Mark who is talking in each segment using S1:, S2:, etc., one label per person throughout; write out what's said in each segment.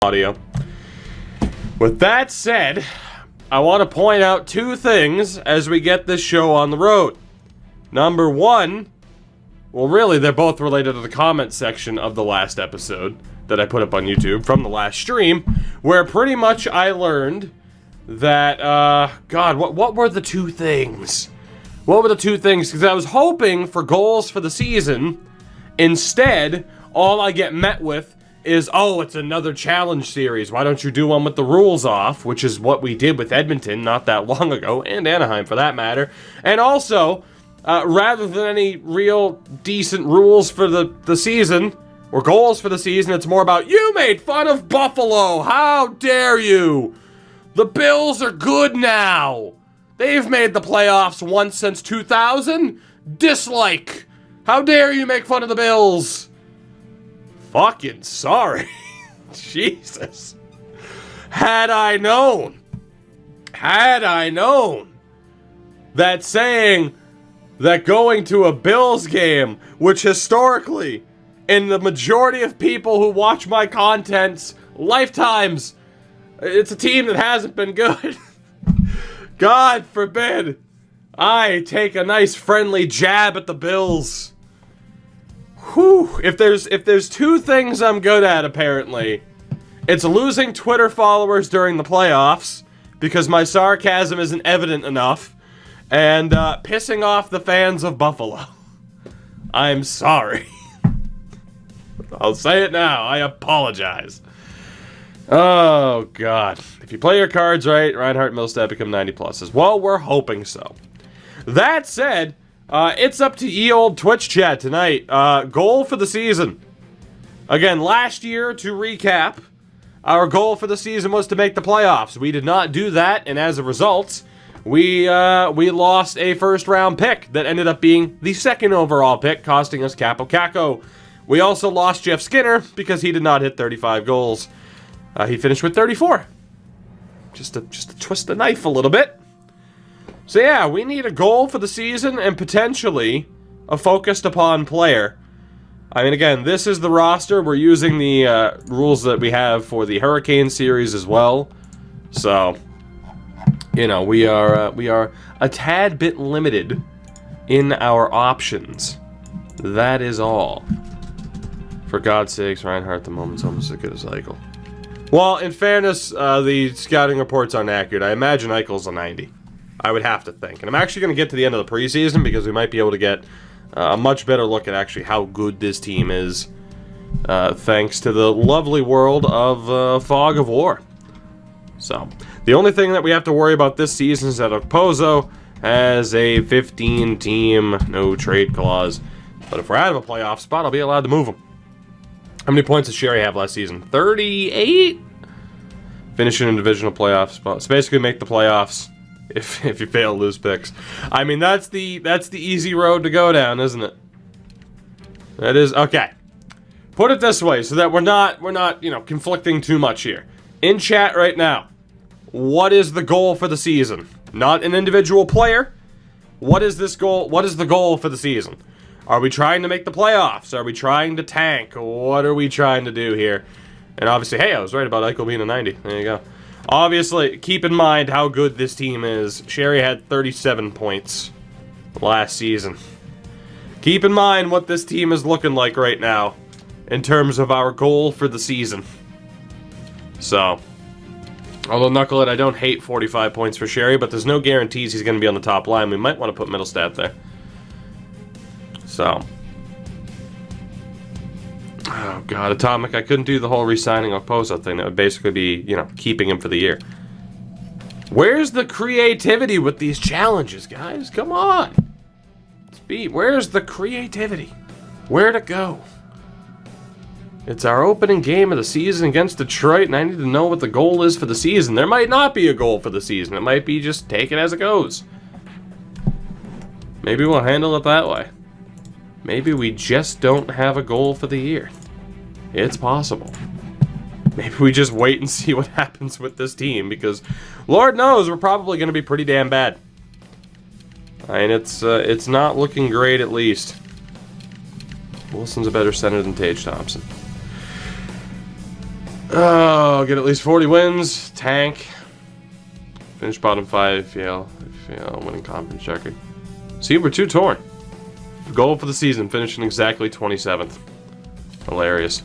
S1: audio. With that said, I want to point out two things as we get this show on the road. Number one, well, really, they're both related to the comment section of the last episode that I put up on YouTube from the last stream, where pretty much I learned that, God, what were the two things? What were the two things? Because I was hoping for goals for the season. Instead, all I get met with is, oh, it's another challenge series. Why don't you do one with the rules off? Which is what we did with Edmonton not that long ago, and Anaheim for that matter. And also, rather than any real decent rules for the season, or goals for the season, it's more about, you made fun of Buffalo! How dare you! The Bills are good now! They've made the playoffs once since 2000? Dislike! How dare you make fun of the Bills? Fucking sorry. Jesus. Had I known that saying that going to a Bills game, which historically, in the majority of people who watch my content's lifetimes, it's a team that hasn't been good. God forbid I take a nice friendly jab at the Bills. Whew. If there's two things I'm good at, apparently, it's losing Twitter followers during the playoffs, because my sarcasm isn't evident enough, and pissing off the fans of Buffalo. I'm sorry. I'll say it now. I apologize. Oh, God. If you play your cards right, Reinhardt and Milstead become 90 pluses. Well, we're hoping so. That said, it's up to ye old Twitch chat tonight. Goal for the season. Again, last year, to recap, our goal for the season was to make the playoffs. We did not do that, and as a result, we lost a first-round pick that ended up being the second overall pick, costing us Capo Caco. We also lost Jeff Skinner because he did not hit 35 goals. He finished with 34. Just to twist the knife a little bit. So yeah, we need a goal for the season and potentially a focused upon player. I mean, again, this is the roster. We're using the rules that we have for the Hurricane series as well. So, you know, we are a tad bit limited in our options. That is all. For God's sakes, Reinhardt, the moment's almost as good as Eichel. Well, in fairness, the scouting reports aren't accurate. I imagine Eichel's a 90. I would have to think. And I'm actually going to get to the end of the preseason because we might be able to get a much better look at actually how good this team is, thanks to the lovely world of Fog of War. So, the only thing that we have to worry about this season is that Okposo has a 15-team no-trade clause. But if we're out of a playoff spot, I'll be allowed to move him. How many points did Sherry have last season? 38? Finishing in divisional playoff spot. So basically make the playoffs if you fail to lose picks. I mean, that's the easy road to go down, isn't it? That is, okay. Put it this way so that we're not, you know, conflicting too much here. In chat right now, what is the goal for the season? Not an individual player. What is this goal? What is the goal for the season? Are we trying to make the playoffs? Are we trying to tank? What are we trying to do here? And obviously, hey, I was right about Eichel being a 90. There you go. Obviously, keep in mind how good this team is. Sherry had 37 points last season. Keep in mind what this team is looking like right now in terms of our goal for the season. So, although Knucklehead, I don't hate 45 points for Sherry, but there's no guarantees he's going to be on the top line. We might want to put Middlestat there. So, oh God, Atomic, I couldn't do the whole re-signing Okposo thing. That would basically be, you know, keeping him for the year. Where's the creativity with these challenges, guys? Come on. Where's the creativity? Where'd it go? It's our opening game of the season against Detroit, and I need to know what the goal is for the season. There might not be a goal for the season. It might be just take it as it goes. Maybe we'll handle it that way. Maybe we just don't have a goal for the year. It's possible. Maybe we just wait and see what happens with this team, because Lord knows we're probably going to be pretty damn bad. I mean, it's not looking great, at least. Wilson's a better center than Tage Thompson. Oh, get at least 40 wins. Tank. Finish bottom 5. Fail. Winning conference record. See, we're too torn. Goal for the season, finishing exactly 27th. Hilarious.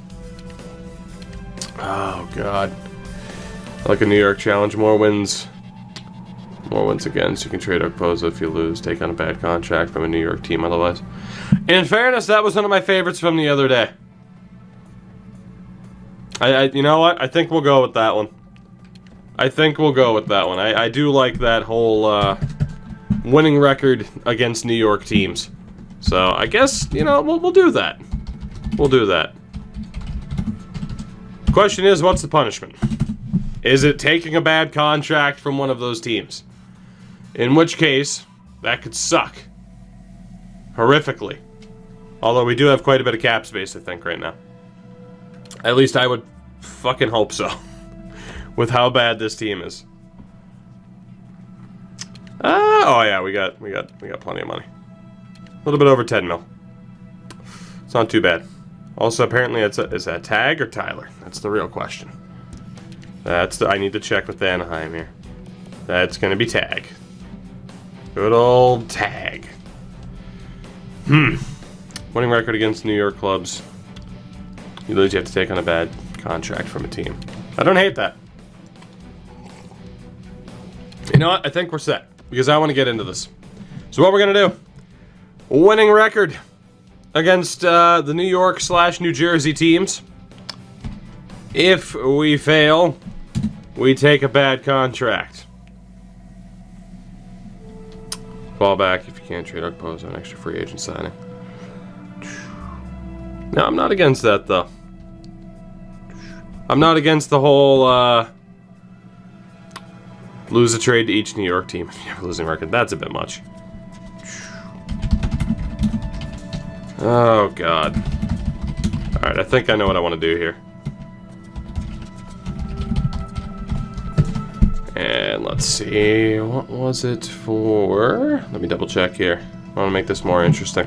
S1: Oh, God. Like a New York challenge. More wins. More wins against. You can trade Okposo if you lose. Take on a bad contract from a New York team otherwise. In fairness, that was one of my favorites from the other day. You know what? I think we'll go with that one. I do like that whole winning record against New York teams. So I guess, you know, we'll do that. We'll do that. Question is, what's the punishment? Is it taking a bad contract from one of those teams? In which case, that could suck. Horrifically. Although we do have quite a bit of cap space, I think, right now. At least I would fucking hope so. With how bad this team is. Oh yeah, we got plenty of money. A little bit over 10 mil. It's not too bad. Also, apparently, is that Tag or Tyler? That's the real question. I need to check with Anaheim here. That's gonna be Tag. Good old Tag. Winning record against New York clubs. You lose, you have to take on a bad contract from a team. I don't hate that. You know what? I think we're set. Because I want to get into this. So what we're going to do. Winning record against the New York/New Jersey teams. If we fail, we take a bad contract. Fall back if you can't trade Okposo an extra free agent signing. No, I'm not against that, though. I'm not against the whole, lose a trade to each New York team if you have a losing record. That's a bit much. Oh, God. Alright, I think I know what I want to do here. And let's see, what was it for? Let me double check here. I want to make this more interesting.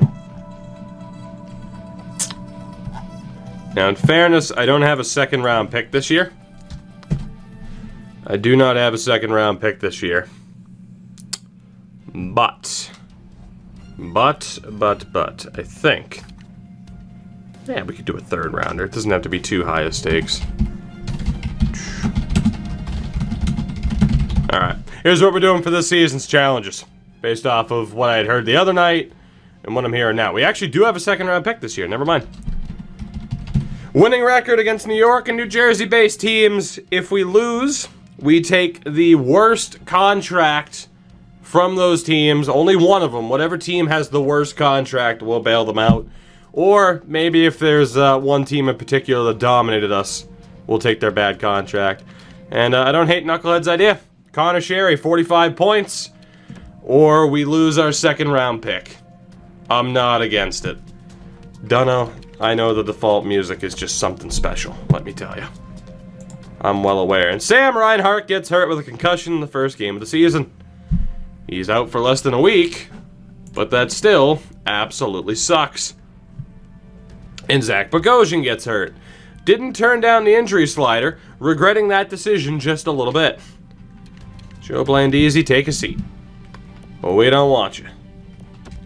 S1: Now, in fairness, I don't have a second round pick this year. I do not have a second round pick this year. But, I think, yeah, we could do a third rounder. It doesn't have to be too high of stakes. Alright, here's what we're doing for this season's challenges. Based off of what I had heard the other night, and what I'm hearing now. We actually do have a second round pick this year, never mind. Winning record against New York and New Jersey-based teams. If we lose, we take the worst contract from those teams. Only one of them. Whatever team has the worst contract, we'll bail them out. Or maybe if there's one team in particular that dominated us, we'll take their bad contract. And I don't hate Knucklehead's idea. Connor Sherry, 45 points. Or we lose our second round pick. I'm not against it. Dunno. I know the default music is just something special, let me tell you. I'm well aware. And Sam Reinhart gets hurt with a concussion in the first game of the season. He's out for less than a week, but that still absolutely sucks. And Zach Bogosian gets hurt. Didn't turn down the injury slider, regretting that decision just a little bit. Joe Blandisi, take a seat. But we don't want you.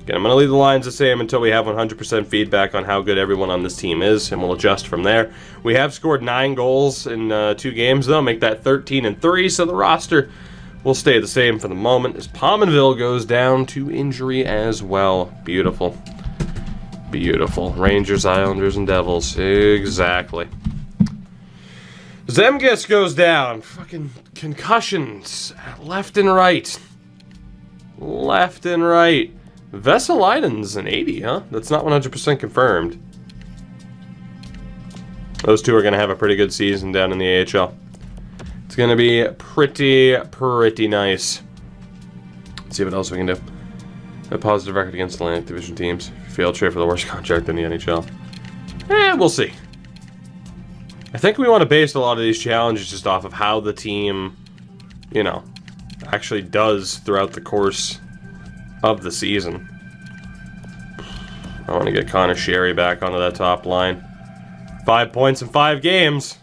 S1: Again, I'm going to leave the lines the same until we have 100% feedback on how good everyone on this team is, and we'll adjust from there. We have scored 9 goals in 2 games, though. Make that 13-3, so the roster will stay the same for the moment as Pominville goes down to injury as well. Beautiful. Beautiful. Rangers, Islanders, and Devils. Exactly. Zemgus goes down. Fucking concussions. Left and right. Left and right. Vesalainen's an 80, huh? That's not 100% confirmed. Those two are going to have a pretty good season down in the AHL. It's going to be pretty nice. Let's see what else we can do. A positive record against Atlantic Division teams. Failed trade for the worst contract in the NHL. We'll see. I think we want to base a lot of these challenges just off of how the team, you know, actually does throughout the course of the season. I want to get Connor Sherry back onto that top line. 5 points in 5 games.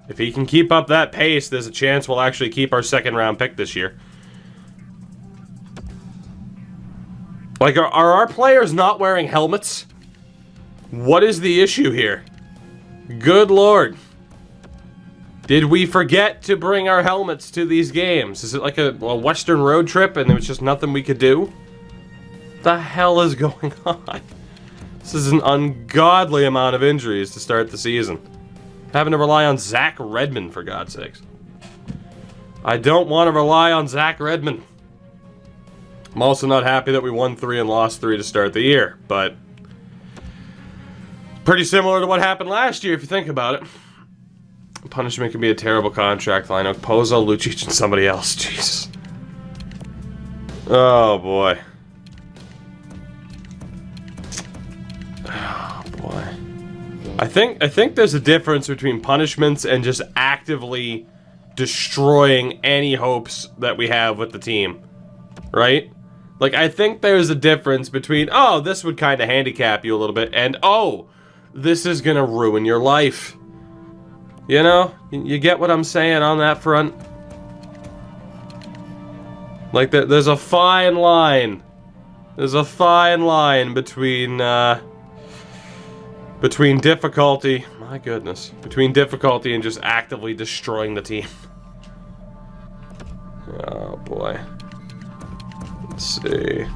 S1: If he can keep up that pace, there's a chance we'll actually keep our second-round pick this year. Like, are our players not wearing helmets? What is the issue here? Good Lord. Did we forget to bring our helmets to these games? Is it like a Western road trip and there was just nothing we could do? What the hell is going on? This is an ungodly amount of injuries to start the season. Having to rely on Zach Redmond, for God's sakes. I don't want to rely on Zach Redmond. I'm also not happy that we won 3 and lost 3 to start the year, but pretty similar to what happened last year if you think about it. Punishment can be a terrible contract line. Pozo, Lucic, and somebody else. Jesus. Oh boy. Oh boy. I think there's a difference between punishments and just actively destroying any hopes that we have with the team. Right? Like, I think there's a difference between, oh, this would kind of handicap you a little bit, and, oh, this is gonna ruin your life. You know? You get what I'm saying on that front? Like, there's a fine line. There's a fine line between difficulty, my goodness, between difficulty and just actively destroying the team. Oh, boy. Let's see.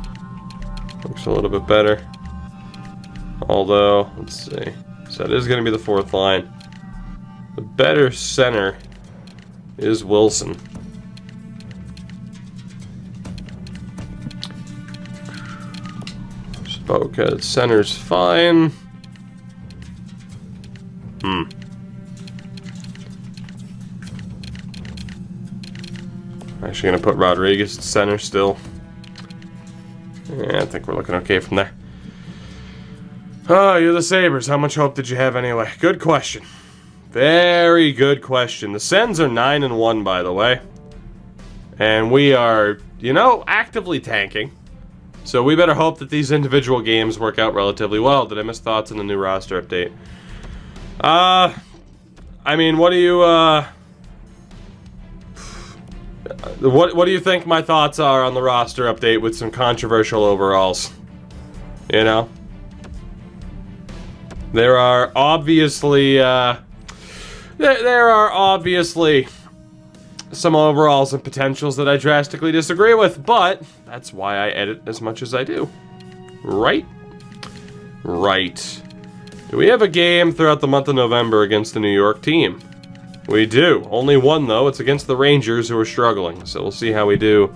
S1: Looks a little bit better. Although, let's see. So that is going to be the 4th line. The better center is Wilson. Sobotka, center's fine. Actually going to put Rodriguez at center still. Yeah, I think we're looking okay from there. Oh, you're the Sabres. How much hope did you have anyway? Good question. Very good question. The Sens are 9-1, by the way. And we are, you know, actively tanking. So we better hope that these individual games work out relatively well. Did I miss thoughts on the new roster update? I mean, what do you, what do you think my thoughts are on the roster update with some controversial overalls? You know? There are obviously, there are obviously some overalls and potentials that I drastically disagree with, but that's why I edit as much as I do. Right? Right. Do we have a game throughout the month of November against the New York team? We do. Only one, though. It's against the Rangers, who are struggling, so we'll see how we do.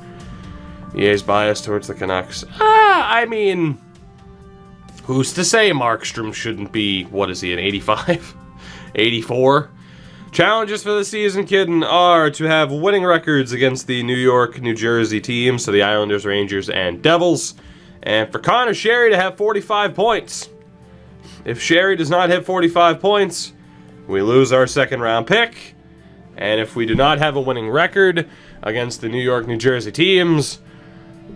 S1: EA's biased towards the Canucks. I mean, who's to say Markstrom shouldn't be, what is he, an 85? 84? Challenges for the season, kidden, are to have winning records against the New York, New Jersey teams, so the Islanders, Rangers, and Devils. And for Connor Sherry to have 45 points. If Sherry does not hit 45 points, we lose our second-round pick. And if we do not have a winning record against the New York, New Jersey teams,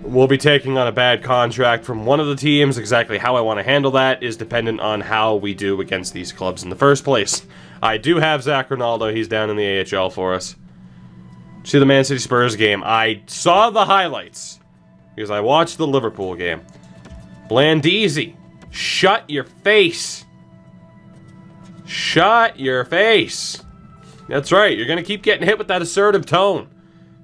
S1: we'll be taking on a bad contract from one of the teams. Exactly how I want to handle that is dependent on how we do against these clubs in the first place. I do have Zach Ronaldo. He's down in the AHL for us. See the Man City Spurs game. I saw the highlights because I watched the Liverpool game. Blandisi, shut your face. Shut your face. That's right. You're going to keep getting hit with that assertive tone.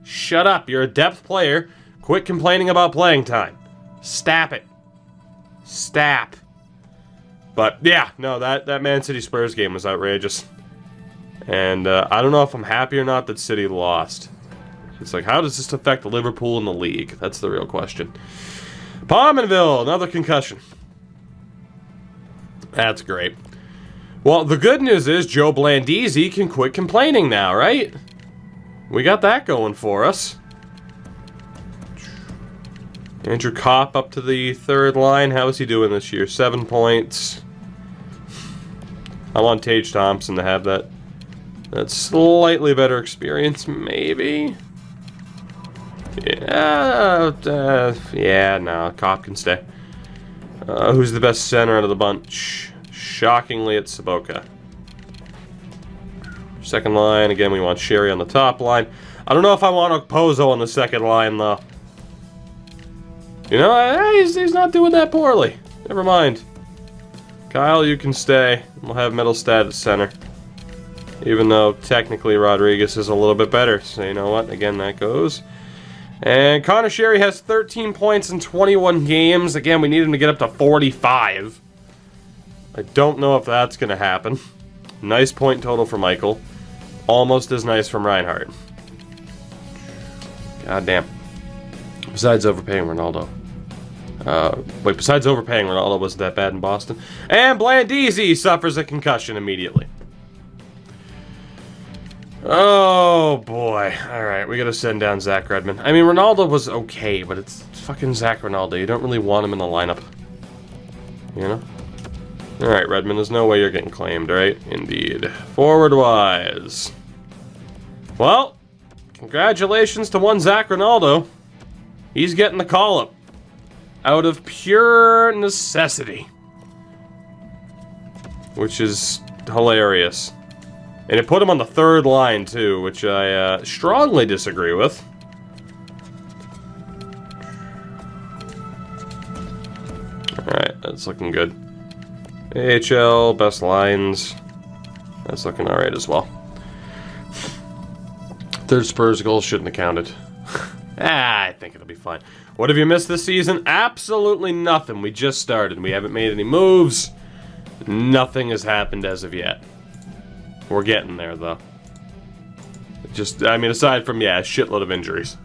S1: Shut up. You're a depth player. Quit complaining about playing time. Stap it. Stap. But, yeah, no, that Man City Spurs game was outrageous. And I don't know if I'm happy or not that City lost. It's like, how does this affect Liverpool in the league? That's the real question. Pominville, another concussion. That's great. Well, the good news is Joe Blandisi can quit complaining now, right? We got that going for us. Andrew Kopp up to the 3rd line. How is he doing this year? 7 points. I want Tage Thompson to have that slightly better experience, maybe. Yeah, no, Kopp can stay. Who's the best center out of the bunch? Shockingly, it's Sobotka. Second line, again, we want Sherry on the top line. I don't know if I want Okposo on the second line, though. You know, he's not doing that poorly. Never mind. Kyle, you can stay. We'll have Middlestad at center. Even though, technically, Rodriguez is a little bit better. So, you know what? Again, that goes. And Connor Sherry has 13 points in 21 games. Again, we need him to get up to 45. I don't know if that's going to happen. Nice point total for Michael. Almost as nice from Reinhardt. God damn. Besides overpaying Ronaldo. Besides overpaying Ronaldo wasn't that bad in Boston. And Blandisi suffers a concussion immediately. Oh, boy. Alright, we gotta send down Zach Redmond. I mean, Ronaldo was okay, but it's fucking Zach Ronaldo. You don't really want him in the lineup. You know? Alright, Redmond, there's no way you're getting claimed, right? Indeed. Forward-wise. Well, congratulations to one Zach Ronaldo. He's getting the call-up. Out of pure necessity. Which is hilarious. And it put him on the third line, too, which I strongly disagree with. Alright, that's looking good. AHL, best lines. That's looking alright as well. Third Spurs goal shouldn't have counted. I think it'll be fine. What have you missed this season? Absolutely nothing. We just started. We haven't made any moves. Nothing has happened as of yet. We're getting there, though. I mean, aside from, yeah, a shitload of injuries.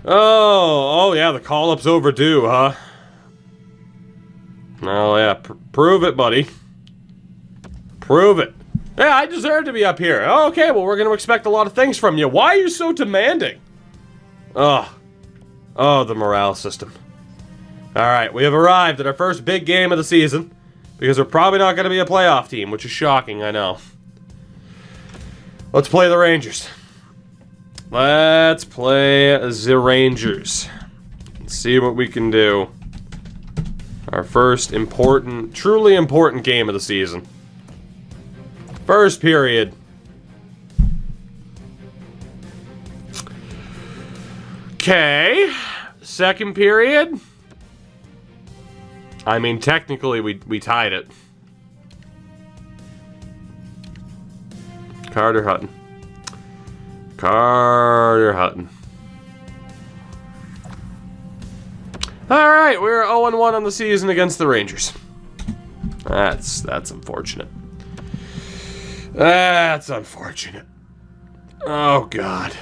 S1: Oh, yeah, the call-up's overdue, huh? Oh, yeah, prove it, buddy. Prove it. Yeah, I deserve to be up here. Oh, okay, well, we're going to expect a lot of things from you. Why are you so demanding? Oh, the morale system. Alright, we have arrived at our first big game of the season. Because we're probably not going to be a playoff team, which is shocking, I know. Let's play the Rangers. Let's play the Rangers. Let's see what we can do. Our first important, truly important game of the season. First period. Okay. Second period. I mean, technically, we tied it. Carter Hutton. Alright, we're 0-1 on the season against the Rangers. That's unfortunate. That's unfortunate. Oh, God.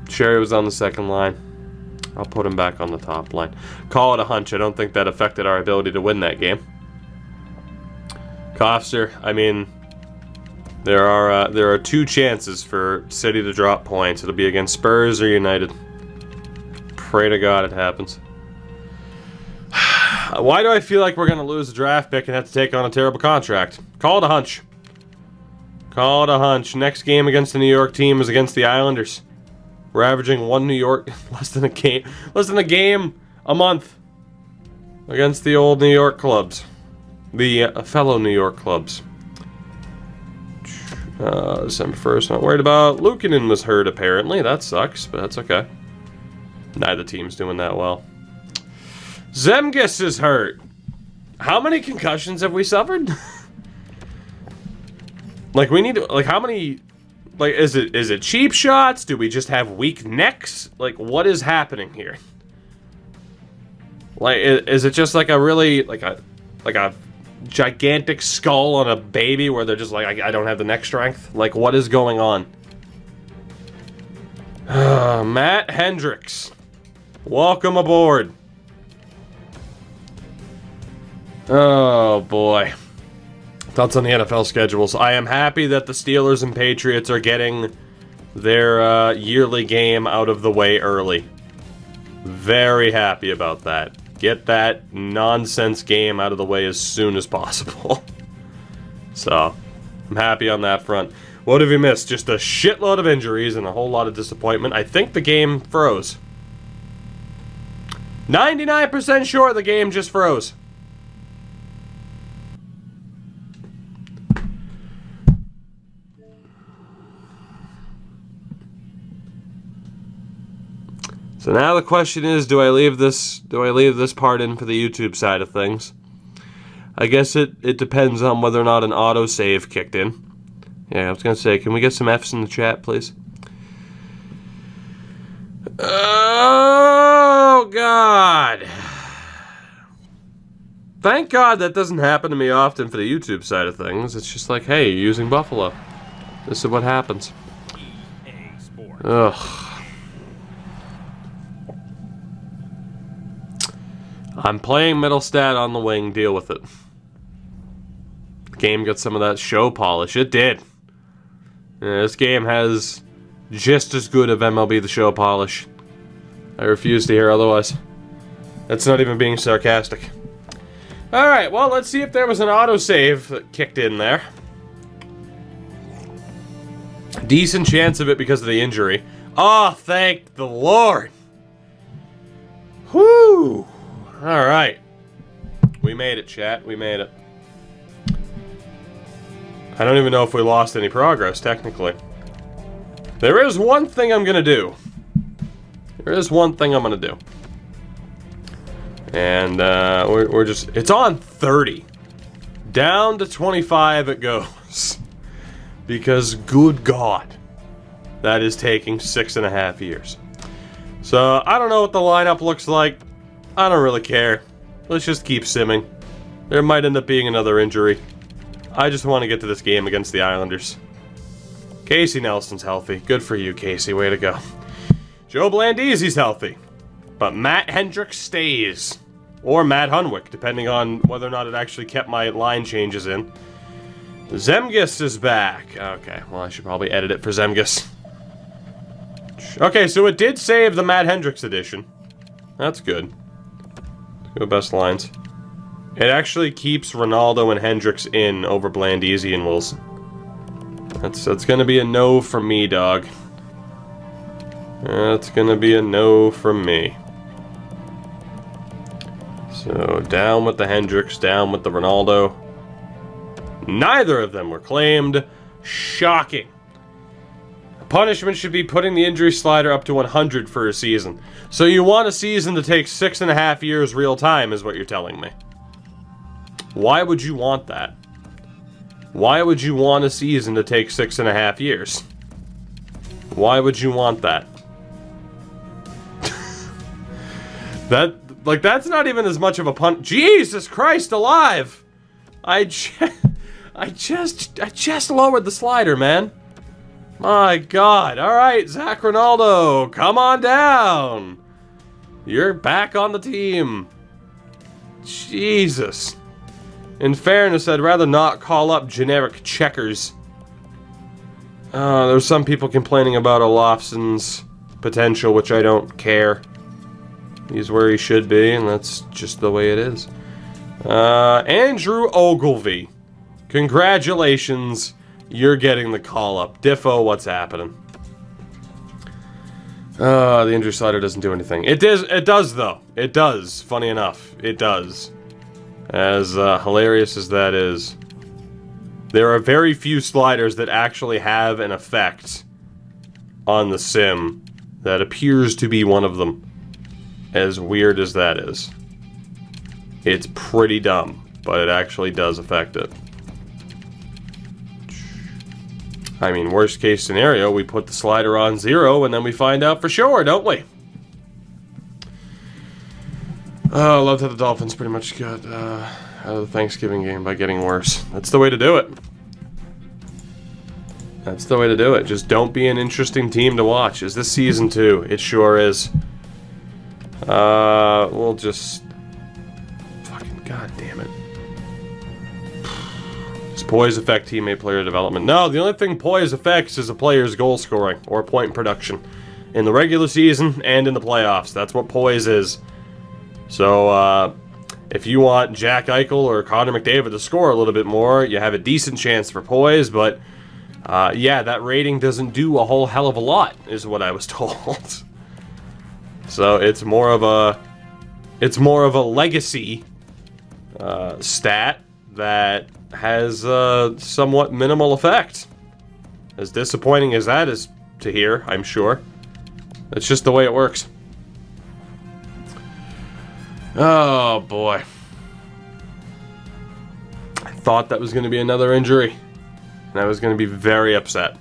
S1: Sherry was on the second line. I'll put him back on the top line. Call it a hunch. I don't think that affected our ability to win that game. Kofster, I mean, there are two chances for City to drop points. It'll be against Spurs or United. Pray to God it happens. Why do I feel like we're going to lose a draft pick and have to take on a terrible contract? Call it a hunch. Call it a hunch. Next game against the New York team is against the Islanders. We're averaging one New York, less than a game a month against the old New York clubs. The fellow New York clubs. December 1st, not worried about. Luukkonen was hurt, apparently. That sucks, but that's okay. Neither team's doing that well. Zemgus is hurt. How many concussions have we suffered? Like, we need to, like, how many... Like, is it cheap shots? Do we just have weak necks? Like, what is happening here? Like, is it just like a really, like a gigantic skull on a baby where they're just like, I don't have the neck strength? Like, what is going on? Matt Hendricks. Welcome aboard. Oh, boy. Thoughts on the NFL schedules. I am happy that the Steelers and Patriots are getting their yearly game out of the way early. Very happy about that. Get that nonsense game out of the way as soon as possible. So, I'm happy on that front. What have you missed? Just a shitload of injuries and a whole lot of disappointment. I think the game froze. 99% sure the game just froze. So now the question is, do I leave this part in for the YouTube side of things? I guess it depends on whether or not an autosave kicked in. Yeah, I was gonna say, can we get some F's in the chat, please? Oh, God. Thank God that doesn't happen to me often for the YouTube side of things. It's just like, hey, you're using Buffalo. This is what happens. Ugh. I'm playing Middlestad on the wing. Deal with it. The game got some of that show polish. It did. Yeah, this game has just as good of MLB The Show polish. I refuse to hear otherwise. That's not even being sarcastic. Alright, well, let's see if there was an autosave that kicked in there. Decent chance of it because of the injury. Oh, thank the Lord! Whew! Alright. We made it, chat. We made it. I don't even know if we lost any progress, technically. There is one thing I'm gonna do. There is one thing I'm gonna do. And, we're just... It's on 30. Down to 25 it goes. Because, good God, that is taking 6.5 years. So, I don't know what the lineup looks like. I don't really care. Let's just keep simming. There might end up being another injury. I just want to get to this game against the Islanders. Casey Nelson's healthy. Good for you, Casey. Way to go. Joe Blandisi's healthy. But Matt Hendricks stays. Or Matt Hunwick, depending on whether or not it actually kept my line changes in. Zemgus is back. Okay, well, I should probably edit it for Zemgus. Okay, so it did save the Matt Hendricks edition. That's good. Let's go best lines. It actually keeps Ronaldo and Hendricks in over Blandisi and Wilson. That's gonna be a no from me, dog. That's gonna be a no from me. So, down with the Hendricks, down with the Ronaldo. Neither of them were claimed. Shocking. A punishment should be putting the injury slider up to 100 for a season. So you want a season to take 6.5 years real time, is what you're telling me. Why would you want that? Why would you want a season to take 6.5 years? Why would you want that? That's not even as much of a pun. Jesus Christ alive! I just lowered the slider, man. My God. Alright, Zach Ronaldo, come on down. You're back on the team. Jesus. In fairness, I'd rather not call up generic checkers. There's some people complaining about Olofsson's potential, which I don't care. He's where he should be, and that's just the way it is. Andrew Ogilvy. Congratulations, you're getting the call-up. Diffo, what's happening? The injury slider doesn't do anything. It does, though. It does, funny enough. It does. As hilarious as that is. There are very few sliders that actually have an effect on the sim. That appears to be one of them. As weird as that is. It's pretty dumb, but it actually does affect it. I mean, worst case scenario, we put the slider on 0 and then we find out for sure, don't we? I loved how the Dolphins pretty much got out of the Thanksgiving game by getting worse. That's the way to do it. That's the way to do it. Just don't be an interesting team to watch. Is this season 2? It sure is. We'll just... Fucking god damn it. Does poise affect teammate player development? No, the only thing poise affects is a player's goal scoring or point production. In the regular season and in the playoffs. That's what poise is. So, if you want Jack Eichel or Connor McDavid to score a little bit more, you have a decent chance for poise, but, yeah, that rating doesn't do a whole hell of a lot, is what I was told. So, it's more of a legacy, stat that has, somewhat minimal effect. As disappointing as that is to hear, I'm sure. It's just the way it works. Oh, boy. I thought that was going to be another injury. And I was going to be very upset.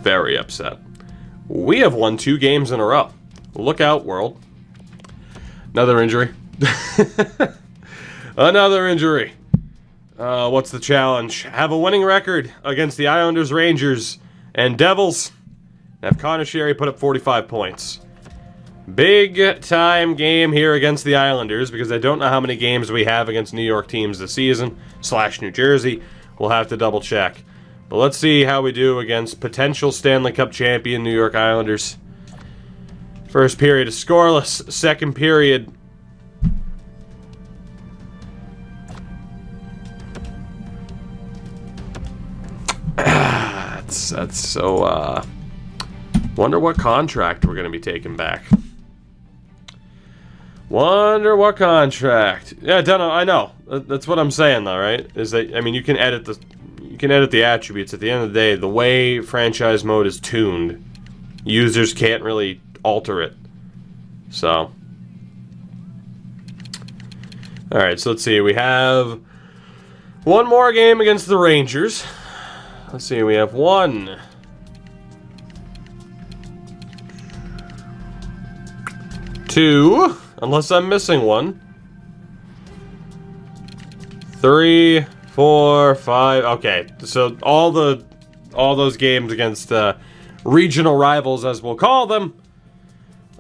S1: Very upset. We have won 2 games in a row. Look out, world. Another injury. Another injury. What's the challenge? Have a winning record against the Islanders, Rangers, and Devils. Have Connor Sherry put up 45 points. Big time game here against the Islanders because I don't know how many games we have against New York teams this season, / New Jersey. We'll have to double check. But let's see how we do against potential Stanley Cup champion New York Islanders. First period is scoreless. Second period. That's so, wonder what contract we're going to be taking back. Wonder what contract. Yeah, I know. That's what I'm saying, though, right? Is that, I mean, you can edit the attributes. At the end of the day, the way franchise mode is tuned, users can't really alter it. So, all right. So let's see. We have one more game against the Rangers. Let's see. We have 1, 2. Unless I'm missing one. 3, 4, 5. Okay, so all those games against regional rivals, as we'll call them,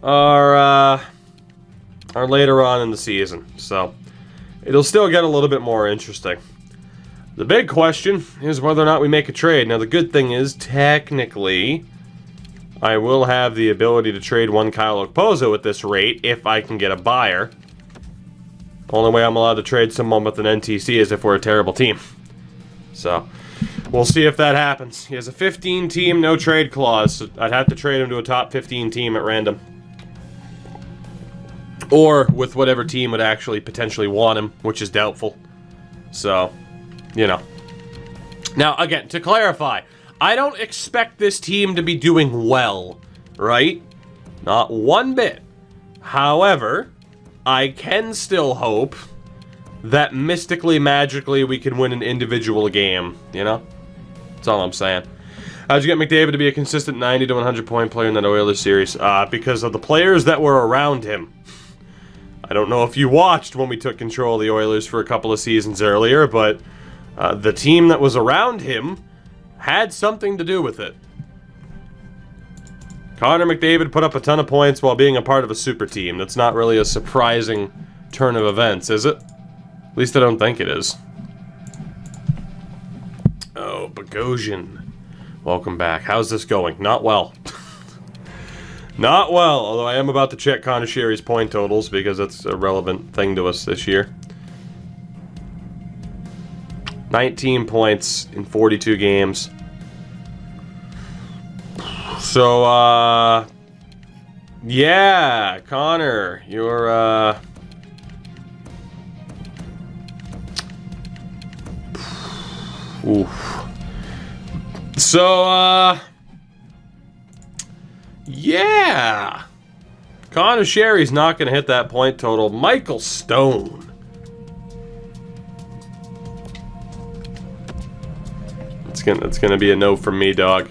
S1: are later on in the season. So it'll still get a little bit more interesting. The big question is whether or not we make a trade. Now, the good thing is, technically, I will have the ability to trade one Kyle Okposo at this rate if I can get a buyer. Only way I'm allowed to trade someone with an NTC is if we're a terrible team. So, we'll see if that happens. He has a 15-team no-trade clause, so I'd have to trade him to a top 15 team at random. Or with whatever team would actually potentially want him, which is doubtful. So, you know. Now, again, to clarify, I don't expect this team to be doing well, right? Not one bit. However, I can still hope that mystically, magically, we can win an individual game, you know? That's all I'm saying. How'd you get McDavid to be a consistent 90 to 100 point player in that Oilers series? Because of the players that were around him. I don't know if you watched when we took control of the Oilers for a couple of seasons earlier, but the team that was around him had something to do with it. Connor McDavid put up a ton of points while being a part of a super team. That's not really a surprising turn of events, is it? At least I don't think it is. Oh, Bogosian. Welcome back. How's this going? Not well. Not well, although I am about to check Connor Sherry's point totals because that's a relevant thing to us this year. 19 points in 42 games. So, yeah, Connor, you're, oof. So, yeah. Connor Sherry's not going to hit that point total. Michael Stone. It's gonna be a no from me, dog.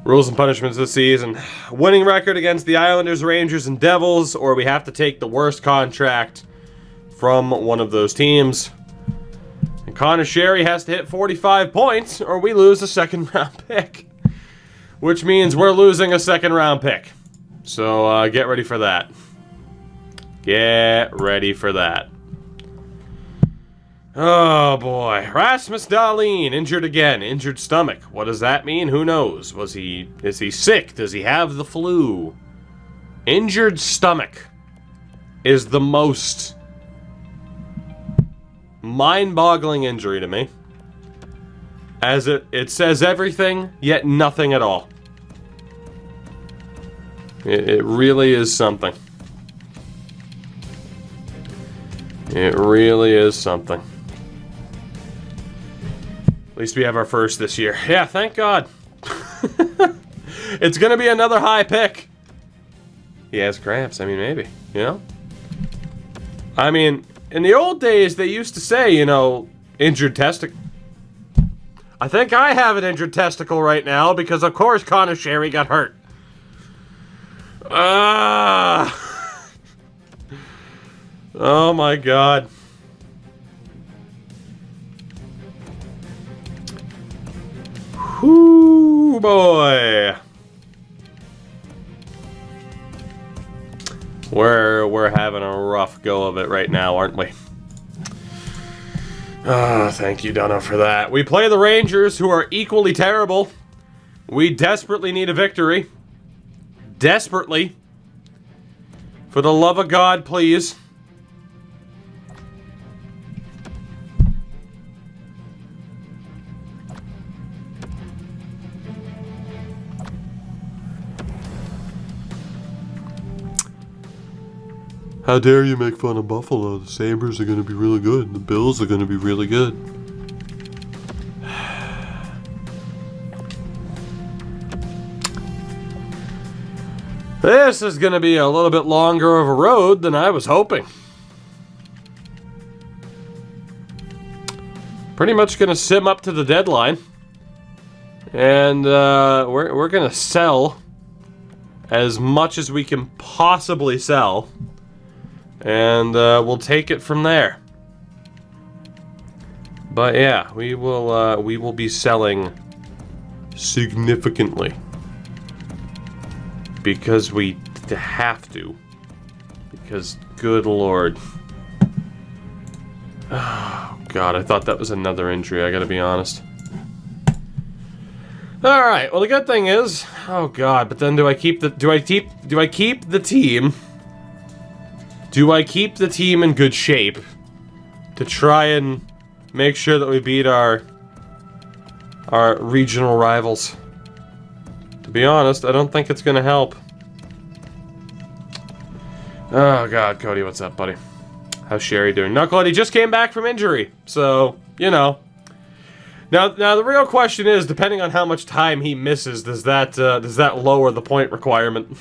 S1: Rules and punishments this season. Winning record against the Islanders, Rangers, and Devils, or we have to take the worst contract from one of those teams. And Connor Sherry has to hit 45 points, or we lose a second-round pick. Which means we're losing a second-round pick. So, get ready for that. Get ready for that. Oh, boy. Rasmus Dahlin, injured again. Injured stomach. What does that mean? Who knows? Is he sick? Does he have the flu? Injured stomach is the most mind-boggling injury to me. As it says everything, yet nothing at all. It really is something. It really is something. At least we have our first this year. Yeah, thank God. It's going to be another high pick. he has cramps. I mean, maybe, you know? I mean, in the old days, they used to say, you know, injured testicle. I think I have an injured testicle right now because, of course, Connor Sherry got hurt. Oh, my God. Whoo, boy. We're having a rough go of it right now, aren't we? Thank you, Donna, for that. We play the Rangers, who are equally terrible. We desperately need a victory. Desperately. For the love of God, please. How dare you make fun of Buffalo? The Sabres are going to be really good. The Bills are going to be really good. This is going to be a little bit longer of a road than I was hoping. Pretty much going to sim up to the deadline. And we're going to sell as much as we can possibly sell. And we'll take it from there. But yeah, we will be selling significantly because we have to. Because good Lord, oh God, I thought that was another injury. I gotta be honest. All right. Well, the good thing is, oh God, but then do I keep the team? Do I keep the team in good shape to try and make sure that we beat our regional rivals? To be honest, I don't think it's going to help. Oh, God, Cody, what's up, buddy? How's Sherry doing? Knucklehead, he just came back from injury, so, you know. Now the real question is, depending on how much time he misses, does that lower the point requirement?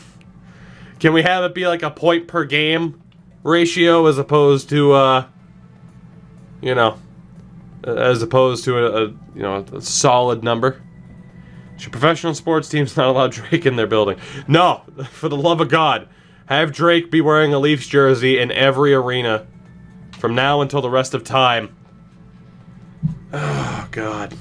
S1: Can we have it be like a point per game ratio as opposed to you know, as opposed to a solid number? Should professional sports teams not allow Drake in their building? No, for the love of God, have Drake be wearing a Leafs jersey in every arena from now until the rest of time. Oh God.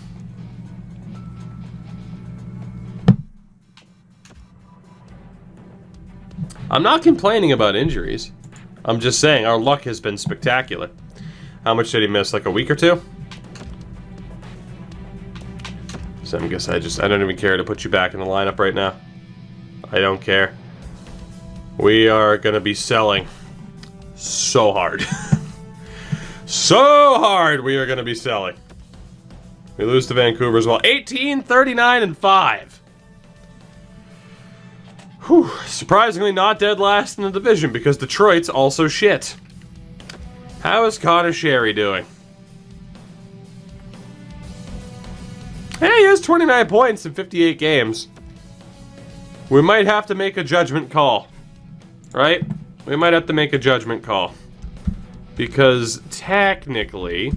S1: I'm not complaining about injuries. I'm just saying, our luck has been spectacular. How much did he miss? Like a week or two? So I guess I don't even care to put you back in the lineup right now. I don't care. We are going to be selling so hard. So hard we are going to be selling. We lose to Vancouver as well. 18, 39, and 5. Whew, surprisingly not dead last in the division because Detroit's also shit. How is Connor Sherry doing? Hey, he has 29 points in 58 games. We might have to make a judgment call. Right? We might have to make a judgment call. Because technically,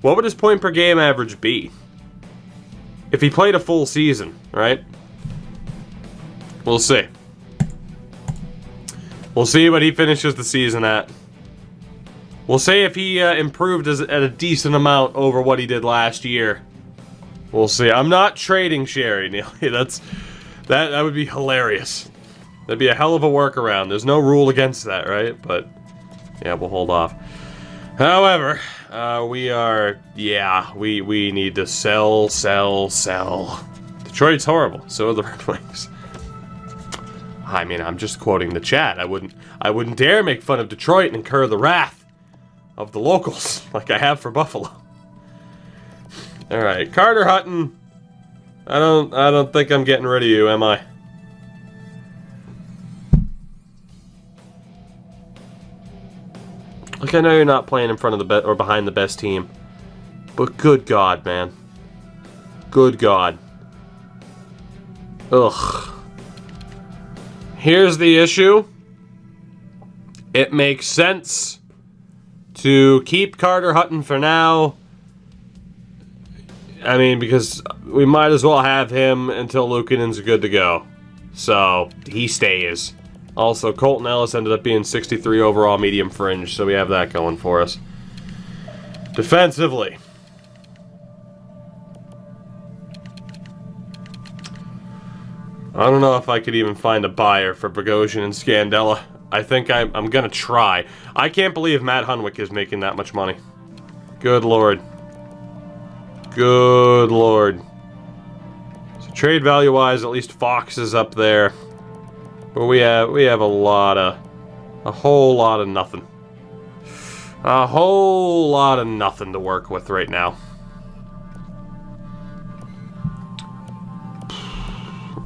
S1: what would his point per game average be? If he played a full season, right? We'll see. We'll see what he finishes the season at. We'll see if he improved at a decent amount over what he did last year. We'll see. I'm not trading Sherry, Neil. That would be hilarious. That'd be a hell of a workaround. There's no rule against that, right? But yeah, we'll hold off. However, we need to sell. Detroit's horrible. So are the Red Wings. I mean, I'm just quoting the chat. I wouldn't dare make fun of Detroit and incur the wrath of the locals like I have for Buffalo. All right, Carter Hutton. I don't think I'm getting rid of you, am I? Like, I know you're not playing in front of the or behind the best team, but good God, man. Good God. Ugh. Here's the issue. It makes sense to keep Carter Hutton for now. I mean, because we might as well have him until Luukkonen's good to go. So, he stays. Also, Colton Ellis ended up being 63 overall medium fringe, so we have that going for us. Defensively. I don't know if I could even find a buyer for Bogosian and Scandella. I think I'm going to try. I can't believe Matt Hunwick is making that much money. Good lord. Good lord. So trade value-wise, at least Fox is up there. But we have a whole lot of nothing. A whole lot of nothing to work with right now.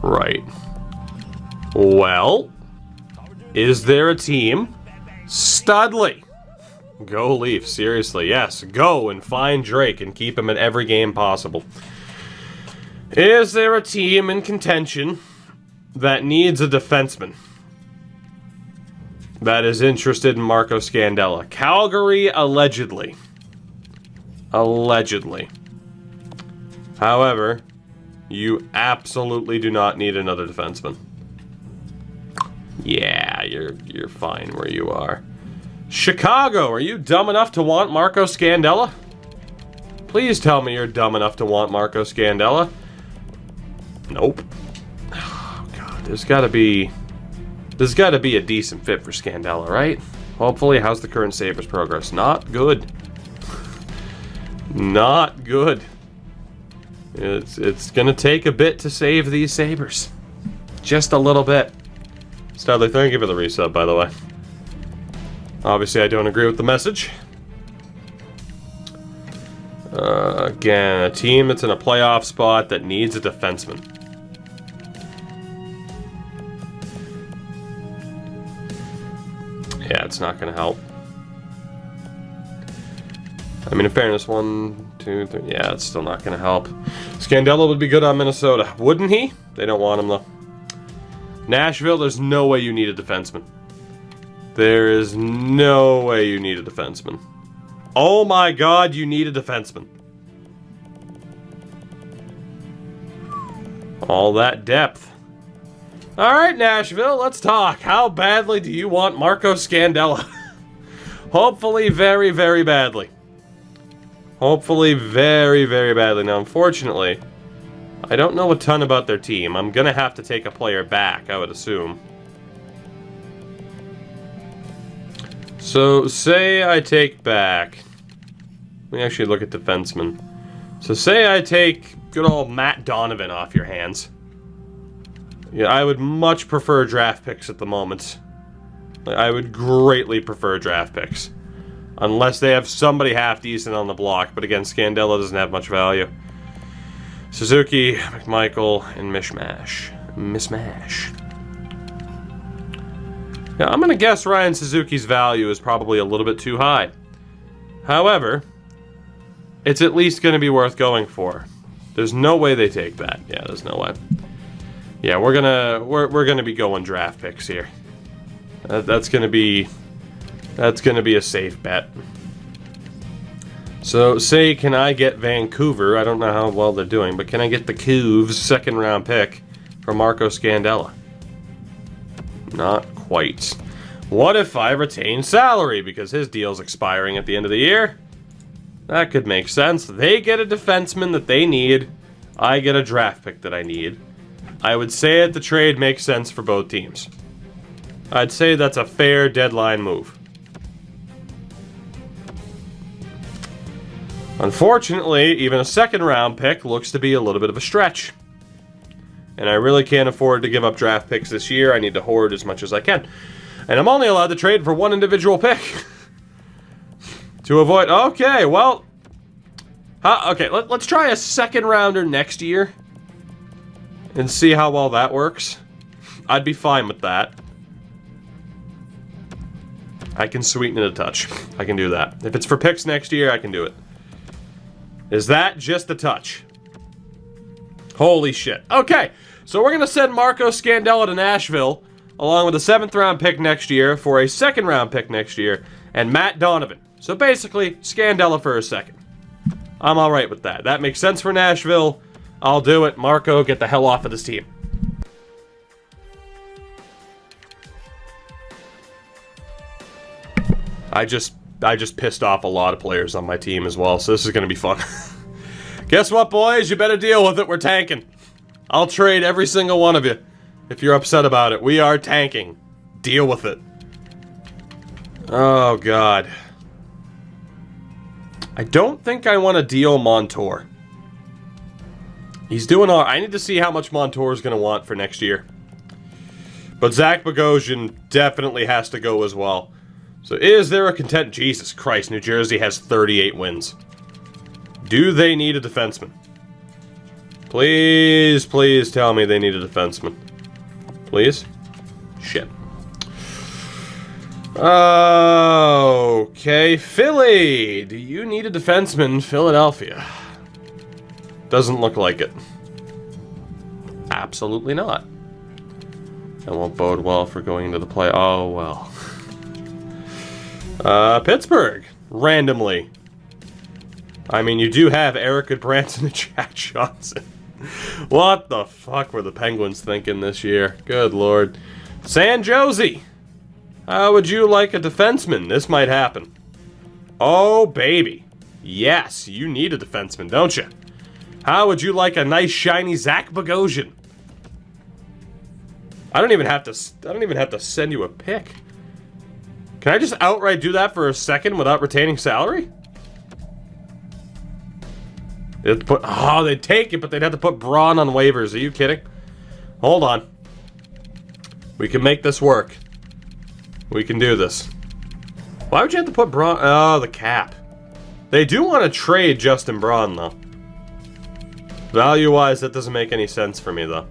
S1: Right. Well, is there a team? Studley. Go Leafs, seriously, yes. Go and find Drake and keep him at every game possible. Is there a team in contention that needs a defenseman that is interested in Marco Scandella? Calgary, allegedly. Allegedly. However, you absolutely do not need another defenseman. Yeah, you're fine where you are. Chicago, are you dumb enough to want Marco Scandella? Please tell me you're dumb enough to want Marco Scandella. Nope. Oh god, there's gotta be a decent fit for Scandella, right? Hopefully. How's the current Sabres progress? Not good. Not good. It's gonna take a bit to save these Sabres. Just a little bit. Studley, thank you for the resub, by the way. Obviously, I don't agree with the message. Again, a team that's in a playoff spot that needs a defenseman. Yeah, it's not going to help. I mean, in fairness, 1, 2, 3... Yeah, it's still not going to help. Scandella would be good on Minnesota. Wouldn't he? They don't want him, though. Nashville, there's no way you need a defenseman. There is no way you need a defenseman. Oh my god, you need a defenseman. All that depth. Alright, Nashville, let's talk. How badly do you want Marco Scandella? Hopefully very, very badly. Hopefully very, very badly. Now, unfortunately, I don't know a ton about their team. I'm gonna have to take a player back, I would assume. So, say I take back... Let me actually look at defensemen. So, say I take good old Matt Donovan off your hands. Yeah, I would much prefer draft picks at the moment. I would greatly prefer draft picks. Unless they have somebody half decent on the block. But again, Scandella doesn't have much value. Suzuki, McMichael, and Mishmash. Now, I'm going to guess Ryan Suzuki's value is probably a little bit too high. However, it's at least going to be worth going for. There's no way they take that. Yeah, there's no way. Yeah, we're gonna be going draft picks here. That's gonna be a safe bet. So, say, can I get Vancouver? I don't know how well they're doing, but can I get the Couves second round pick for Marco Scandella? Not quite. What if I retain salary because his deal's expiring at the end of the year? That could make sense. They get a defenseman that they need. I get a draft pick that I need. I would say that the trade makes sense for both teams. I'd say that's a fair deadline move. Unfortunately, even a second round pick looks to be a little bit of a stretch. And I really can't afford to give up draft picks this year. I need to hoard as much as I can. And I'm only allowed to trade for one individual pick. To avoid... Okay, well... okay, let's try a second rounder next year. And see how well that works. I'd be fine with that. I can sweeten it a touch. I can do that. If it's for picks next year, I can do it. Is that just a touch? Holy shit. Okay, So we're going to send Marco Scandella to Nashville, along with a 7th round pick next year for a 2nd round pick next year, and Matt Donovan. So basically, Scandella for a 2nd. I'm alright with that. That makes sense for Nashville. I'll do it. Marco, get the hell off of this team. I just pissed off a lot of players on my team as well, so this is going to be fun. Guess what, boys? You better deal with it. We're tanking. I'll trade every single one of you if you're upset about it. We are tanking. Deal with it. Oh, God. I don't think I want to deal Montour. He's doing all right. I need to see how much Montour is going to want for next year. But Zach Bogosian definitely has to go as well. So is there a content? Jesus Christ, New Jersey has 38 wins. Do they need a defenseman? Please, please tell me they need a defenseman. Please? Shit. Okay, Philly. Do you need a defenseman? Philadelphia. Doesn't look like it. Absolutely not. That won't bode well for going into the play. Oh, well. Pittsburgh. Randomly. I mean, you do have Eric Goodbranson and Jack Johnson. What the fuck were the Penguins thinking this year? Good lord. San Jose. How would you like a defenseman? This might happen. Oh, baby. Yes, you need a defenseman, don't you? How would you like a nice, shiny Zach Bogosian? I don't even have to send you a pick. Can I just outright do that for a 2nd without retaining salary? They'd take it, but they'd have to put Braun on waivers. Are you kidding? Hold on. We can make this work. We can do this. Why would you have to put Braun? Oh, the cap. They do want to trade Justin Braun, though. Value-wise, that doesn't make any sense for me, though.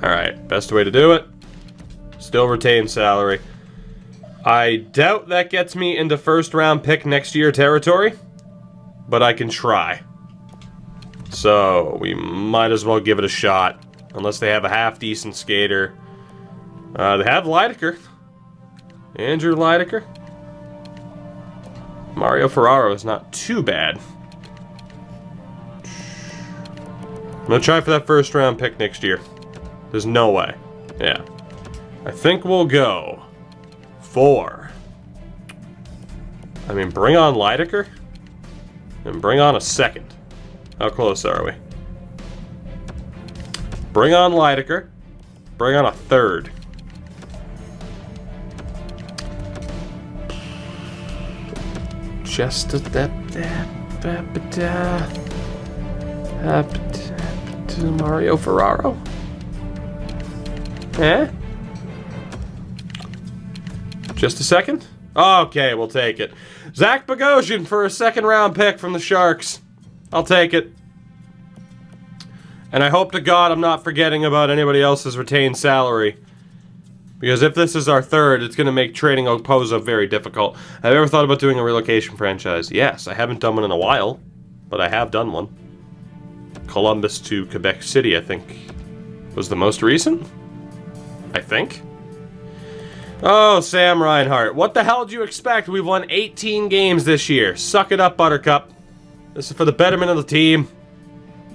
S1: Alright, best way to do it. Still retain salary. I doubt that gets me into 1st round pick next year territory, but I can try. So, we might as well give it a shot, unless they have a half-decent skater. They have Leidecker. Andrew Leidecker. Mario Ferraro is not too bad. I'm gonna try for that 1st round pick next year. There's no way. Yeah. I think we'll go for... I mean, bring on Leidecker. And bring on a 2nd. How close are we? Bring on Leidecker. Bring on a 3rd. Just Mario Ferraro. Eh? Just a 2nd? Okay, we'll take it. Zach Bogosian for a 2nd round pick from the Sharks. I'll take it. And I hope to God I'm not forgetting about anybody else's retained salary. Because if this is our 3rd, it's going to make trading Okposo very difficult. Have you ever thought about doing a relocation franchise? Yes, I haven't done one in a while, but I have done one. Columbus to Quebec City, I think, was the most recent? I think. Oh, Sam Reinhart. What the hell did you expect? We've won 18 games this year. Suck it up, Buttercup. This is for the betterment of the team.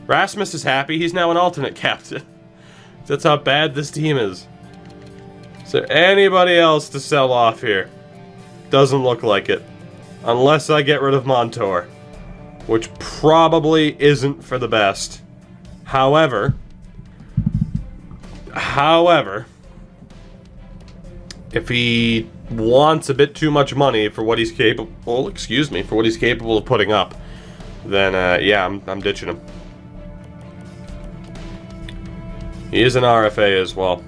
S1: Rasmus is happy. He's now an alternate captain. That's how bad this team is. Is there anybody else to sell off here? Doesn't look like it. Unless I get rid of Montour. Which probably isn't for the best. However, if he wants a bit too much money for what he's capable, for what he's capable of putting up, then yeah, I'm ditching him. He is an RFA as well.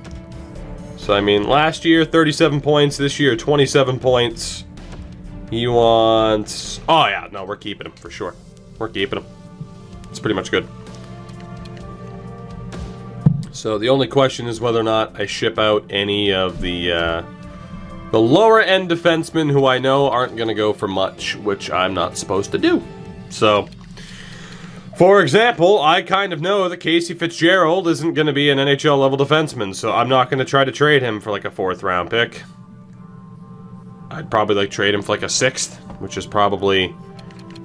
S1: So, I mean, last year, 37 points. This year, 27 points. He wants... Oh, yeah. No, we're keeping him, for sure. We're keeping him. It's pretty much good. So, the only question is whether or not I ship out any of the lower-end defensemen who I know aren't going to go for much, which I'm not supposed to do. So... For example, I kind of know that Casey Fitzgerald isn't going to be an NHL level defenseman, so I'm not going to try to trade him for like a 4th round pick. I'd probably like trade him for like a 6th, which is probably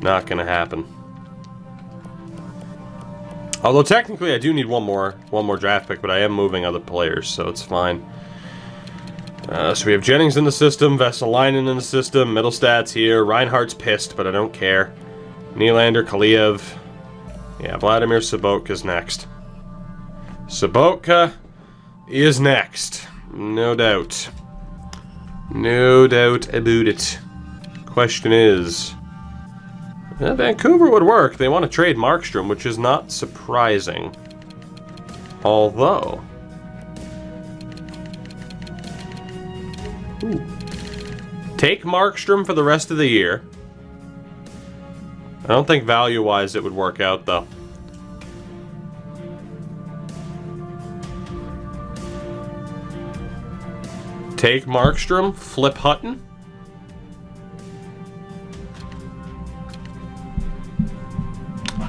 S1: not going to happen. Although technically I do need one more draft pick, but I am moving other players, so it's fine. So we have Jennings in the system, Vesalainen in the system, Middlestad's here, Reinhardt's pissed, but I don't care. Nylander, Kaliev. Yeah, Vladimir Sobotka's next. Sobotka is next. No doubt. No doubt about it. Question is... Vancouver would work. They want to trade Markstrom, which is not surprising. Although... Ooh. Take Markstrom for the rest of the year. I don't think value-wise it would work out, though. Take Markstrom, flip Hutton.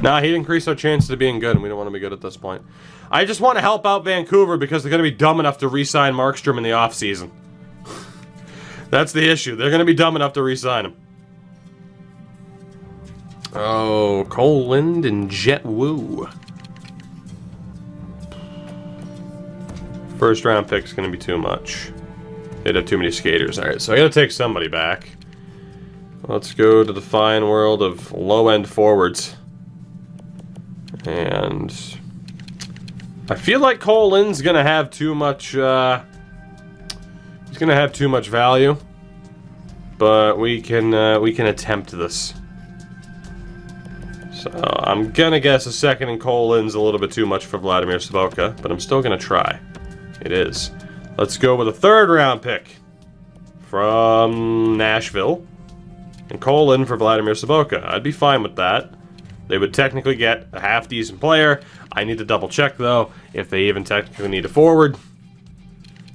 S1: Nah, he'd increase our chances of being good, and we don't want to be good at this point. I just want to help out Vancouver because they're going to be dumb enough to re-sign Markstrom in the offseason. That's the issue. They're going to be dumb enough to re-sign him. Oh, Cole Lind and Jet Wu. 1st round pick's going to be too much. They'd have too many skaters. Alright, so I gotta take somebody back. Let's go to the fine world of low-end forwards. And... I feel like Cole Lind's gonna have too much, he's gonna have too much value. But we can attempt this. So, I'm gonna guess a 2nd in Cole Lind's a little bit too much for Vladimir Sobotka, but I'm still gonna try. It is. Let's go with a 3rd round pick from Nashville. And Cole Lind for Vladimir Sobotka. I'd be fine with that. They would technically get a half-decent player. I need to double-check, though, if they even technically need a forward.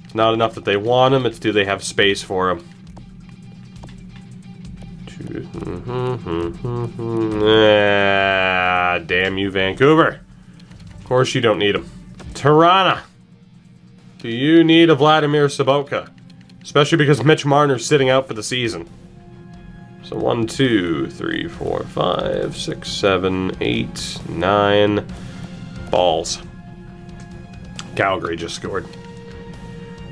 S1: It's not enough that they want him, it's do they have space for him. Damn you, Vancouver. Of course you don't need him. Toronto. Do you need a Vladimir Sobotka? Especially because Mitch Marner's sitting out for the season. So 1, 2, 3, 4, 5, 6, 7, 8, 9 balls. Calgary just scored.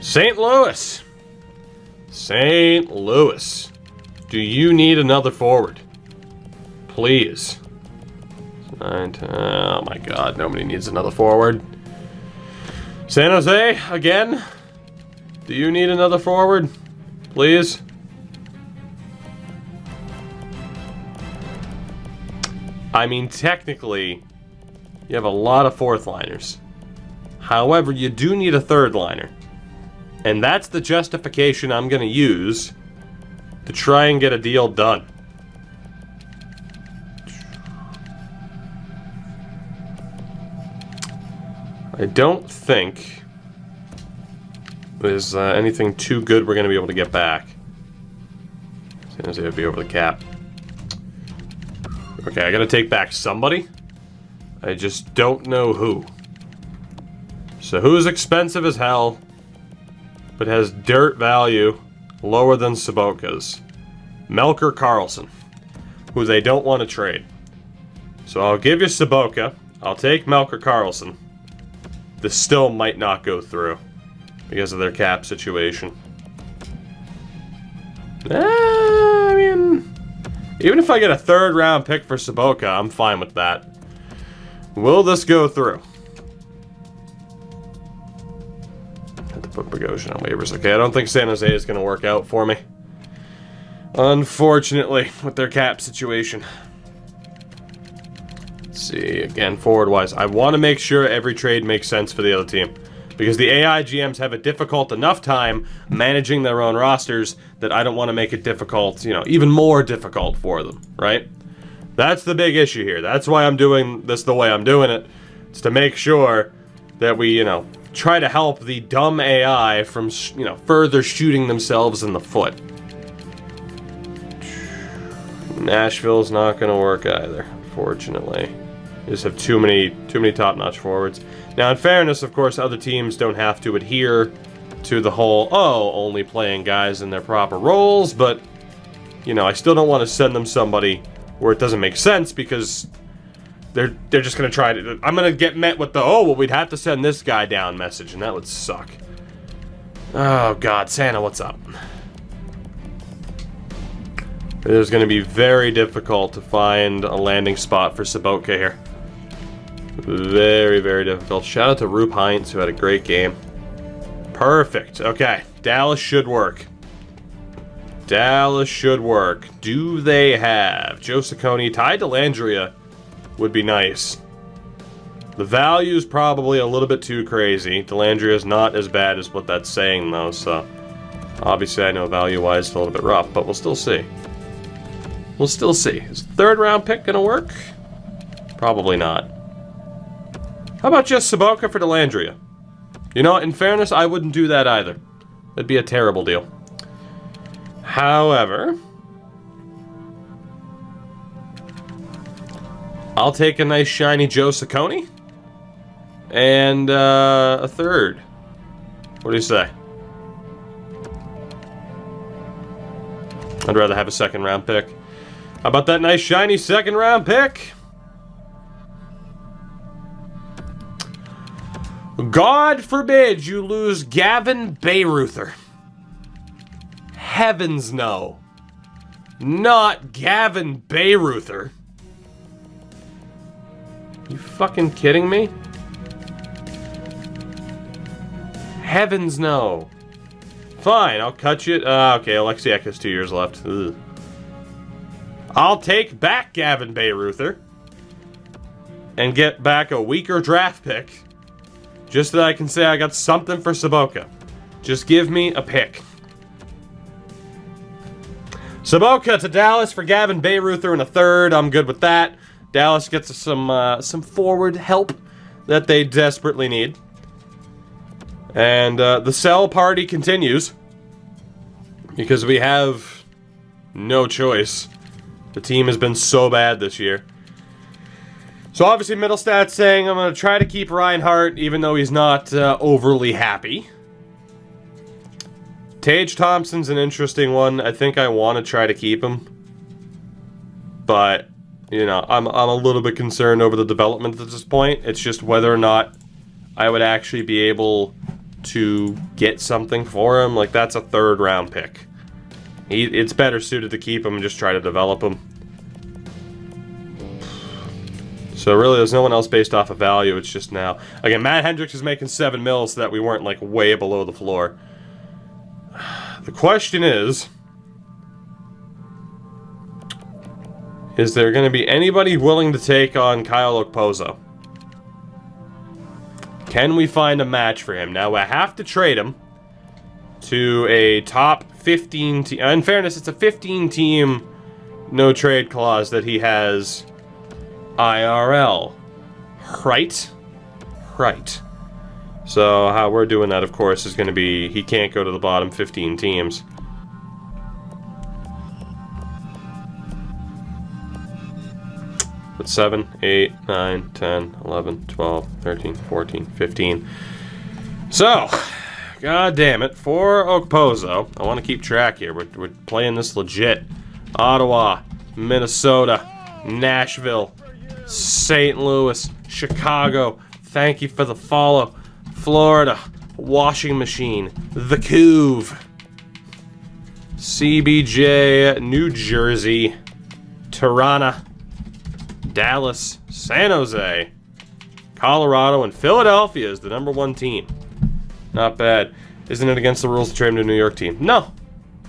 S1: St. Louis. St. Louis. Do you need another forward? Please. 9, 10, oh my god, nobody needs another forward. San Jose, again? Do you need another forward? Please? I mean, technically, you have a lot of 4th liners. However, you do need a 3rd liner. And that's the justification I'm going to use to try and get a deal done. I don't think there's anything too good we're going to be able to get back. San Jose would be over the cap. Okay, I got to take back somebody. I just don't know who. So who's expensive as hell, but has dirt value lower than Sobotka's? Melker Karlsson, who they don't want to trade. So I'll give you Sobotka. I'll take Melker Karlsson. This still might not go through because of their cap situation. I mean, even if I get a 3rd round pick for Sobotka, I'm fine with that. Will this go through? Had to put Bogosian on waivers. Okay, I don't think San Jose is going to work out for me. Unfortunately, with their cap situation. Let's see, again, forward-wise. I want to make sure every trade makes sense for the other team. Because the AI GMs have a difficult enough time managing their own rosters that I don't want to make it difficult, you know, even more difficult for them, right? That's the big issue here. That's why I'm doing this the way I'm doing it. It's to make sure that we, you know, try to help the dumb AI from, you know, further shooting themselves in the foot. Nashville's not going to work either, unfortunately. You just have too many top-notch forwards. Now, in fairness, of course, other teams don't have to adhere to the whole, only playing guys in their proper roles, but, you know, I still don't want to send them somebody where it doesn't make sense, because they're just going to try to... I'm going to get met with the, we'd have to send this guy down message, and that would suck. Oh, God. Santa, what's up? It is going to be very difficult to find a landing spot for Sobotka here. Very, very difficult. Shout out to Roop Heinz, who had a great game. Perfect. Okay. Dallas should work. Dallas should work. Do they have Joe Ciccone? Ty Dellandrea would be nice. The value's probably a little bit too crazy. Dellandrea's not as bad as what that's saying, though, so... Obviously, I know value-wise it's a little bit rough, but we'll still see. We'll still see. Is third-round pick gonna work? Probably not. How about just Sobotka for Dellandrea? You know, in fairness, I wouldn't do that either. That'd be a terrible deal. However... I'll take a nice shiny Joe Ciccone. And, a third. What do you say? I'd rather have a second-round pick. How about that nice shiny second-round pick? God forbid you lose Gavin Bayreuther. Heavens no. Not Gavin Bayreuther. You fucking kidding me? Heavens no. Fine, I'll cut you. Okay, Alexiak has 2 years left. Ugh. I'll take back Gavin Bayreuther and get back a weaker draft pick, just so that I can say I got something for Sobotka. Just give me a pick. Sobotka to Dallas for Gavin Bayreuther and a third. I'm good with that. Dallas gets some forward help that they desperately need. And the sell party continues, because we have no choice. The team has been so bad this year. So obviously Middlestat's saying I'm going to try to keep Reinhart, even though he's not overly happy. Tage Thompson's an interesting one. I think I want to try to keep him. But, you know, I'm a little bit concerned over the development at this point. It's just whether or not I would actually be able to get something for him. Like, that's a third-round pick. It's better suited to keep him and just try to develop him. So really, there's no one else based off of value. It's just now. Again, Matt Hendricks is making $7 million so that we weren't, like, way below the floor. The question is there going to be anybody willing to take on Kyle Okposo? Can we find a match for him? Now, I have to trade him to a top 15 team. In fairness, it's a 15-team no-trade clause that he has IRL. Right? Right. So how we're doing that, of course, is going to be he can't go to the bottom 15 teams. But 7, 8, 9, 10, 11, 12, 13, 14, 15. So, god damn it, for Okposo, I want to keep track here. We're playing this legit. Ottawa, Minnesota, Nashville, St. Louis, Chicago, thank you for the follow, Florida, Washing Machine, The Couve, CBJ, New Jersey, Tirana, Dallas, San Jose, Colorado, and Philadelphia is the #1 team. Not bad. Isn't it against the rules to trade him to a New York team? No.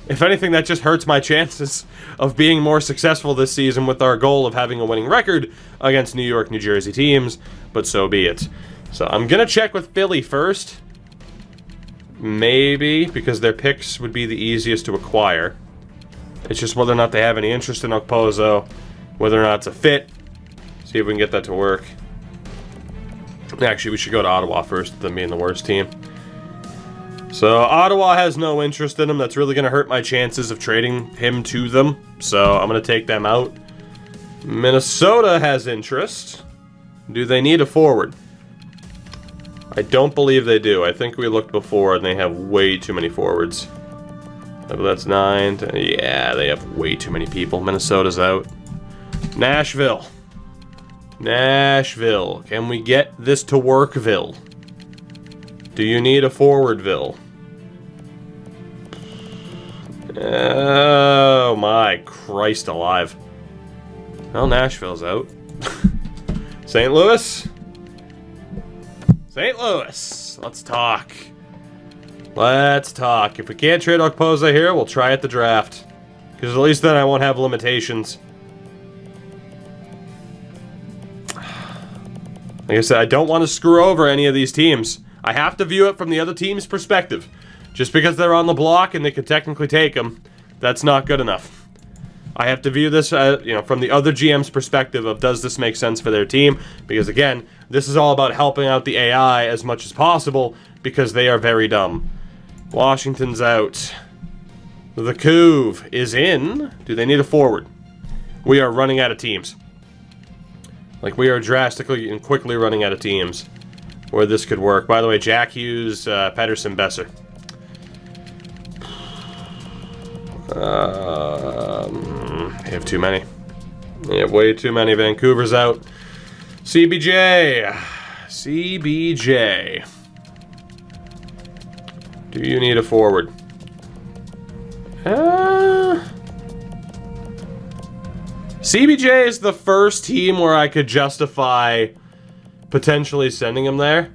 S1: If anything, that just hurts my chances of being more successful this season with our goal of having a winning record against New York, New Jersey teams, but so be it. So I'm going to check with Philly first. Maybe, because their picks would be the easiest to acquire. It's just whether or not they have any interest in Okposo, whether or not it's a fit. See if we can get that to work. Actually, we should go to Ottawa first, them being the worst team. So, Ottawa has no interest in him. That's really going to hurt my chances of trading him to them. So, I'm going to take them out. Minnesota has interest. Do they need a forward? I don't believe they do. I think we looked before and they have way too many forwards. That's 9. Yeah, they have way too many people. Minnesota's out. Nashville. Nashville. Can we get this to workville? Do you need a forwardville? Oh my Christ alive. Well, Nashville's out. St. Louis? St. Louis. Let's talk. Let's talk. If we can't trade Okposo here, we'll try at the draft. Because at least then I won't have limitations. Like I said, I don't want to screw over any of these teams. I have to view it from the other team's perspective. Just because they're on the block and they could technically take them, that's not good enough. I have to view this, from the other GM's perspective of does this make sense for their team? Because again, this is all about helping out the AI as much as possible because they are very dumb. Washington's out. The Couve is in. Do they need a forward? We are running out of teams. Like, we are drastically and quickly running out of teams where this could work. By the way, Jack Hughes, Pedersen, Besser. They have too many. They have way too many. Vancouver's out. CBJ. CBJ. Do you need a forward? CBJ is the first team where I could justify potentially sending him there.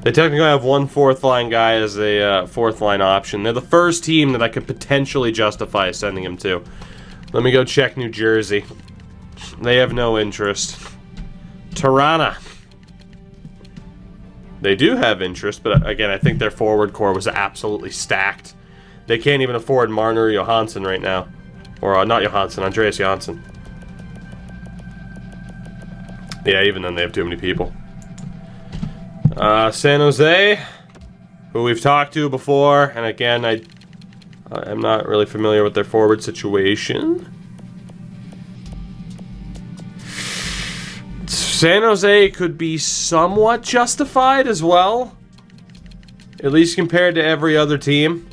S1: They technically have one fourth line guy as a fourth line option. They're the first team that I could potentially justify sending him to. Let me go check New Jersey. They have no interest. Tirana. They do have interest, but again, I think their forward core was absolutely stacked. They can't even afford Marner or Johansson right now. Or not Johansson, Andreas Johansson. Yeah, even then they have too many people. San Jose, who we've talked to before, and again, I'm not really familiar with their forward situation. San Jose could be somewhat justified as well, at least compared to every other team.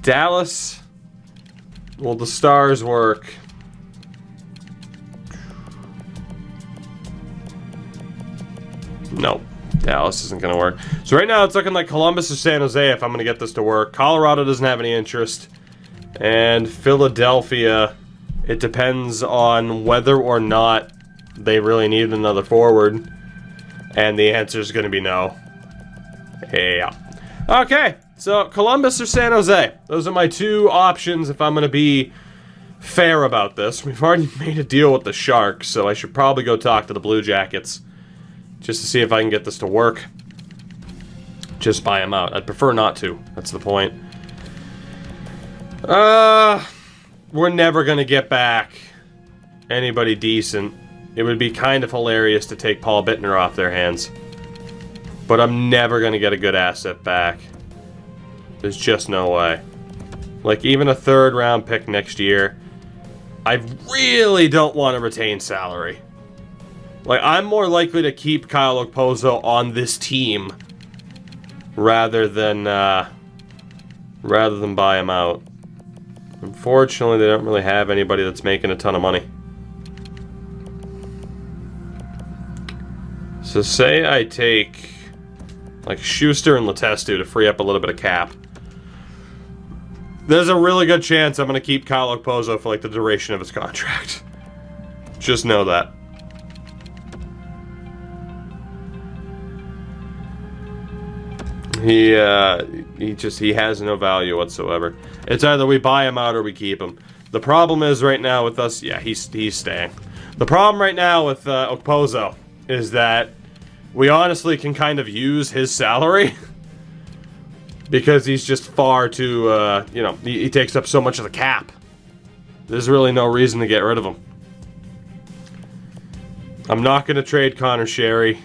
S1: Dallas, will the Stars work? No. Dallas isn't going to work. So right now it's looking like Columbus or San Jose if I'm going to get this to work. Colorado doesn't have any interest. And Philadelphia, it depends on whether or not they really need another forward. And the answer is going to be no. Yeah. Okay, so Columbus or San Jose. Those are my two options if I'm going to be fair about this. We've already made a deal with the Sharks, so I should probably go talk to the Blue Jackets. Just to see if I can get this to work. Just buy them out. I'd prefer not to. That's the point. We're never going to get back anybody decent. It would be kind of hilarious to take Paul Bittner off their hands. But I'm never going to get a good asset back. There's just no way. Like, even a third round pick next year, I really don't want to retain salary. Like, I'm more likely to keep Kyle Okposo on this team rather than buy him out. Unfortunately, they don't really have anybody that's making a ton of money. So say I take like Schuster and Letestu to free up a little bit of cap. There's a really good chance I'm going to keep Kyle Okposo for like the duration of his contract. Just know that. He has no value whatsoever. It's either we buy him out or we keep him. The problem is right now with us, yeah, he's staying. The problem right now with Okposo is that we honestly can kind of use his salary because he's just far too, he takes up so much of the cap. There's really no reason to get rid of him. I'm not going to trade Connor Sherry.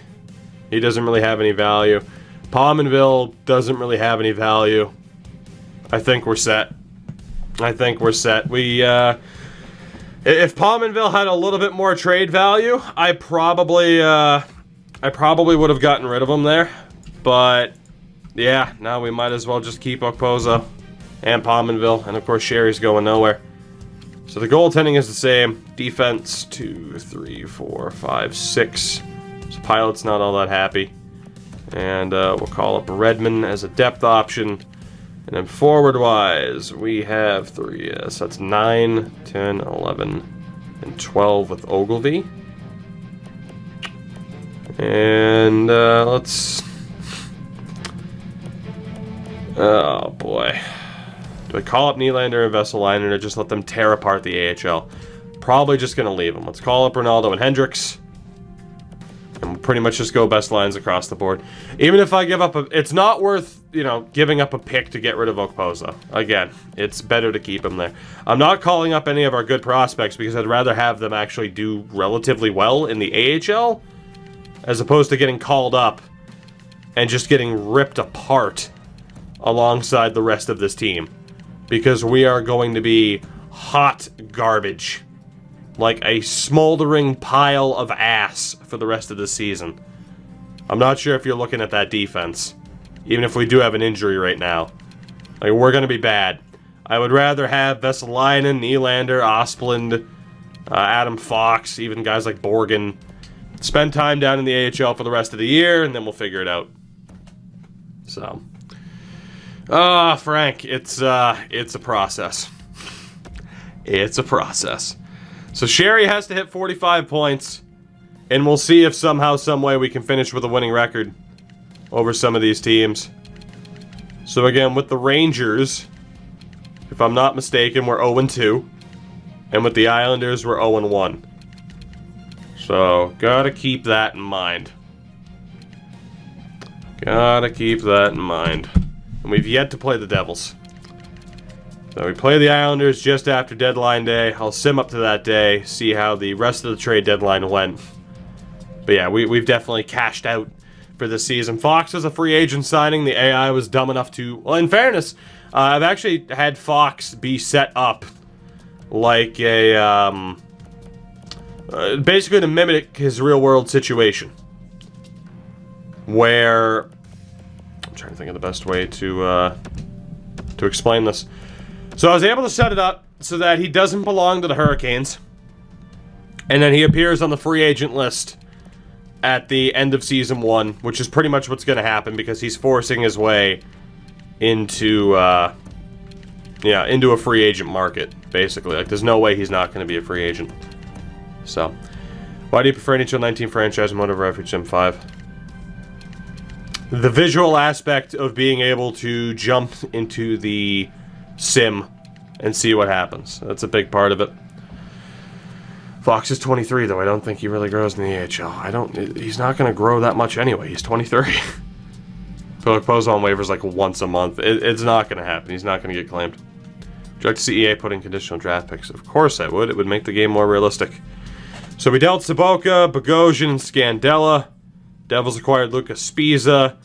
S1: He doesn't really have any value. Pominville doesn't really have any value. I think we're set. We If Pominville had a little bit more trade value, I probably would have gotten rid of him there. But yeah, now we might as well just keep Okposo and Pominville, and of course Sherry's going nowhere. So the goaltending is the same. Defense 2, 3, 4, 5, 6. So Pilot's not all that happy. And we'll call up Redmond as a depth option. And then forward-wise, we have 3. So that's 9, 10, 11, and 12 with Ogilvy. And let's... Oh, boy. Do I call up Nylander and Vesalainen or just let them tear apart the AHL? Probably just going to leave them. Let's call up Ronaldo and Hendricks. And we'll pretty much just go best lines across the board. Even if I give up a... It's not worth, you know, giving up a pick to get rid of Okposo. Again, it's better to keep him there. I'm not calling up any of our good prospects because I'd rather have them actually do relatively well in the AHL as opposed to getting called up and just getting ripped apart alongside the rest of this team. Because we are going to be hot garbage. Like a smoldering pile of ass for the rest of the season. I'm not sure if you're looking at that defense. Even if we do have an injury right now. Like, we're going to be bad. I would rather have Vesalainen, Nylander, Osplund, Adam Fox, even guys like Borgen. Spend time down in the AHL for the rest of the year, and then we'll figure it out. So... Frank, it's a process. It's a process. So Sherry has to hit 45 points, and we'll see if somehow, some way we can finish with a winning record over some of these teams. So again, with the Rangers, if I'm not mistaken, we're 0-2, and with the Islanders, we're 0-1. So, gotta keep that in mind. Gotta keep that in mind. And we've yet to play the Devils. So we play the Islanders just after deadline day. I'll sim up to that day, see how the rest of the trade deadline went. But yeah, we've definitely cashed out for this season. Fox was a free agent signing. The AI was dumb enough to... Well, in fairness, I've actually had Fox be set up like a... basically to mimic his real-world situation. Where... I'm trying to think of the best way to explain this. So I was able to set it up so that he doesn't belong to the Hurricanes. And then he appears on the free agent list at the end of Season 1, which is pretty much what's going to happen because he's forcing his way into a free agent market, basically. Like, there's no way he's not going to be a free agent. So, why do you prefer NHL 19 franchise mode over Refuge Sim 5? The visual aspect of being able to jump into the sim and see what happens. That's a big part of it. Fox is 23, though. I don't think he really grows in the AHL. He's not going to grow that much anyway. He's 23. I feel like Pozo on waivers like once a month. It's not going to happen. He's not going to get claimed. Would you like to see EA put in conditional draft picks? Of course I would. It would make the game more realistic. So we dealt Sobotka, Bogosian, and Scandella. Devils acquired Lucas Spiza.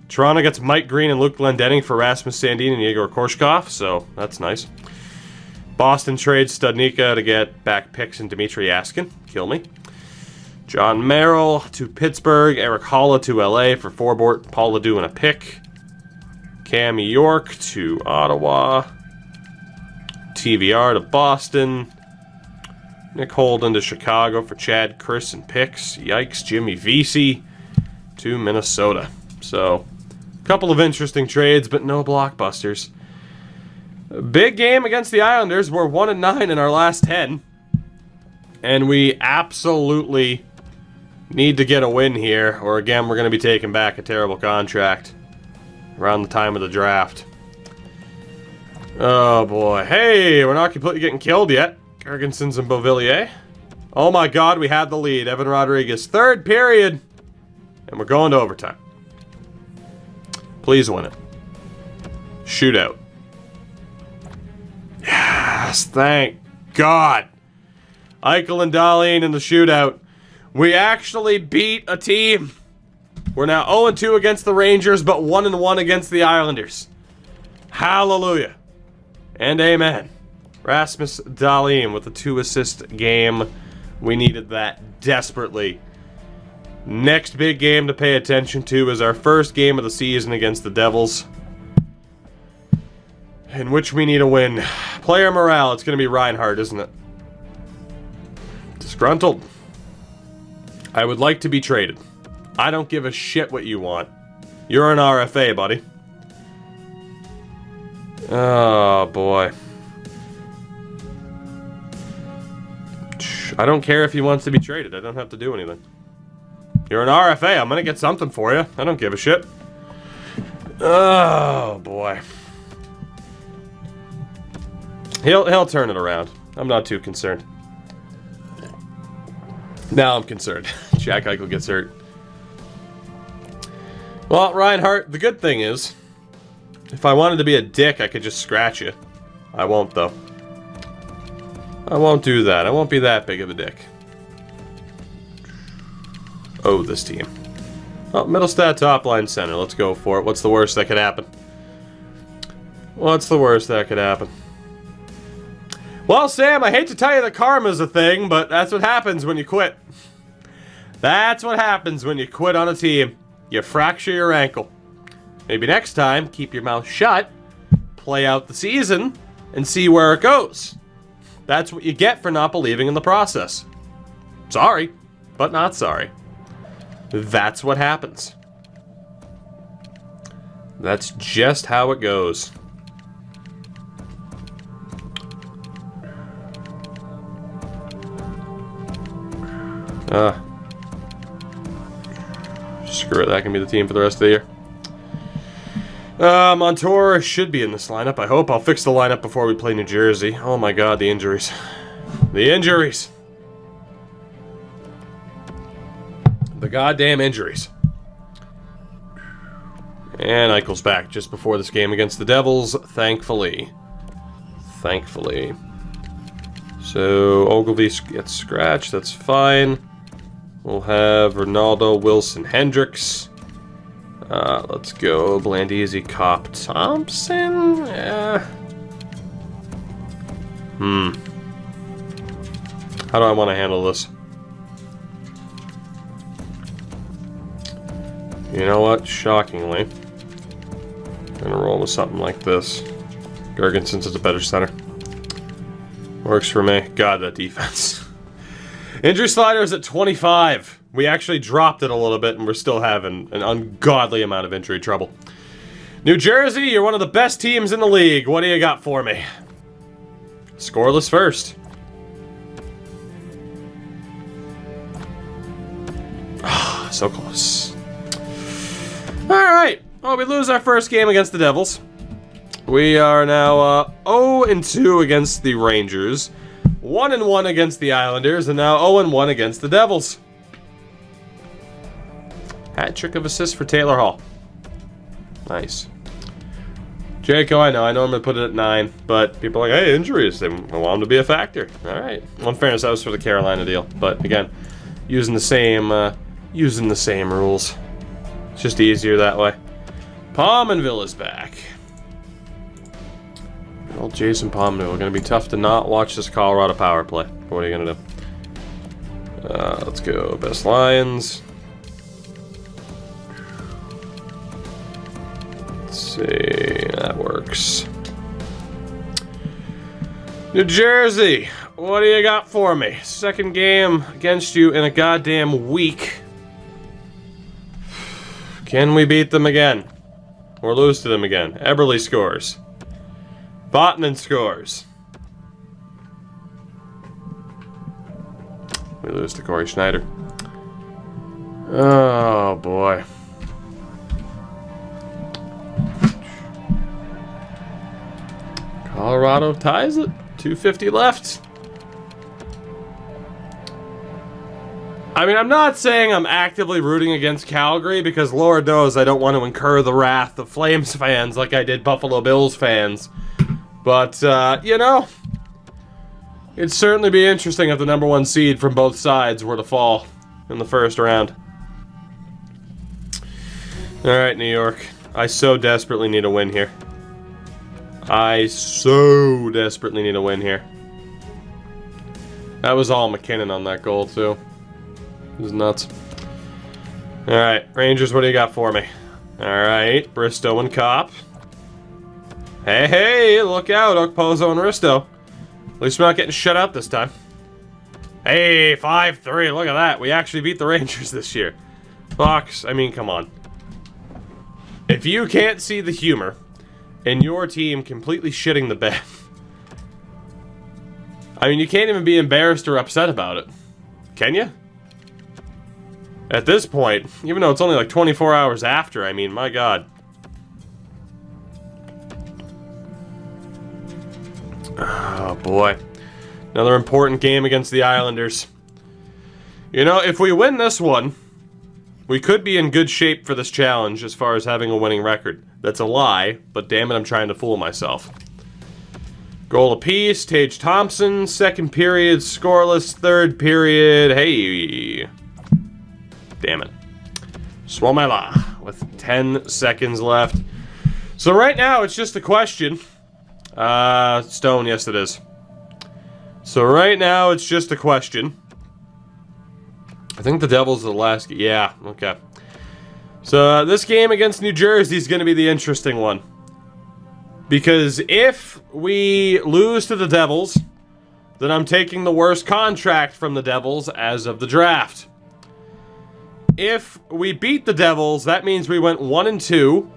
S1: Toronto gets Mike Green and Luke Glendening for Rasmus Sandin and Yegor Korshkov, so that's nice. Boston trades Studnicka to get back picks and Dmitry Askin. Kill me. John Merrill to Pittsburgh. Eric Holla to LA for Forbort, Paul Ledoux, and a pick. Cam York to Ottawa. TVR to Boston. Nick Holden to Chicago for Chad, Chris, and picks. Yikes. Jimmy Vesey to Minnesota. So... couple of interesting trades, but no blockbusters. Big game against the Islanders. We're 1-9 in our last 10. And we absolutely need to get a win here, or again, we're going to be taking back a terrible contract around the time of the draft. Oh boy. Hey, we're not completely getting killed yet. Gergensons and Beauvillier. Oh my god, we had the lead. Evan Rodriguez, third period. And we're going to overtime. Please win it. Shootout. Yes, thank God. Eichel and Dahlin in the shootout. We actually beat a team. We're now 0-2 against the Rangers, but 1-1 against the Islanders. Hallelujah. And amen. Rasmus Dahlin with a 2-assist game. We needed that desperately. Next big game to pay attention to is our first game of the season against the Devils, in which we need a win. Player morale, it's going to be Reinhardt, isn't it? Disgruntled. I would like to be traded. I don't give a shit what you want. You're an RFA, buddy. Oh, boy. I don't care if he wants to be traded. I don't have to do anything. You're an RFA. I'm going to get something for you. I don't give a shit. Oh, boy. He'll turn it around. I'm not too concerned. Now I'm concerned. Jack Eichel gets hurt. Well, Reinhardt, the good thing is, if I wanted to be a dick, I could just scratch you. I won't, though. I won't do that. I won't be that big of a dick. Oh, this team. Oh, Middlestad top line center. Let's go for it. What's the worst that could happen? What's the worst that could happen? Well, Sam, I hate to tell you that karma's a thing, but that's what happens when you quit. That's what happens when you quit on a team. You fracture your ankle. Maybe next time, keep your mouth shut, play out the season, and see where it goes. That's what you get for not believing in the process. Sorry, but not sorry. That's what happens. That's just how it goes. Screw it, that can be the team for the rest of the year. Montour should be in this lineup, I hope. I'll fix the lineup before we play New Jersey. Oh my god, the injuries. The injuries! The goddamn injuries. And Eichel's back just before this game against the Devils, thankfully. Thankfully. So, Ogilvy gets scratched, that's fine. We'll have Ronaldo, Wilson, Hendricks. Let's go. Blandisi, Kopp, Thompson? How do I want to handle this? You know what? Shockingly, I'm gonna roll with something like this. Gergenson's is a better center. Works for me. God, that defense. Injury slider is at 25. We actually dropped it a little bit, and we're still having an ungodly amount of injury trouble. New Jersey, you're one of the best teams in the league. What do you got for me? Scoreless first. Ah, so close. Alright. Well, we lose our first game against the Devils. We are now 0-2 against the Rangers. 1-1 against the Islanders, and now 0-1 against the Devils. Hat trick of assists for Taylor Hall. Nice. Jaco, I know I'm going to put it at 9, but people are like, hey, injuries, they want him to be a factor. Alright. Well, in fairness, that was for the Carolina deal, but again, using the same rules. It's just easier that way. Pominville is back. Old Jason Pominville. Going to be tough to not watch this Colorado power play. What are you going to do? Let's go. Best Lions. Let's see. That works. New Jersey. What do you got for me? Second game against you in a goddamn week. Can we beat them again? Or lose to them again? Eberle scores. Vatanen scores. We lose to Corey Schneider. Oh, boy. Colorado ties it. 2:50 left. I mean, I'm not saying I'm actively rooting against Calgary because Lord knows I don't want to incur the wrath of Flames fans like I did Buffalo Bills fans. But, you know, it'd certainly be interesting if the number 1 seed from both sides were to fall in the first round. Alright, New York. I so desperately need a win here. I so desperately need a win here. That was all McKinnon on that goal, too. It was nuts. Alright, Rangers, what do you got for me? Alright, Bristow and Kopp. Hey, hey, look out, Okposo and Risto. At least we're not getting shut out this time. Hey, 5-3, look at that. We actually beat the Rangers this year. Fox, I mean, come on. If you can't see the humor in your team completely shitting the bed, I mean, you can't even be embarrassed or upset about it. Can you? At this point, even though it's only like 24 hours after, I mean, my God. Oh, boy. Another important game against the Islanders. You know, if we win this one, we could be in good shape for this challenge as far as having a winning record. That's a lie, but damn it, I'm trying to fool myself. Goal apiece, Tage Thompson, second period, scoreless, third period, hey. Damn it. Suomela with 10 seconds left. So right now, it's just a question. Stone, yes it is. So right now, it's just a question. I think the Devils are the last... Yeah, okay. So this game against New Jersey is going to be the interesting one. Because if we lose to the Devils, then I'm taking the worst contract from the Devils as of the draft. If we beat the Devils, that means we went 1-2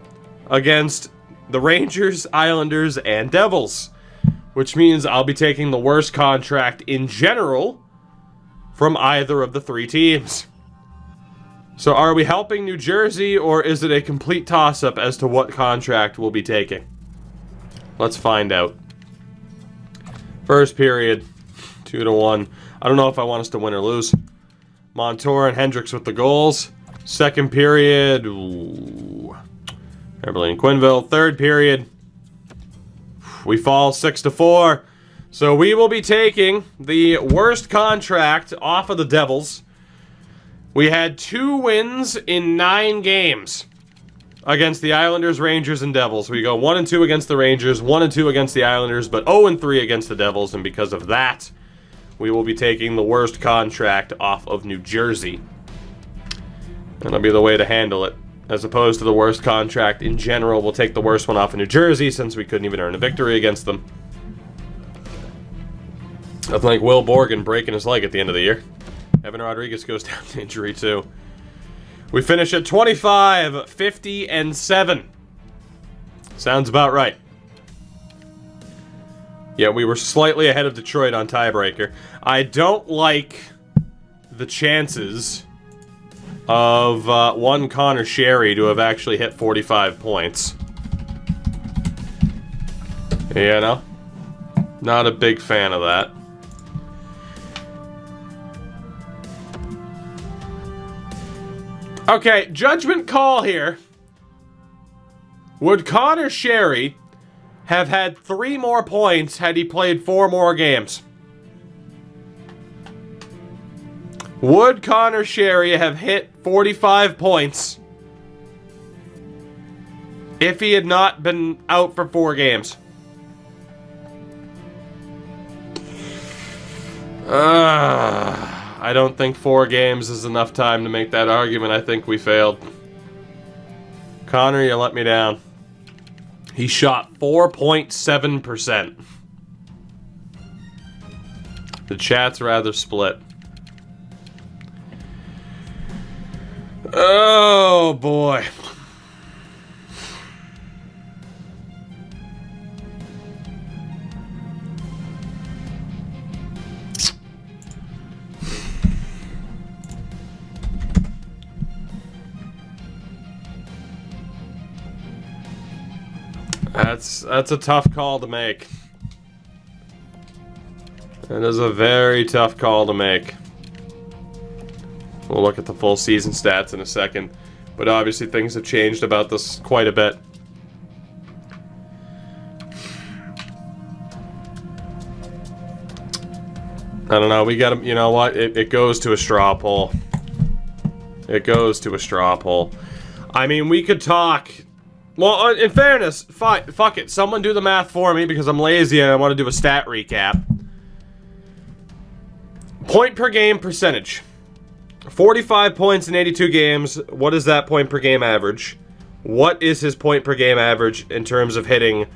S1: against the Rangers, Islanders, and Devils. Which means I'll be taking the worst contract in general from either of the three teams. So are we helping New Jersey, or is it a complete toss-up as to what contract we'll be taking? Let's find out. First period, 2-1. I don't know if I want us to win or lose. Montour and Hendricks with the goals. Second period, ooh. Eberle and Quenneville. Third period, we fall 6-4. So we will be taking the worst contract off of the Devils. We had 2 wins in 9 games against the Islanders, Rangers, and Devils. We go 1-2 against the Rangers, 1-2 against the Islanders, but 0-3 against the Devils, and because of that, we will be taking the worst contract off of New Jersey. That'll be the way to handle it. As opposed to the worst contract in general, we'll take the worst one off of New Jersey since we couldn't even earn a victory against them. Nothing like Will Borgen breaking his leg at the end of the year. Evan Rodriguez goes down to injury too. We finish at 25, 50, and 7. Sounds about right. Yeah, we were slightly ahead of Detroit on tiebreaker. I don't like the chances of one Connor Sherry to have actually hit 45 points. You know? Not a big fan of that. Okay, judgment call here. Would Connor Sherry have had 3 more points had he played 4 more games? Would Connor Sherry have hit 45 points if he had not been out for 4 games? I don't think 4 games is enough time to make that argument. I think we failed. Connor, you let me down. He shot 4.7%. The chat's rather split. Oh, boy. That's a tough call to make. That is a very tough call to make. We'll look at the full season stats in a second, but obviously things have changed about this quite a bit. I don't know, we gotta, you know what, it goes to a straw poll. It goes to a straw poll. I mean, we could talk Well, in fairness, fine, fuck it. Someone do the math for me because I'm lazy and I want to do a stat recap. Point per game percentage. 45 points in 82 games. What is that point per game average? What is his point per game average in terms of hitting,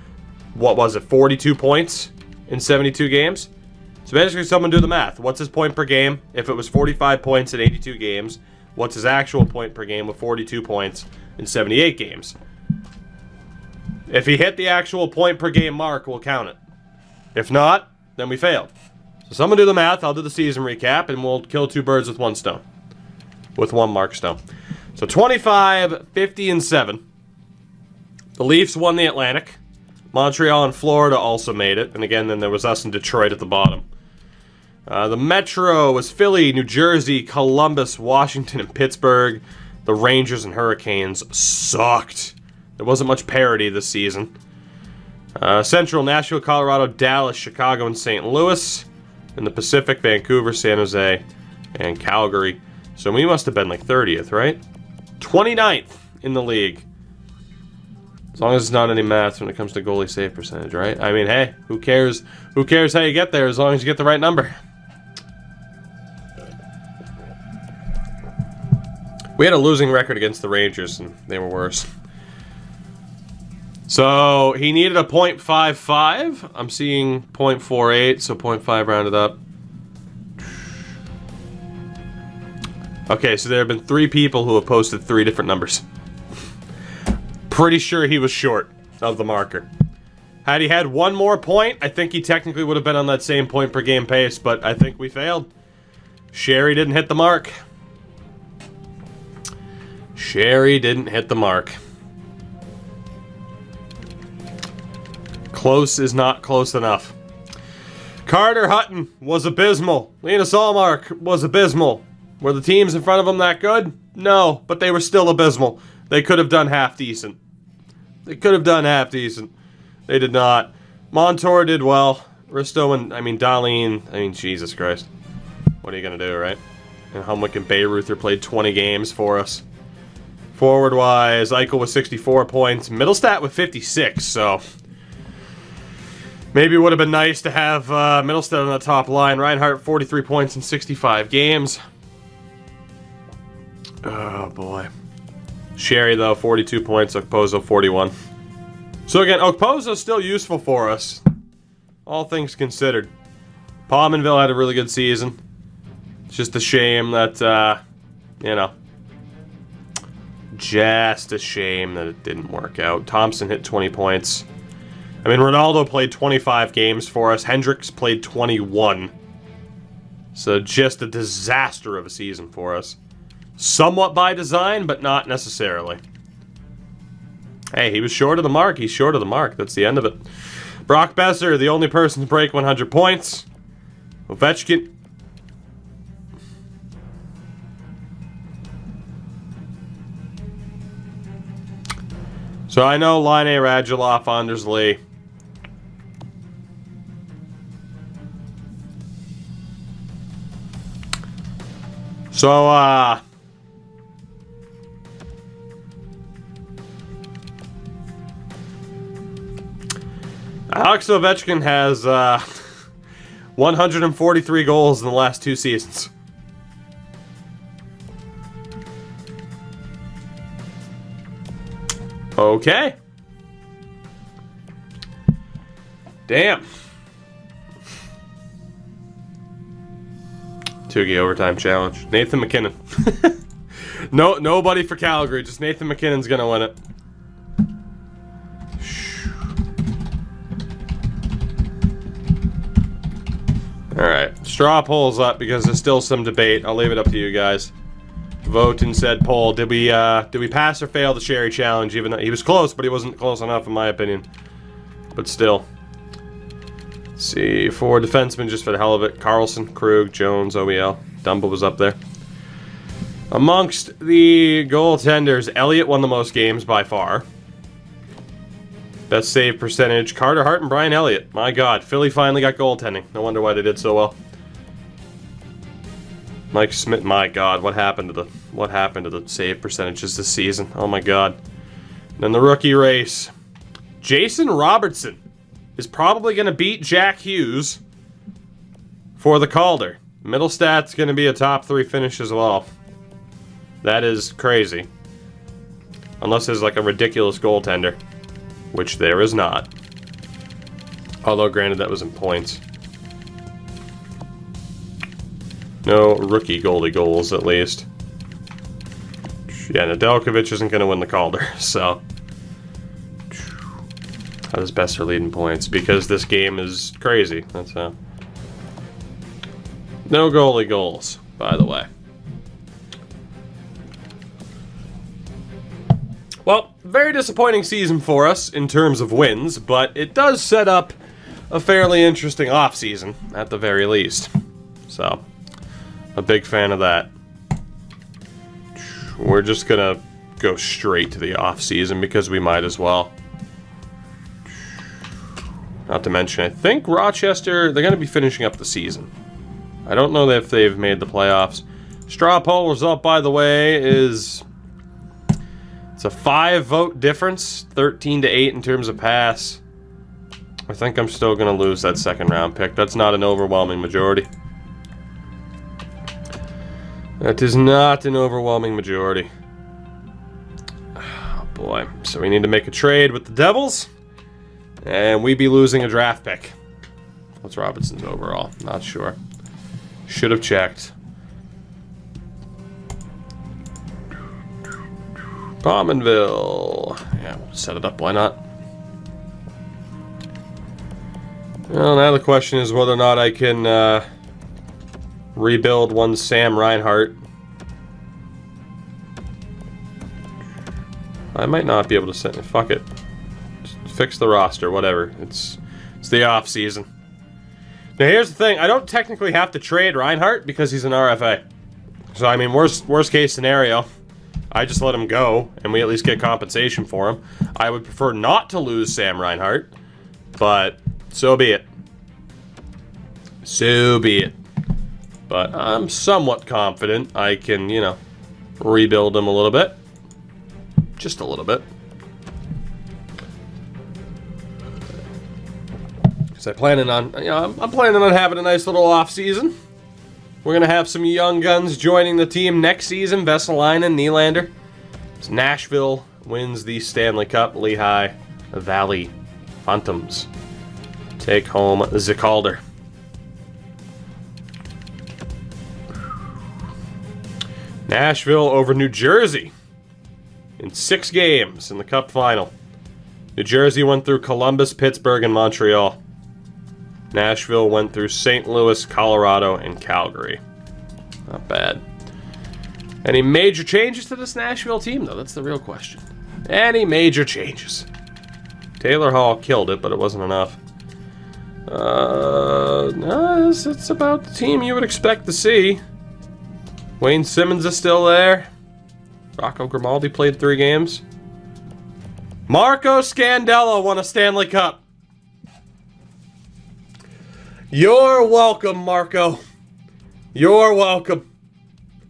S1: what was it, 42 points in 72 games? So basically, someone do the math. What's his point per game? If it was 45 points in 82 games, what's his actual point per game with 42 points in 78 games? If he hit the actual point per game mark, we'll count it. If not, then we failed. So someone do the math, I'll do the season recap, and we'll kill two birds with one stone. With one mark stone. So 25, 50, and 7. The Leafs won the Atlantic. Montreal and Florida also made it. And again, then there was us in Detroit at the bottom. The Metro was Philly, New Jersey, Columbus, Washington, and Pittsburgh. The Rangers and Hurricanes sucked. There wasn't much parity this season. Central, Nashville, Colorado, Dallas, Chicago, and St. Louis. In the Pacific, Vancouver, San Jose, and Calgary. So we must have been like 30th, right? 29th in the league. As long as it's not any math when it comes to goalie save percentage, right? I mean, hey, who cares? Who cares how you get there as long as you get the right number? We had a losing record against the Rangers, and they were worse. So he needed a .55. I'm seeing .48, so .5 rounded up. Okay, so there have been 3 people who have posted 3 different numbers. Pretty sure he was short of the marker. Had he had one more point, I think he technically would have been on that same point per game pace, but I think we failed. Sherry didn't hit the mark. Sherry didn't hit the mark. Close is not close enough. Carter Hutton was abysmal. Linus Ullmark was abysmal. Were the teams in front of them that good? No, but they were still abysmal. They could have done half decent. They could have done half decent. They did not. Montour did well. Risto and, Dahlin, Jesus Christ. What are you going to do, right? And Humwick and Bayruther played 20 games for us. Forward-wise, Eichel with 64 points. Middlestat with 56, so... maybe it would have been nice to have Middlestat on the top line. Reinhart, 43 points in 65 games. Oh, boy. Sherry, though, 42 points. Okposo, 41. So, again, Okposo's still useful for us. All things considered. Pominville had a really good season. It's just a shame that, just a shame that it didn't work out. Thompson hit 20 points. Ronaldo played 25 games for us. Hendricks played 21. So just a disaster of a season for us. Somewhat by design, but not necessarily. Hey, he was short of the mark. He's short of the mark. That's the end of it. Brock Besser, the only person to break 100 points. Ovechkin. So I know Line A, Radulov, Anders Lee. So, Alex Ovechkin has 143 goals in the last 2 seasons. Okay. Damn. Tugi overtime challenge. Nathan McKinnon. Nobody for Calgary. Just Nathan McKinnon's gonna win it. Alright. Straw polls up because there's still some debate. I'll leave it up to you guys. Vote in said poll. Did we pass or fail the Sherry challenge? Even though he was close, but he wasn't close enough in my opinion. But still. Let's see, 4 defensemen just for the hell of it. Carlson, Krug, Jones, OEL. Dumba was up there. Amongst the goaltenders, Elliott won the most games by far. Best save percentage, Carter Hart and Brian Elliott. My God, Philly finally got goaltending. No wonder why they did so well. Mike Smith, my God, what happened to the save percentages this season? Oh my God. Then the rookie race. Jason Robertson is probably going to beat Jack Hughes for the Calder. Middlestat's going to be a top 3 finish as well. That is crazy. Unless there's like a ridiculous goaltender. Which there is not. Although, granted, that was in points. No rookie goalie goals, at least. Yeah, Nedeljkovic isn't going to win the Calder, so... How does Besser lead in points? Because this game is crazy. That's how. No goalie goals, by the way. Well, very disappointing season for us in terms of wins, but it does set up a fairly interesting offseason, at the very least. So, a big fan of that. We're just gonna go straight to the offseason because we might as well. Not to mention, I think Rochester, they're going to be finishing up the season. I don't know if they've made the playoffs. Straw poll result, by the way, is... It's a 5-vote difference, 13-8 in terms of pass. I think I'm still going to lose that second round pick. That's not an overwhelming majority. That is not an overwhelming majority. Oh boy. So we need to make a trade with the Devils. And we'd be losing a draft pick. What's Robinson's overall? Not sure. Should have checked. Pominville. Yeah, we'll set it up. Why not? Well, now the question is whether or not I can rebuild one Sam Reinhart. I might not be able to send it. Fuck it. Fix the roster, whatever. It's the off season. Now here's the thing: I don't technically have to trade Reinhart because he's an RFA. So I mean, worst case scenario, I just let him go and we at least get compensation for him. I would prefer not to lose Sam Reinhart, but so be it. So be it. But I'm somewhat confident I can, you know, rebuild him a little bit, just a little bit. I'm planning on, I'm planning on having a nice little off season. We're gonna have some young guns joining the team next season. Vesalainen, Nylander. As Nashville wins the Stanley Cup, Lehigh Valley Phantoms take home the Calder. Nashville over New Jersey in 6 games in the Cup final. New Jersey went through Columbus, Pittsburgh, and Montreal. Nashville went through St. Louis, Colorado, and Calgary. Not bad. Any major changes to this Nashville team, though? That's the real question. Any major changes? Taylor Hall killed it, but it wasn't enough. No, it's about the team you would expect to see. Wayne Simmons is still there. Rocco Grimaldi played 3 games. Marco Scandella won a Stanley Cup. You're welcome, Marco. You're welcome.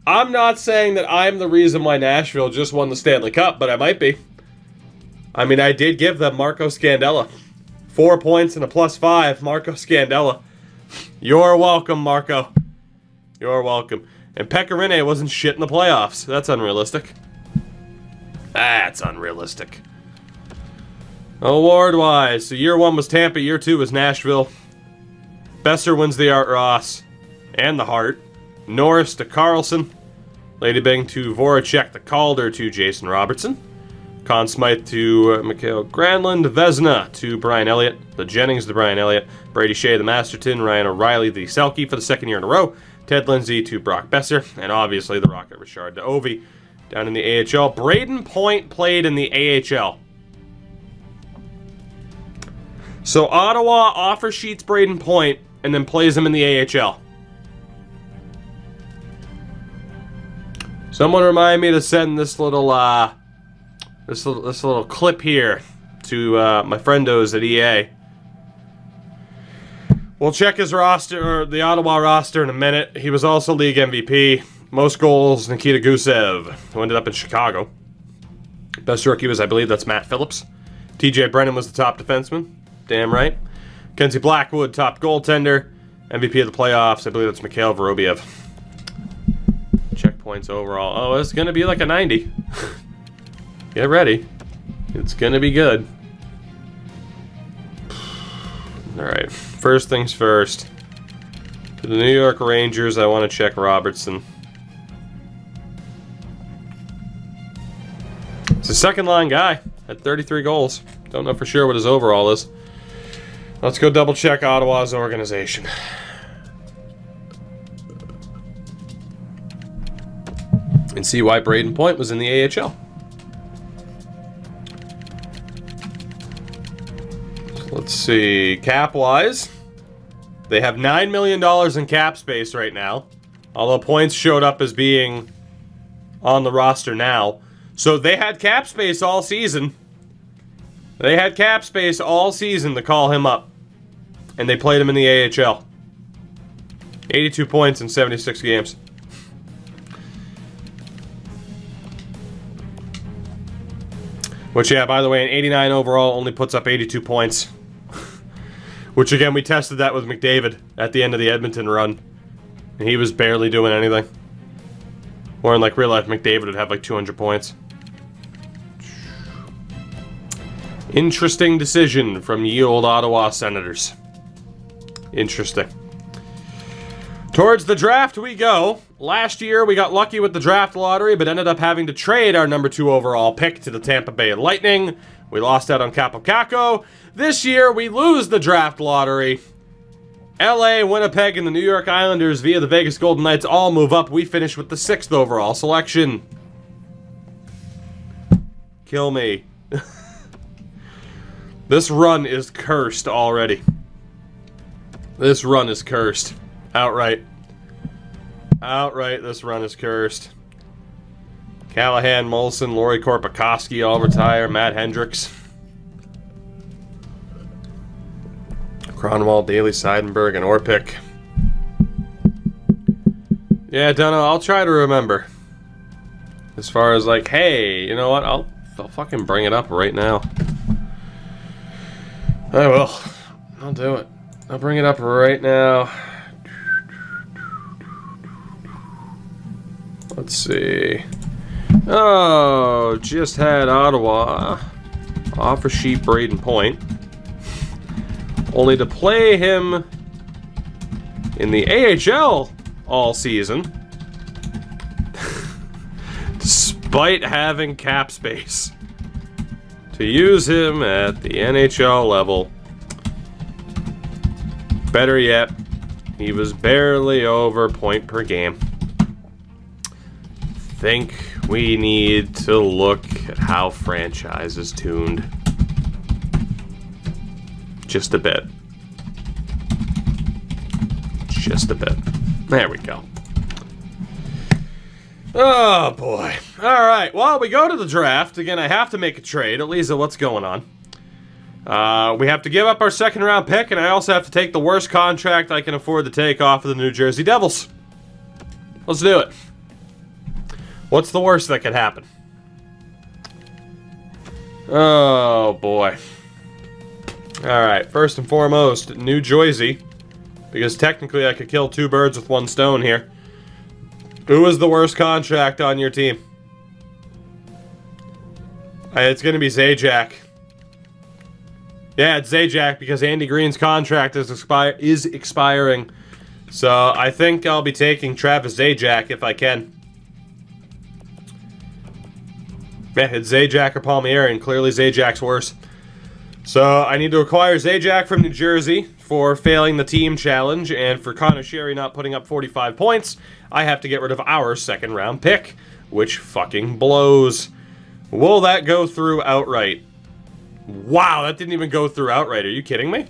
S1: I'm not saying that I'm the reason why Nashville just won the Stanley Cup, but I might be. I mean, I did give them Marco Scandella. 4 points and a +5. Marco Scandella. You're welcome, Marco. You're welcome. And Pekka Rinne wasn't shit in the playoffs. That's unrealistic. That's unrealistic. Award-wise, so year 1 was Tampa, year 2 was Nashville. Besser wins the Art Ross and the Hart. Norris to Carlson. Lady Bing to Voracek, the Calder to Jason Robertson. Conn Smythe to Mikhail Granlund. Vezina to Brian Elliott. The Jennings to Brian Elliott. Brady Shea the Masterton. Ryan O'Reilly the Selke for the 2nd year in a row. Ted Lindsay to Brock Besser. And obviously the Rocket Richard to Ovi. Down in the AHL. Braden Point played in the AHL. So Ottawa offer sheets Braden Point and then plays him in the AHL. Someone remind me to send this little clip here to my friendos at EA. We'll check his roster, or the Ottawa roster, in a minute. He was also league MVP. Most goals, Nikita Gusev, who ended up in Chicago. Best rookie was, I believe, that's Matt Phillips. TJ Brennan was the top defenseman. Damn right. Kenzie Blackwood, top goaltender. MVP of the playoffs, I believe that's Mikhail Vorobiev. Checkpoints overall. Oh, it's going to be like a 90. Get ready. It's going to be good. Alright, first things first. To the New York Rangers, I want to check Robertson. It's a second-line guy at 33 goals. Don't know for sure what his overall is. Let's go double-check Ottawa's organization. And see why Braden Point was in the AHL. Let's see, cap-wise, they have $9 million in cap space right now, although Points showed up as being on the roster now. So they had cap space all season. They had cap space all season to call him up, and they played him in the AHL. 82 points in 76 games. Which, yeah, by the way, an 89 overall only puts up 82 points. Which, again, we tested that with McDavid at the end of the Edmonton run. And he was barely doing anything. Or in, like, real life, McDavid would have, like, 200 points. Interesting decision from ye old Ottawa Senators. Interesting. Towards the draft we go. Last year, we got lucky with the draft lottery, but ended up having to trade our number 2 overall pick to the Tampa Bay Lightning. We lost out on Kaapo Kakko. This year, we lose the draft lottery. LA, Winnipeg, and the New York Islanders via the Vegas Golden Knights all move up. We finish with the 6th overall selection. Kill me. This run is cursed already. This run is cursed. Outright. Outright, this run is cursed. Callahan, Molson, Lori Korpikoski all retire. Matt Hendricks. Cronwall, Daly, Seidenberg, and Orpik. Yeah, Dunno, I'll try to remember. As far as like, hey, you know what? I'll fucking bring it up right now. I will. I'll do it. I'll bring it up right now. Let's see. Oh, just had Ottawa offer sheet Braden Point. Only to play him in the AHL all season. Despite having cap space. To use him at the NHL level. Better yet, he was barely over point per game. Think we need to look at how franchise is tuned. Just a bit. Just a bit. There we go. Oh, boy. All right. Well, we go to the draft. Again, I have to make a trade. Eliza, what's going on? We have to give up our 2nd round pick, and I also have to take the worst contract I can afford to take off of the New Jersey Devils. Let's do it. What's the worst that could happen? Oh, boy. Alright, first and foremost, New Jersey. Because technically I could kill 2 birds with 1 stone here. Who is the worst contract on your team? It's going to be Zajac. Yeah, it's Zajac because Andy Green's contract is expiring. So I think I'll be taking Travis Zajac if I can. Yeah, it's Zajac or Palmieri, and clearly Zajac's worse. So I need to acquire Zajac from New Jersey for failing the team challenge, and for Connor Sherry not putting up 45 points, I have to get rid of our 2nd round pick, which fucking blows. Will that go through outright? Wow, that didn't even go through outright. Are you kidding me?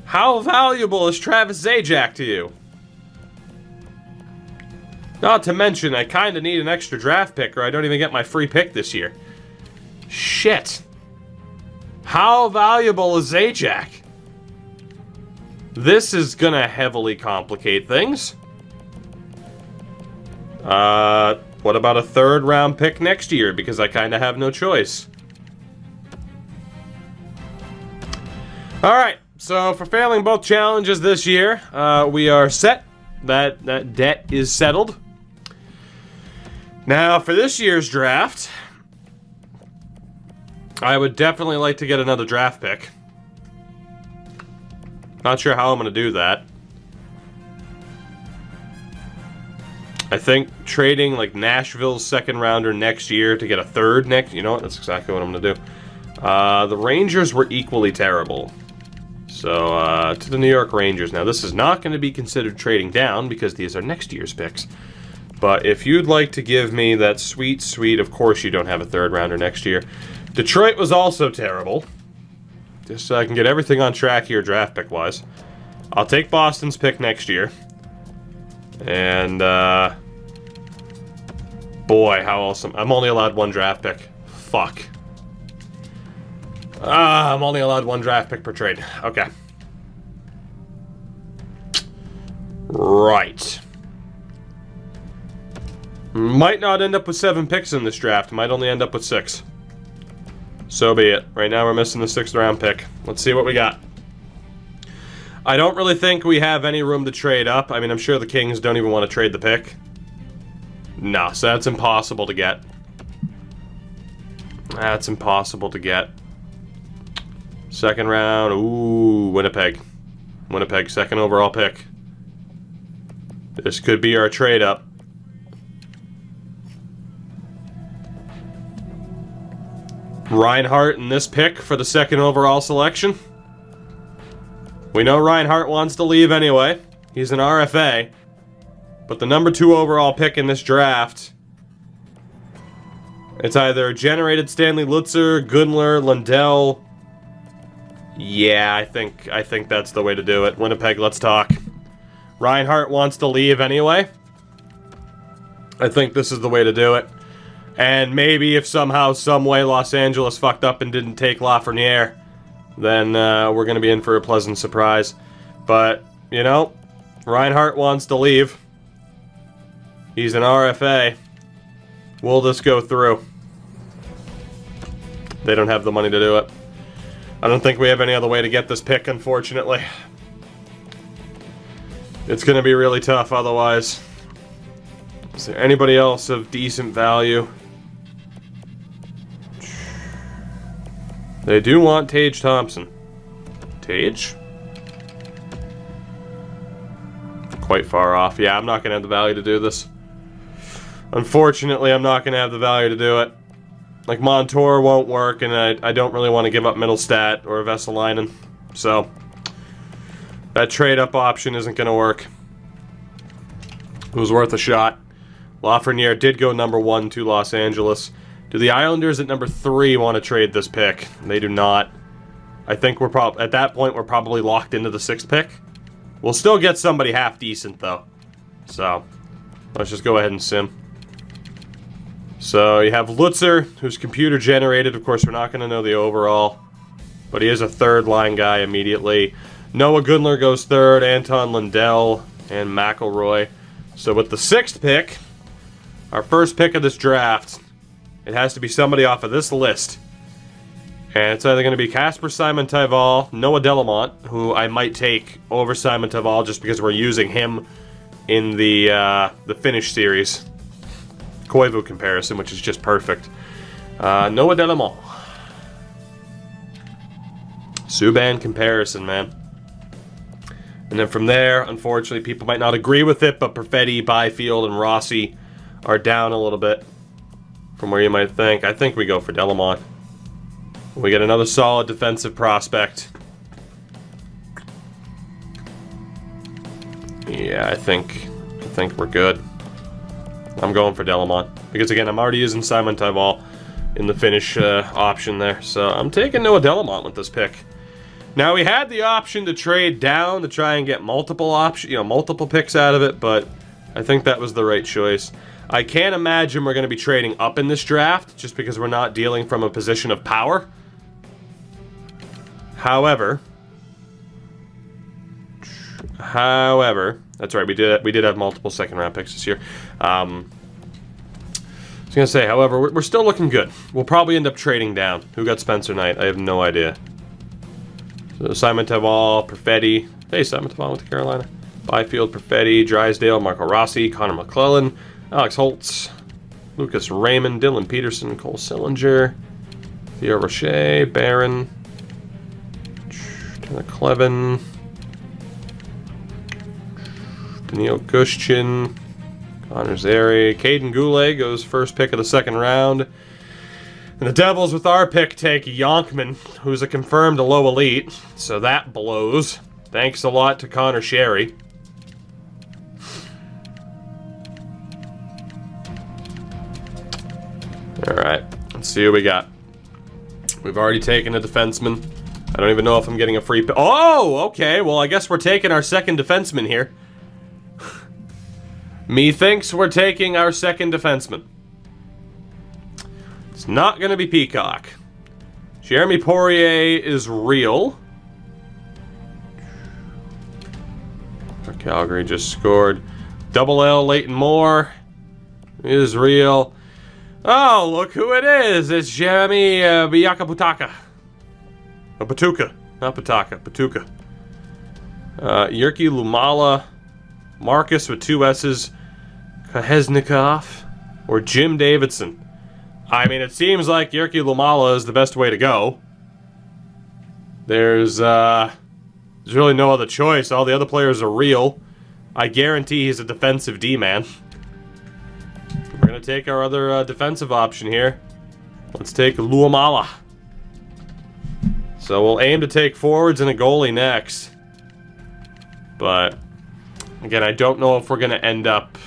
S1: How valuable is Travis Zajac to you? Not to mention, I kind of need an extra draft pick or I don't even get my free pick this year. Shit. How valuable is Zajac? This is gonna heavily complicate things. Well, What about a 3rd round pick next year? Because I kind of have no choice. Alright, so for failing both challenges this year, we are set. That debt is settled. Now, for this year's draft, I would definitely like to get another draft pick. Not sure how I'm going to do that. I think trading like Nashville's 2nd rounder next year to get a 3rd next... You know what? That's exactly what I'm going to do. The Rangers were equally terrible. So, to the New York Rangers. Now, this is not going to be considered trading down because these are next year's picks. But if you'd like to give me that sweet, of course you don't have a 3rd rounder next year. Detroit was also terrible. Just so I can get everything on track here draft pick-wise. I'll take Boston's pick next year. And, boy, how awesome. I'm only allowed 1 draft pick. Fuck. I'm only allowed 1 draft pick per trade. Okay. Right. Might not end up with 7 picks in this draft. Might only end up with 6. So be it. Right now we're missing the 6th round pick. Let's see what we got. I don't really think we have any room to trade up. I mean, I'm sure the Kings don't even want to trade the pick. No, so that's impossible to get. That's impossible to get. 2nd round. Ooh, Winnipeg. Winnipeg, 2nd overall pick. This could be our trade up. Reinhart in this pick for the 2nd overall selection. We know Reinhart wants to leave anyway. He's an RFA. But the number 2 overall pick in this draft, it's either generated Stanley Lutzer, Gunler, Lundell. Yeah, I think that's the way to do it. Winnipeg, let's talk. Reinhart wants to leave anyway. I think this is the way to do it. And maybe if somehow, some way, Los Angeles fucked up and didn't take Lafreniere, then we're going to be in for a pleasant surprise. But, you know, Reinhart wants to leave. He's an RFA. Will this go through? They don't have the money to do it. I don't think we have any other way to get this pick, unfortunately. It's going to be really tough otherwise. Is there anybody else of decent value? They do want Tage Thompson. Tage? Quite far off. Yeah, I'm not going to have the value to do this. Unfortunately, I'm not going to have the value to do it. Like, Montour won't work, and I don't really want to give up Middlestat or Vesalainen. So, that trade-up option isn't going to work. It was worth a shot. Lafreniere did go number 1 to Los Angeles. Do the Islanders at number 3 want to trade this pick? They do not. I think we're at that point, we're probably locked into the 6th pick. We'll still get somebody half decent, though. So, let's just go ahead and sim. So, you have Lutzer, who's computer generated. Of course, we're not going to know the overall. But he is a 3rd line guy immediately. Noah Gunler goes 3rd, Anton Lundell, and McElroy. So, with the 6th pick, our first pick of this draft, it has to be somebody off of this list. And it's either going to be Casper Simon-Taival, Noah Delamont, who I might take over Simon-Taival just because we're using him in the Finnish series. Koivu comparison, which is just perfect. Noah Delamont. Subban comparison, man. And then from there, unfortunately, people might not agree with it, but Perfetti, Byfield, and Rossi are down a little bit from where you might think. I think we go for Delamont. We get another solid defensive prospect. Yeah, I think we're good. I'm going for Delamont. Because again, I'm already using Simon-Taival in the Finnish option there. So I'm taking Noah Delamont with this pick. Now we had the option to trade down to try and get multiple picks out of it, but I think that was the right choice. I can't imagine we're going to be trading up in this draft just because we're not dealing from a position of power. However, that's right. We did have multiple 2nd round picks this year. going to say, however, we're still looking good. We'll probably end up trading down. Who got Spencer Knight? I have no idea. So Simon Taval, Perfetti. Hey, Simon Taval went to Carolina. Byfield, Perfetti, Drysdale, Marco Rossi, Connor McClellan, Alex Holtz, Lucas Raymond, Dylan Peterson, Cole Sillinger, Theo Rocher, Barron, Tanner Clevin, Daniil Gushchin, Connor Zary, Caden Goulet goes first pick of the second round. And the Devils, with our pick, take Yonkman, who's a confirmed low elite, so that blows. Thanks a lot to Connor Sherry. Alright, let's see what we got. We've already taken a defenseman. I don't even know if I'm getting a free pick. Oh, okay, well, I guess we're taking our second defenseman here. Methinks we're taking our second defenseman. It's not going to be Peacock. Jeremy Poirier is real. Calgary just scored. Double L, Leighton Moore is real. Oh, look who it is. It's Jeremy Biyaka-Butaka. Batuka. Not Butaka. Batuka. Yerky Lumala. Marcus with 2 S's. Kahesnikov. Or Jim Davidson. I mean, it seems like Yerky Lumala is the best way to go. There's really no other choice. All the other players are real. I guarantee he's a defensive D-man. We're going to take our other defensive option here. Let's take Luamala. So we'll aim to take forwards and a goalie next. But, again, I don't know if we're going to end up...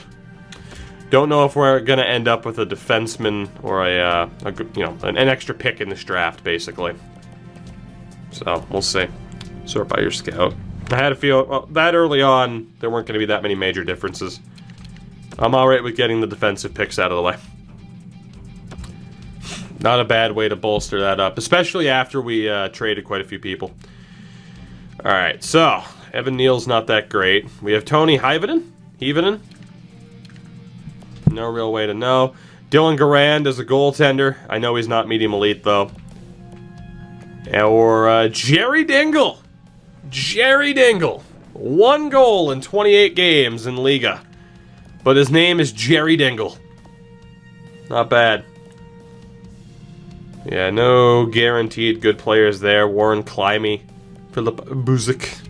S1: Don't know if we're going to end up with a defenseman or an extra pick in this draft, basically. So, we'll see. Sort by your scout. I had a feel, well, that early on, there weren't going to be that many major differences. I'm alright with getting the defensive picks out of the way. Not a bad way to bolster that up, especially after we traded quite a few people. Alright, so, Evan Neal's not that great. We have Tony Heavinen. No real way to know. Dylan Garand is a goaltender. I know he's not medium elite, though. Or Jerry Dingle. Jerry Dingle. 1 goal in 28 games in Liga. But his name is Jerry Dingle. Not bad. Yeah, no guaranteed good players there. Warren Climby. Philip Buzik.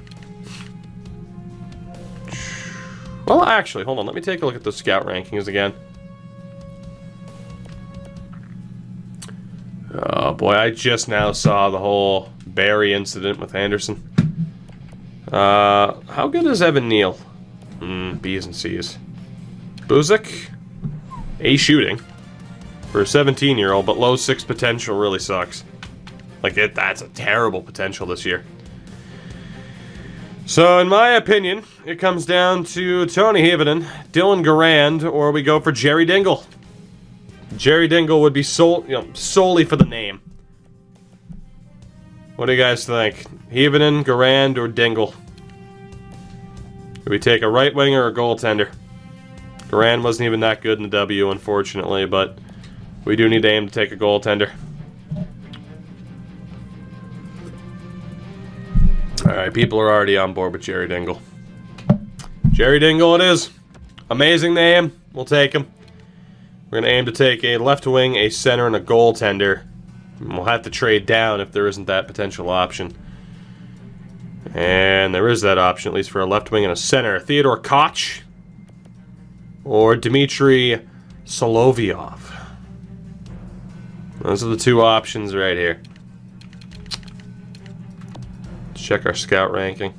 S1: Well, actually, hold on. Let me take a look at the scout rankings again. Oh boy, I just now saw the whole Barry incident with Anderson. How good is Evan Neal? B's and C's. Buzik? A shooting. For a 17-year-old, but low 6 potential really sucks. Like, that's a terrible potential this year. So, in my opinion, it comes down to Tony Heavinen, Dylan Garand, or we go for Jerry Dingle. Jerry Dingle would be solely for the name. What do you guys think? Heavinen, Garand, or Dingle? Do we take a right winger or a goaltender? Garand wasn't even that good in the W, unfortunately, but we do need to aim to take a goaltender. Alright, people are already on board with Jerry Dingle. Jerry Dingle it is. Amazing name. We'll take him. We're going to aim to take a left wing, a center, and a goaltender. And we'll have to trade down if there isn't that potential option. And there is that option, at least for a left wing and a center. Theodore Koch or Dmitry Solovyov. Those are the 2 options right here. Let's check our scout ranking.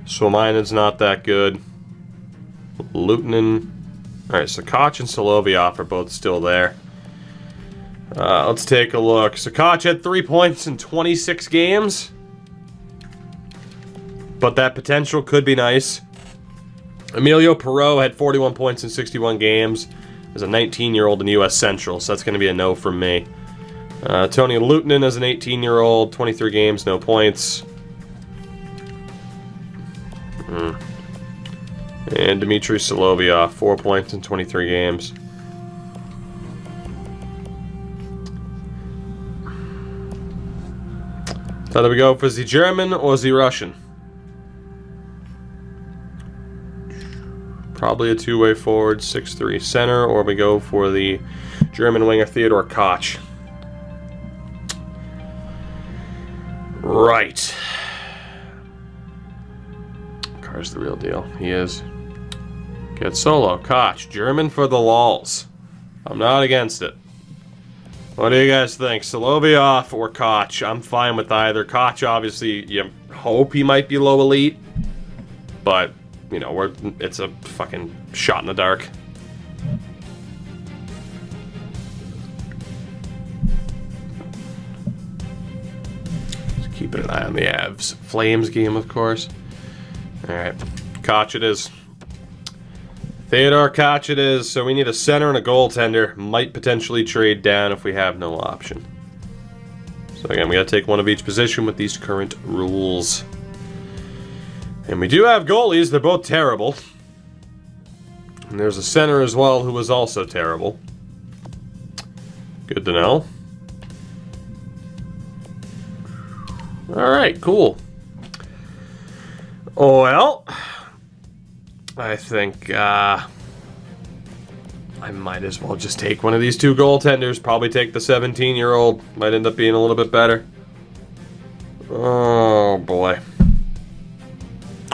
S1: Swominen's not that good. Lutonen. Alright, so Koch and Solovyov are both still there. Let's take a look. So Koch had 3 points in 26 games. But that potential could be nice. Emilio Perreault had 41 points in 61 games as a 19-year-old in U.S. Central, so that's going to be a no from me. Tony Lutonen as an 18-year-old, 23 games, no points. And Dmitry Solovyov, 4 points in 23 games. So do we go for the German or the Russian? Probably a two-way forward, 6'3" center, or we go for the German winger Theodor Koch. Right. Car's the real deal. He is. Get solo. Koch. German for the lols. I'm not against it. What do you guys think? Solovyov or Koch? I'm fine with either. Koch, obviously, you hope he might be low elite. But, you know, it's a fucking shot in the dark. Just keeping an eye on the Avs Flames game, of course. Alright. Koch it is. Theodor Koch it is. So we need a center and a goaltender. Might potentially trade down if we have no option. So again, we gotta take one of each position with these current rules. And we do have goalies. They're both terrible. And there's a center as well who was also terrible. Good to know. Alright, cool. Well, I think I might as well just take one of these two goaltenders. Probably take the 17-year-old. Might end up being a little bit better. Oh, boy.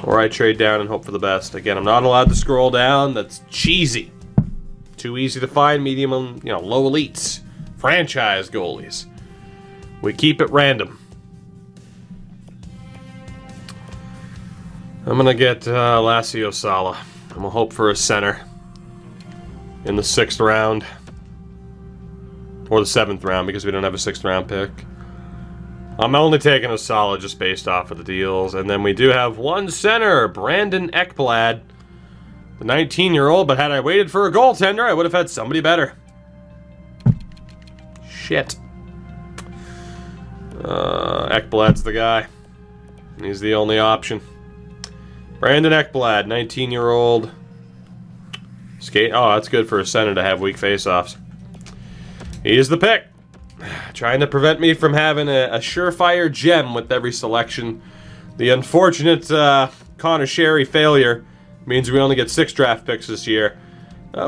S1: Or I trade down and hope for the best. Again, I'm not allowed to scroll down. That's cheesy. Too easy to find medium and, you know, low elites. Franchise goalies. We keep it random. I'm gonna get Lascio Sala. I'm gonna hope for a center in the 6th round. Or the 7th round, because we don't have a 6th round pick. I'm only taking a Sala just based off of the deals. And then we do have one center, Brandon Ekblad. The 19-year-old, but had I waited for a goaltender, I would have had somebody better. Shit. Ekblad's the guy. He's the only option. Brandon Ekblad, 19-year-old. Skate. Oh, that's good for a center to have weak faceoffs. He's the pick. Trying to prevent me from having a surefire gem with every selection. The unfortunate Connor Sherry failure means we only get 6 draft picks this year.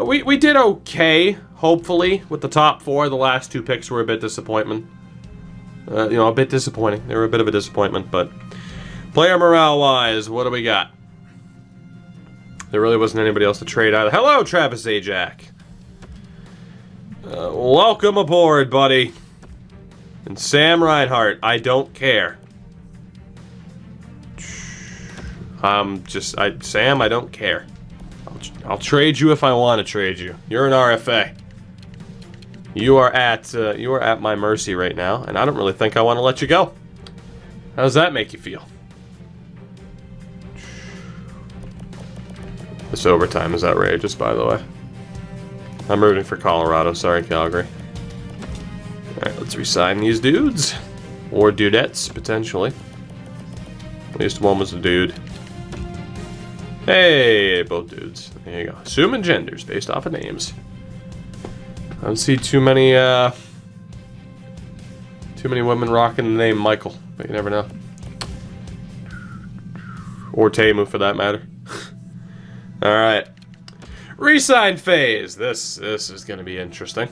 S1: We did okay, hopefully, with the top 4. The last 2 picks were a bit disappointment. You know, a bit disappointing. They were a bit of a disappointment, but player morale-wise, what do we got? There really wasn't anybody else to trade either. Hello, Travis Zajac. Welcome aboard, buddy. And Sam Reinhart, I don't care. Sam, I don't care. I'll trade you if I want to trade you. You're an RFA. You are at my mercy right now, and I don't really think I want to let you go. How does that make you feel? This overtime is outrageous, by the way. I'm rooting for Colorado. Sorry, Calgary. Alright, let's re-sign these dudes. Or dudettes, potentially. At least one was a dude. Hey, both dudes. There you go. Assuming genders based off of names. I don't see too many women rocking the name Michael, but you never know. Or Temu, for that matter. Alright. Resign phase. This is going to be interesting.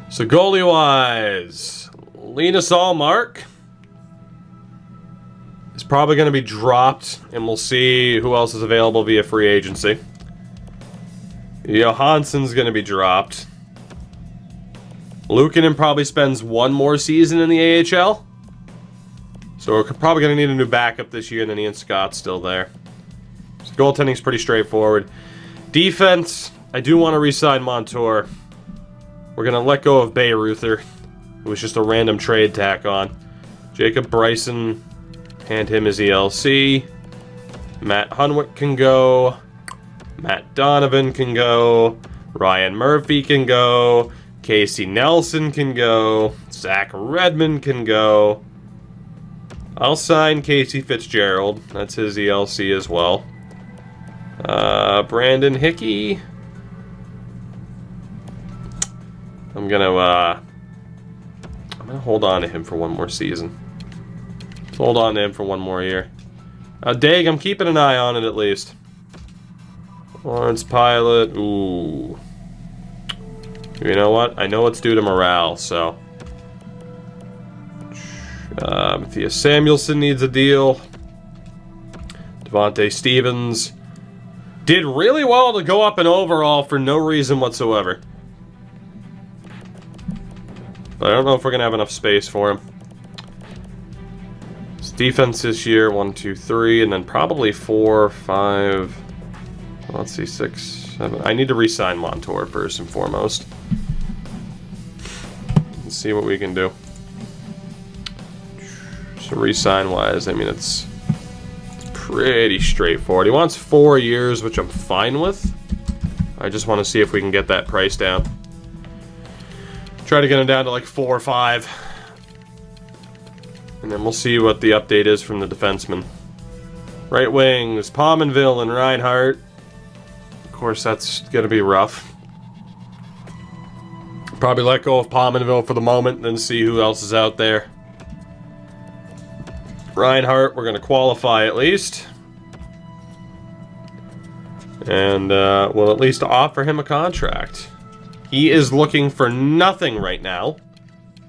S1: So goalie-wise, Linus Allmark is probably going to be dropped, and we'll see who else is available via free agency. Johansson's going to be dropped. Luukkonen probably spends one more season in the AHL. So we're probably going to need a new backup this year, and then Ian Scott's still there. So goaltending's pretty straightforward. Defense, I do want to re-sign Montour. We're going to let go of Bayreuther. It was just a random trade tack on. Jacob Bryson, hand him his ELC. Matt Hunwick can go. Matt Donovan can go. Ryan Murphy can go. Casey Nelson can go. Zach Redmond can go. I'll sign Casey Fitzgerald. That's his ELC as well. Brandon Hickey. I'm I'm going to hold on to him for one more season. Let's hold on to him for one more year. Dag, I'm keeping an eye on it at least. Lawrence Pilot. Ooh. You know what? I know it's due to morale, so. Matthias Samuelson needs a deal. Devontae Stevens did really well to go up in overall for no reason whatsoever. But I don't know if we're going to have enough space for him. His defense this year, 1, 2, 3, and then probably 4, 5, let's see, 6, 7. I need to re-sign Montour first and foremost. Let's see what we can do. So re-sign wise, I mean, it's pretty straightforward. He wants 4 years, which I'm fine with. I just want to see if we can get that price down. Try to get him down to like 4 or 5. And then we'll see what the update is from the defenseman. Right wings, Pominville and Reinhart. Of course, that's going to be rough. Probably let go of Pominville for the moment, then see who else is out there. Reinhart, we're going to qualify at least. And we'll at least offer him a contract. He is looking for nothing right now.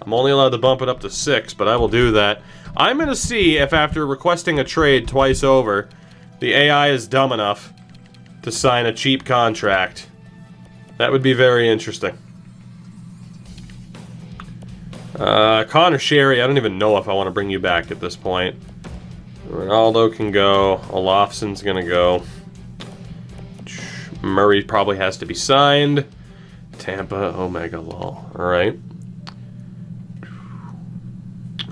S1: I'm only allowed to bump it up to 6, but I will do that. I'm going to see if after requesting a trade twice over, the AI is dumb enough to sign a cheap contract. That would be very interesting. Connor Sherry, I don't even know if I want to bring you back at this point. Ronaldo can go. Olofsson's going to go. Murray probably has to be signed. Tampa, Omega Law. Alright.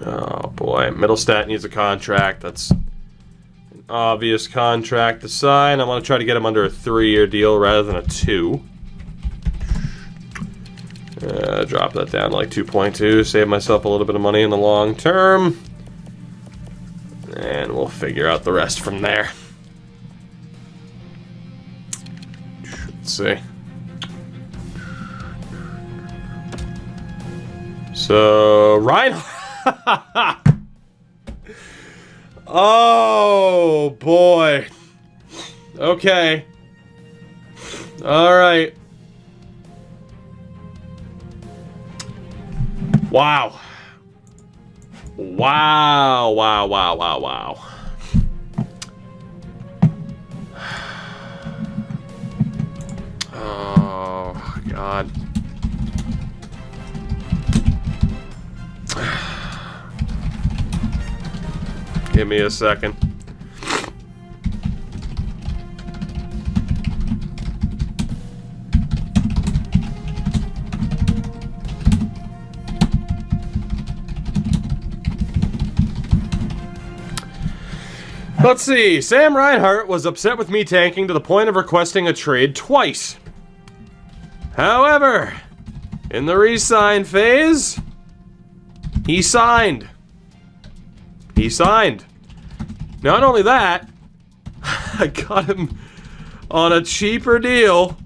S1: Oh boy. Middlestat needs a contract. That's an obvious contract to sign. I want to try to get him under a 3-year deal rather than a 2. Drop that down to like 2.2. Save myself a little bit of money in the long term. And we'll figure out the rest from there. Let's see. So, Reinhardt. Oh, boy. Okay. Alright. Wow. Wow, wow, wow, wow, wow. Oh, God. Give me a second. Let's see. Sam Reinhart was upset with me tanking to the point of requesting a trade twice. However, in the re-sign phase, he signed. He signed. Not only that, I got him on a cheaper deal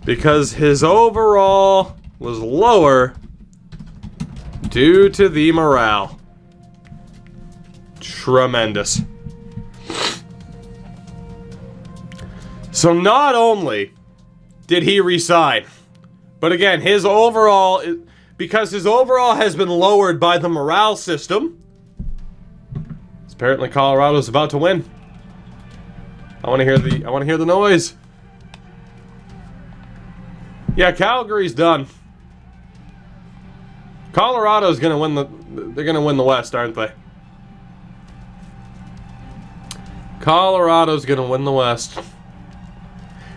S1: because his overall was lower due to the morale. Tremendous. So not only did he resign, but again, his overall, because his overall has been lowered by the morale system, apparently Colorado's about to win. I want to hear the noise. Yeah, Calgary's done. Colorado's gonna win they're gonna win the West, aren't they? Colorado's gonna win the West.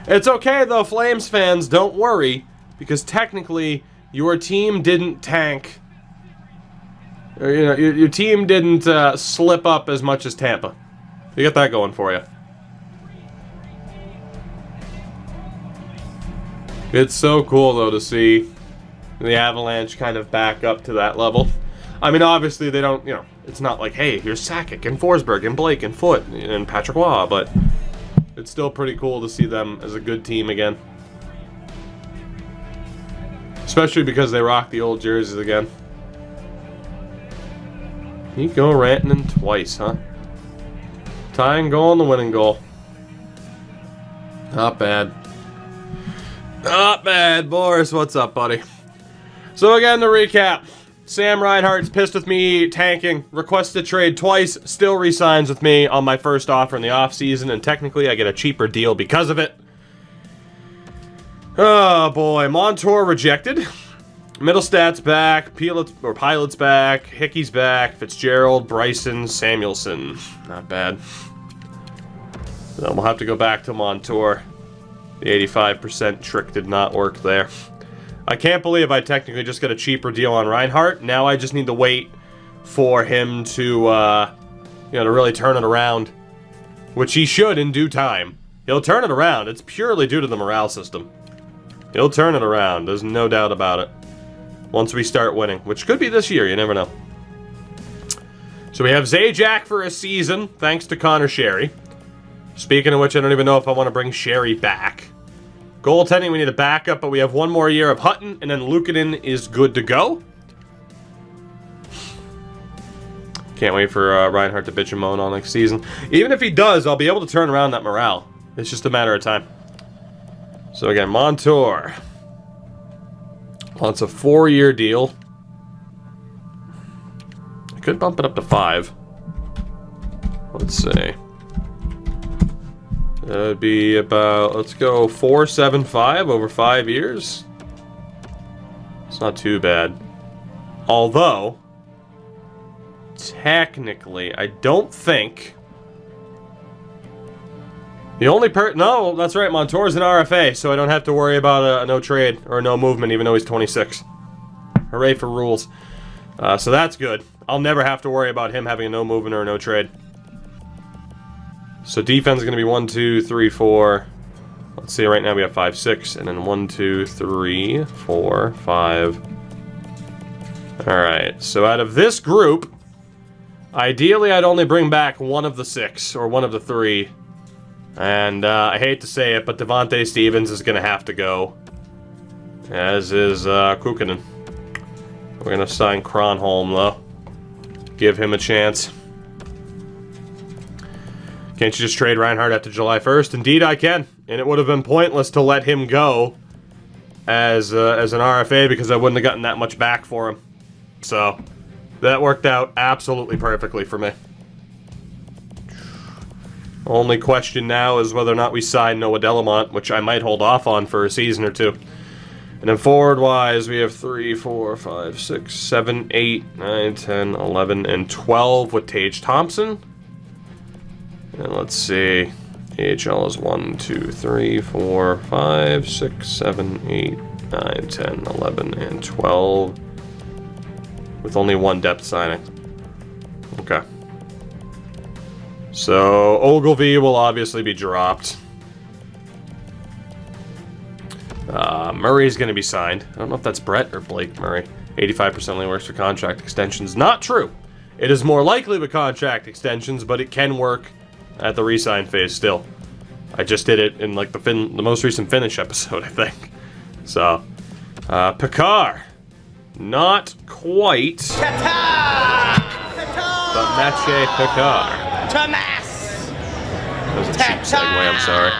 S1: It's okay though, Flames fans, don't worry, because technically your team didn't tank. Or, you know, your team didn't slip up as much as Tampa. You got that going for you. It's so cool though to see the Avalanche kind of back up to that level. I mean, obviously they don't, you know, it's not like, hey, here's Sakic and Forsberg and Blake and Foote and Patrick Waugh, but it's still pretty cool to see them as a good team again. Especially because they rock the old jerseys again. Nico Rantanen twice, huh? Tying goal and the winning goal. Not bad. Not bad. Boris, what's up, buddy? So again, to recap. Sam Reinhart's pissed with me tanking, requested trade twice, still re-signs with me on my first offer in the offseason, and technically I get a cheaper deal because of it. Oh boy, Montour rejected. Middlestat's back, Pilot's back, Hickey's back, Fitzgerald, Bryson, Samuelson. Not bad. Then we'll have to go back to Montour. The 85% trick did not work there. I can't believe I technically just got a cheaper deal on Reinhart. Now I just need to wait for him to, you know, to really turn it around. Which he should in due time. He'll turn it around. It's purely due to the morale system. He'll turn it around. There's no doubt about it. Once we start winning. Which could be this year. You never know. So we have Zajac for a season, thanks to Connor Sherry. Speaking of which, I don't even know if I want to bring Sherry back. Goaltending, we need a backup, but we have one more year of Hutton, and then Luukkonen is good to go. Can't wait for Reinhart to bitch and moan all next season. Even if he does, I'll be able to turn around that morale. It's just a matter of time. So again, Montour wants a 4-year deal. I could bump it up to 5. Let's see. That'd be about, let's go 4.75 over 5 years. It's not too bad. Although, technically, I don't think the only no, that's right, Montour's an RFA, so I don't have to worry about a no trade or no movement, even though he's 26. Hooray for rules. So that's good. I'll never have to worry about him having a no movement or a no trade. So defense is going to be 1, 2, 3, 4. Let's see, right now we have 5, 6, and then 1, 2, 3, 4, 5. Alright, so out of this group, ideally I'd only bring back one of the 6, or one of the 3. And I hate to say it, but Devontae Stevens is going to have to go. As is Kuukkanen. We're going to sign Kronholm, though. Give him a chance. Can't you just trade Reinhart after July 1st? Indeed I can. And it would have been pointless to let him go as an RFA because I wouldn't have gotten that much back for him. So, that worked out absolutely perfectly for me. Only question now is whether or not we sign Noah Delamont, which I might hold off on for a season or 2. And then forward-wise, we have 3, 4, 5, 6, 7, 8, 9, 10, 11, and 12 with Tage Thompson. And let's see, AHL is 1, 2, 3, 4, 5, 6, 7, 8, 9, 10, 11, and 12. With only one depth signing. Okay. So, Ogilvy will obviously be dropped. Murray's going to be signed. I don't know if that's Brett or Blake Murray. 85% only works for contract extensions. Not true. It is more likely with contract extensions, but it can work at the re-sign phase still. I just did it in like the most recent finish episode, I think. So, Picard. Not quite. But Mathieu Picard.
S2: Thomas!
S1: That was a cheap segue, I'm sorry.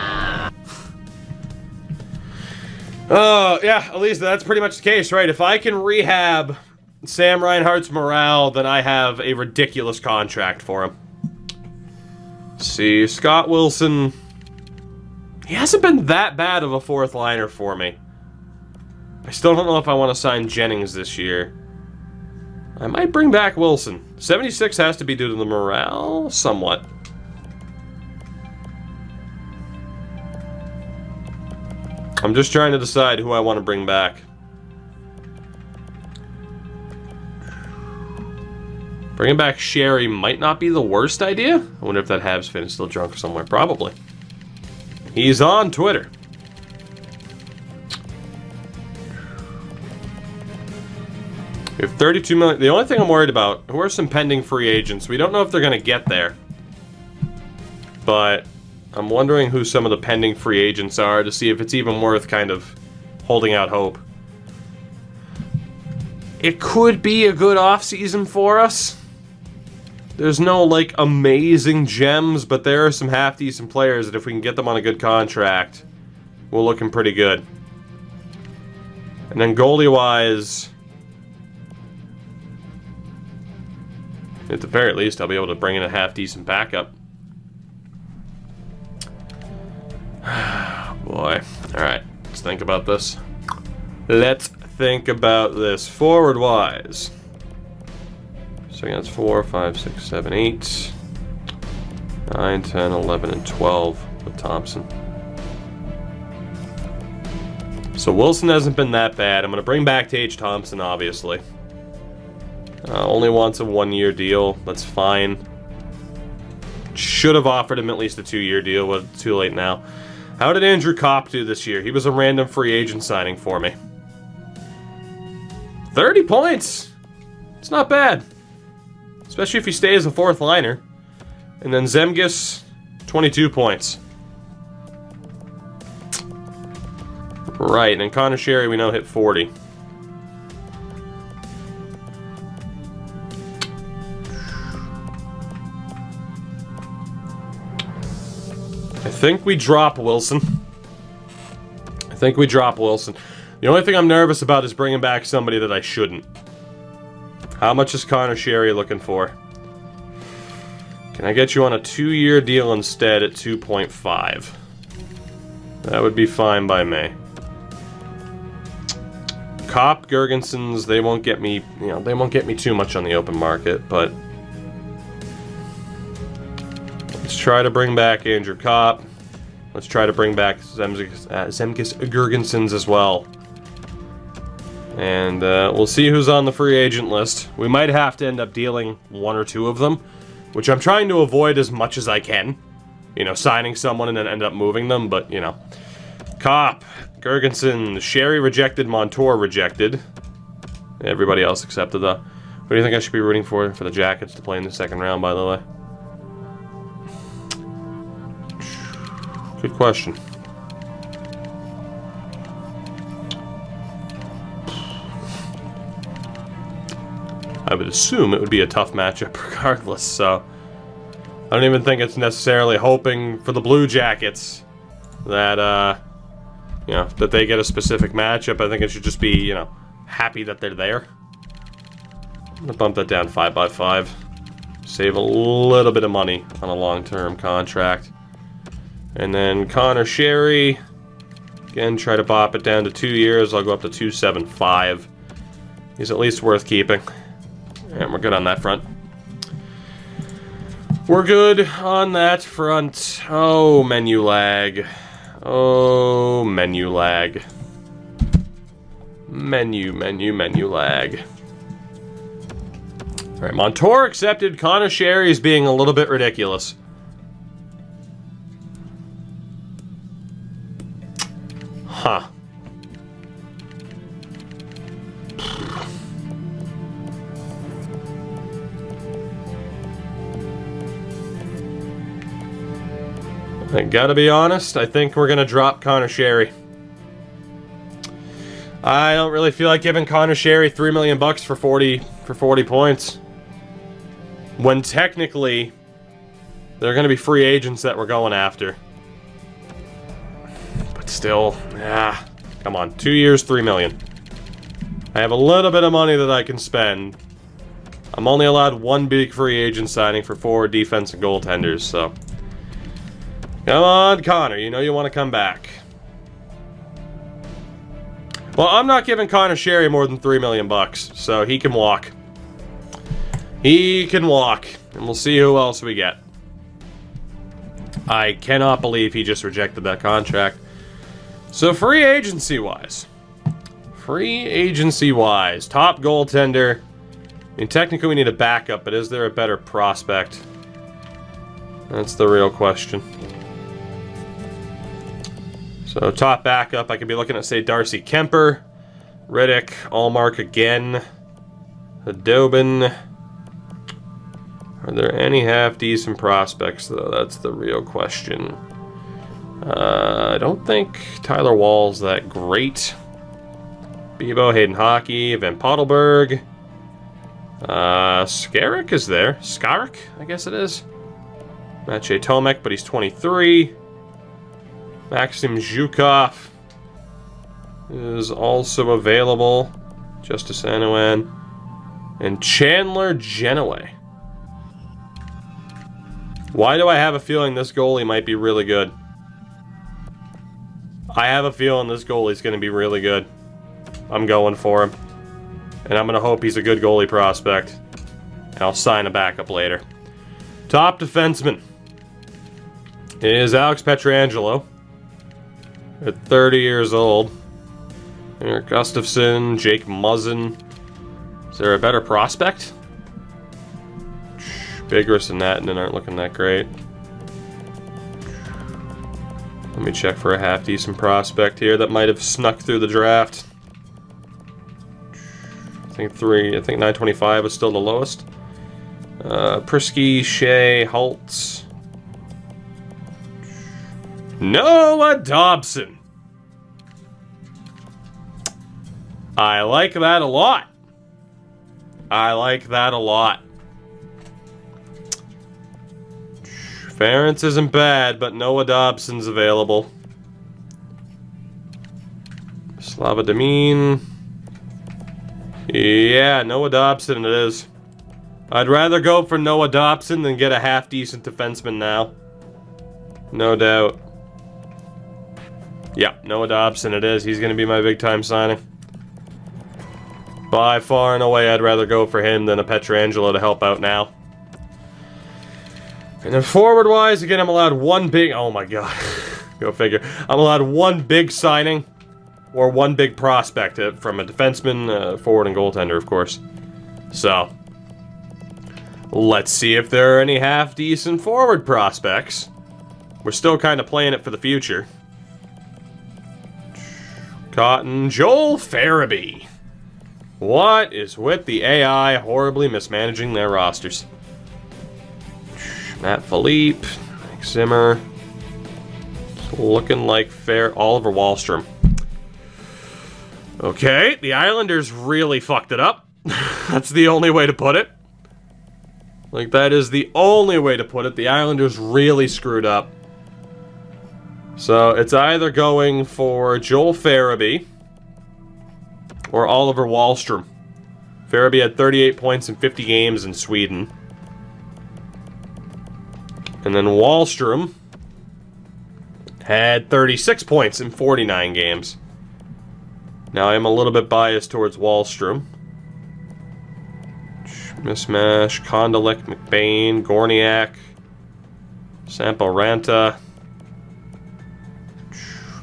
S1: Yeah, at least that's pretty much the case, right? If I can rehab Sam Reinhart's morale, then I have a ridiculous contract for him. Let's see, Scott Wilson. He hasn't been that bad of a fourth liner for me. I still don't know if I want to sign Jennings this year. I might bring back Wilson. 76 has to be due to the morale, somewhat. I'm just trying to decide who I want to bring back. Bringing back Sherry might not be the worst idea. I wonder if that Habs fan is still drunk somewhere. Probably. He's on Twitter. We have 32 million. The only thing I'm worried about, who are some pending free agents? We don't know if they're going to get there. But I'm wondering who some of the pending free agents are to see if it's even worth kind of holding out hope. It could be a good offseason for us. There's no, like, amazing gems, but there are some half-decent players that if we can get them on a good contract, we're looking pretty good. And then goalie-wise, at the very least, I'll be able to bring in a half-decent backup. Boy. Alright, let's think about this. Let's think about this. Forward-wise. So that's 4, 5, 6, 7, 8, 9, 10, 11, and 12 with Thompson. So Wilson hasn't been that bad. I'm going to bring back Tage Thompson, obviously. Only wants a 1-year deal. That's fine. Should have offered him at least a 2-year deal, but it's too late now. How did Andrew Kopp do this year? He was a random free agent signing for me. 30 points! It's not bad. Especially if he stays a fourth liner. And then Zemgus, 22 points. Right, and Connor Sherry we know hit 40. I think we drop Wilson. The only thing I'm nervous about is bringing back somebody that I shouldn't. How much is Connor Sherry looking for? Can I get you on a 2-year deal instead at 2.5? That would be fine by me. Kopp, Gergensons, they won't get me, they won't get me too much on the open market, but let's try to bring back Andrew Kopp. Let's try to bring back Zemgus Gergensons as well. And we'll see who's on the free agent list. We might have to end up dealing 1 or 2 of them, which I'm trying to avoid as much as I can. Signing someone and then end up moving them, but, Kopp, Gergensen, Sherry rejected, Montour rejected. Everybody else accepted, though. Who do you think I should be rooting for the Jackets to play in the second round, by the way? Good question. I would assume it would be a tough matchup regardless, so I don't even think it's necessarily hoping for the Blue Jackets that, that they get a specific matchup. I think it should just be, happy that they're there. I'm going to bump that down 5x5. Save a little bit of money on a long-term contract. And then Connor Sherry, again, try to bop it down to 2 years. I'll go up to 2.75. He's at least worth keeping. And we're good on that front. We're good on that front. Oh, menu lag. Oh, menu lag. Menu lag. Alright, Montour accepted. Connor Sherry is being a little bit ridiculous. Huh. I gotta be honest, I think we're gonna drop Connor Sherry. I don't really feel like giving Connor Sherry $3 million for 40 points. When technically, they're gonna be free agents that we're going after. But still, come on, 2 years, $3 million. I have a little bit of money that I can spend. I'm only allowed 1 big free agent signing for forward, defense, and goaltenders, so. Come on, Connor, you want to come back. Well, I'm not giving Connor Sherry more than $3 million, so he can walk. He can walk, and we'll see who else we get. I cannot believe he just rejected that contract. So free agency-wise, top goaltender. I mean, technically we need a backup, but is there a better prospect? That's the real question. So top backup, I could be looking at, say, Darcy Kemper, Riddick, Allmark again, Hadobin. Are there any half-decent prospects, though? That's the real question. I don't think Tyler Wall's that great. Bebo, Hayden Hockey, Van Pottelberg. Skarik is there. Skarik, I guess it is. Maciej Tomek, but he's 23. Maxim Zhukov is also available. Justice Anouan. And Chandler Genoway. Why do I have a feeling this goalie might be really good? I have a feeling this goalie's going to be really good. I'm going for him. And I'm going to hope he's a good goalie prospect. And I'll sign a backup later. Top defenseman is Alex Pietrangelo. At 30 years old. Eric Gustafsson, Jake Muzzin. Is there a better prospect? Bigris and Nattinen aren't looking that great. Let me check for a half-decent prospect here that might have snuck through the draft. I think 925 is still the lowest. Prisky, Shea, Holtz. Noah Dobson. I like that a lot. I like that a lot. Ferentz isn't bad, but Noah Dobson's available. Slava Demine. Yeah, Noah Dobson it is. I'd rather go for Noah Dobson than get a half-decent defenseman now. No doubt. Yeah, Noah Dobson it is. He's going to be my big-time signing. By far and away, I'd rather go for him than a Pietrangelo to help out now. And then forward-wise, again, I'm allowed one big... Oh my god. Go figure. I'm allowed one big signing or one big prospect from a defenseman, forward, and goaltender, of course. So, let's see if there are any half-decent forward prospects. We're still kind of playing it for the future. Cotton, Joel Farabee. What is with the AI horribly mismanaging their rosters? Matt Philippe, Mike Zimmer. It's looking like Oliver Wahlstrom. Okay, the Islanders really fucked it up. That's the only way to put it. Like, that is the only way to put it. The Islanders really screwed up. So, it's either going for Joel Farabee or Oliver Wahlstrom. Farabee had 38 points in 50 games in Sweden. And then Wahlstrom had 36 points in 49 games. Now, I'm a little bit biased towards Wahlstrom. Mismash, Kondelik, McBain, Gorniak, Sampo Ranta,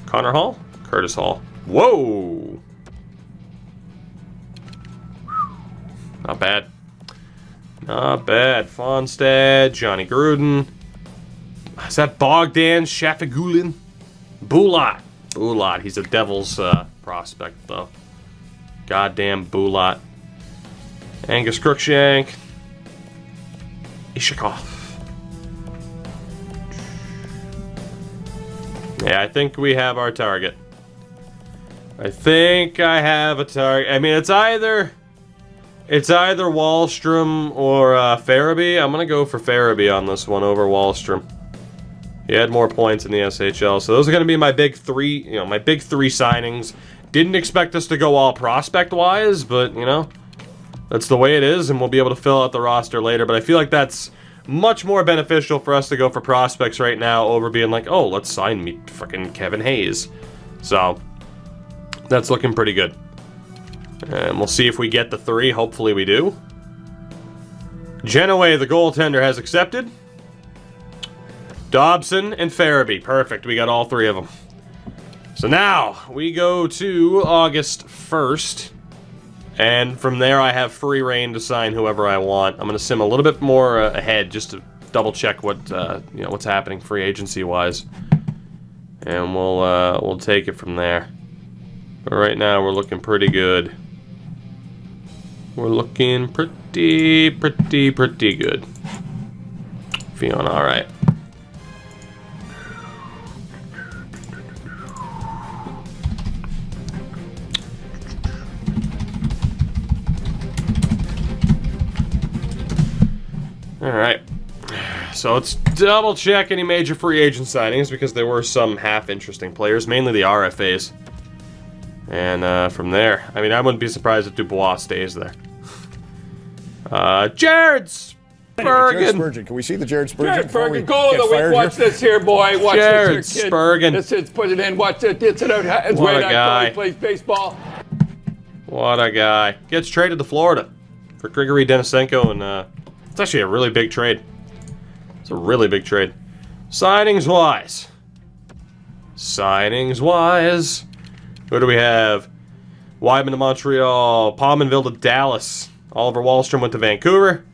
S1: Connor Hall, Curtis Hall. Whoa! Not bad. Not bad. Fonstad, Johnny Gruden. Is that Bogdan Shafagulin? Bulat. Bulat. He's a Devils prospect, though. Goddamn Bulat. Angus Crookshank. Ishikov. Yeah, I think we have our target. I think I have a target. I mean, it's either Wahlstrom or Farabee. I'm gonna go for Farabee on this one over Wahlstrom. He had more points in the SHL, so those are gonna be my big three. My big three signings. Didn't expect us to go all prospect-wise, but that's the way it is, and we'll be able to fill out the roster later. But I feel like that's much more beneficial for us to go for prospects right now over being like, oh, let's sign me freaking Kevin Hayes. So that's looking pretty good. And we'll see if we get the three. Hopefully we do. Genoway, the goaltender, has accepted. Dobson and Farabee. Perfect. We got all three of them. So now we go to August 1st. And from there I have free reign to sign whoever I want. I'm going to sim a little bit more ahead just to double check what what's happening free agency wise. And we'll take it from there. But right now we're looking pretty good. We're looking pretty good. Feeling alright. Alright. So let's double check any major free agent signings because there were some half interesting players, mainly the RFAs. And from there, I mean, I wouldn't be surprised if Dubois stays there. Jared Spurgeon.
S2: Can we see the Jared Spurgeon?
S3: Jared Spurgeon, goal of the week. Watch this here, boy. Watch
S1: Jared
S3: this here, kid.
S1: Spurgeon.
S3: This is, put it in. Watch it. It's it out. It's
S1: What
S3: right
S1: a
S3: out.
S1: guy.
S3: He plays baseball.
S1: What a guy. Gets traded to Florida for Grigory Denisenko, and it's actually a really big trade. It's a really big trade. Signings-wise. Who do we have? Weidman to Montreal. Pominville to Dallas. Oliver Wahlstrom went to Vancouver.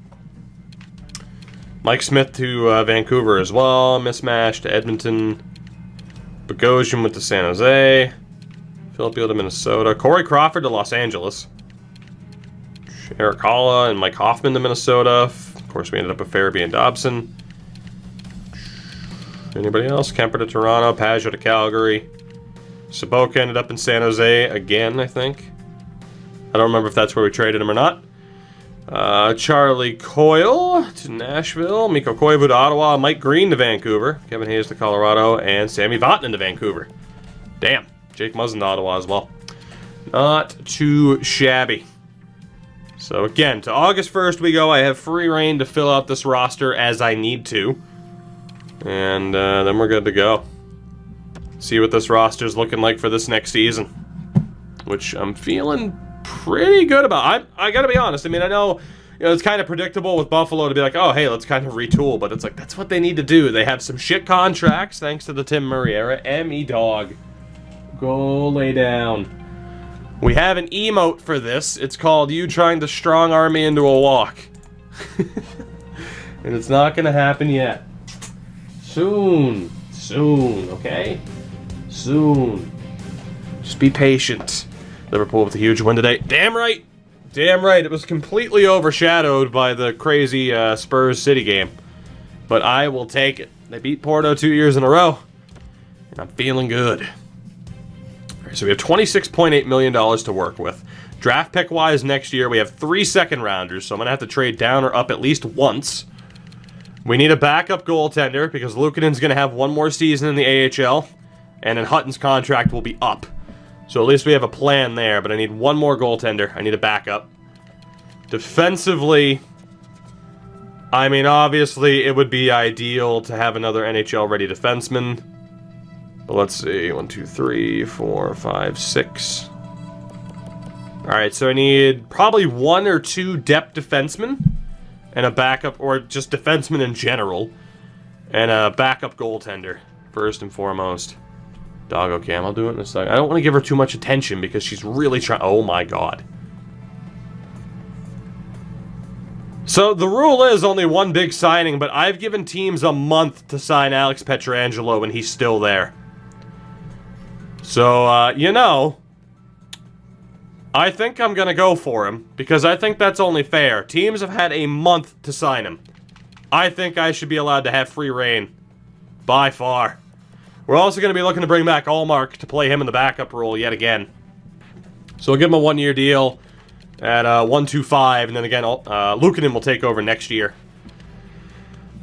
S1: Mike Smith to Vancouver as well. Mismatch to Edmonton. Bogosian went to San Jose. Filipino to Minnesota. Corey Crawford to Los Angeles. Eric Holla and Mike Hoffman to Minnesota. Of course, we ended up with Farabee and Dobson. Anybody else? Kemper to Toronto. Pajot to Calgary. Sobotka ended up in San Jose again, I think. I don't remember if that's where we traded him or not. Charlie Coyle to Nashville. Mikko Koivu to Ottawa. Mike Green to Vancouver. Kevin Hayes to Colorado. And Sammy Vatanen to Vancouver. Damn. Jake Muzzin to Ottawa as well. Not too shabby. So again, to August 1st we go. I have free reign to fill out this roster as I need to. And then we're good to go. See what this roster's looking like for this next season. Which I'm feeling pretty good about. I gotta be honest. I mean, I know, it's kind of predictable with Buffalo to be like, oh, hey, let's kind of retool. But it's like, that's what they need to do. They have some shit contracts thanks to the Tim Murray era. M.E. Dog. Go lay down. We have an emote for this. It's called You Trying to Strong Arm Me Into a Walk. And it's not gonna happen yet. Soon, okay? Soon. Just be patient. Liverpool with a huge win today. Damn right. It was completely overshadowed by the crazy Spurs City game. But I will take it. They beat Porto 2 years in a row. And I'm feeling good. All right, so we have $26.8 million to work with. Draft pick-wise next year, we have 3 second-rounders. So I'm going to have to trade down or up at least once. We need a backup goaltender because Luukkonen's going to have one more season in the AHL, and then Hutton's contract will be up. So at least we have a plan there, but I need one more goaltender. I need a backup. Defensively, I mean, obviously, it would be ideal to have another NHL-ready defenseman. But let's see. 1, 2, 3, 4, 5, 6. Alright, so I need probably 1 or 2 depth defensemen. And a backup, or just defenseman in general. And a backup goaltender, first and foremost. Doggo Cam, I'll do it in a second. I don't want to give her too much attention because she's really trying. Oh my god. So the rule is only one big signing, but I've given teams a month to sign Alex Pietrangelo and he's still there. So, I think I'm going to go for him, because I think that's only fair. Teams have had a month to sign him. I think I should be allowed to have free reign. By far. We're also going to be looking to bring back Allmark to play him in the backup role yet again. So we'll give him a 1-year deal at 1.25, and then again, Luukkonen will take over next year.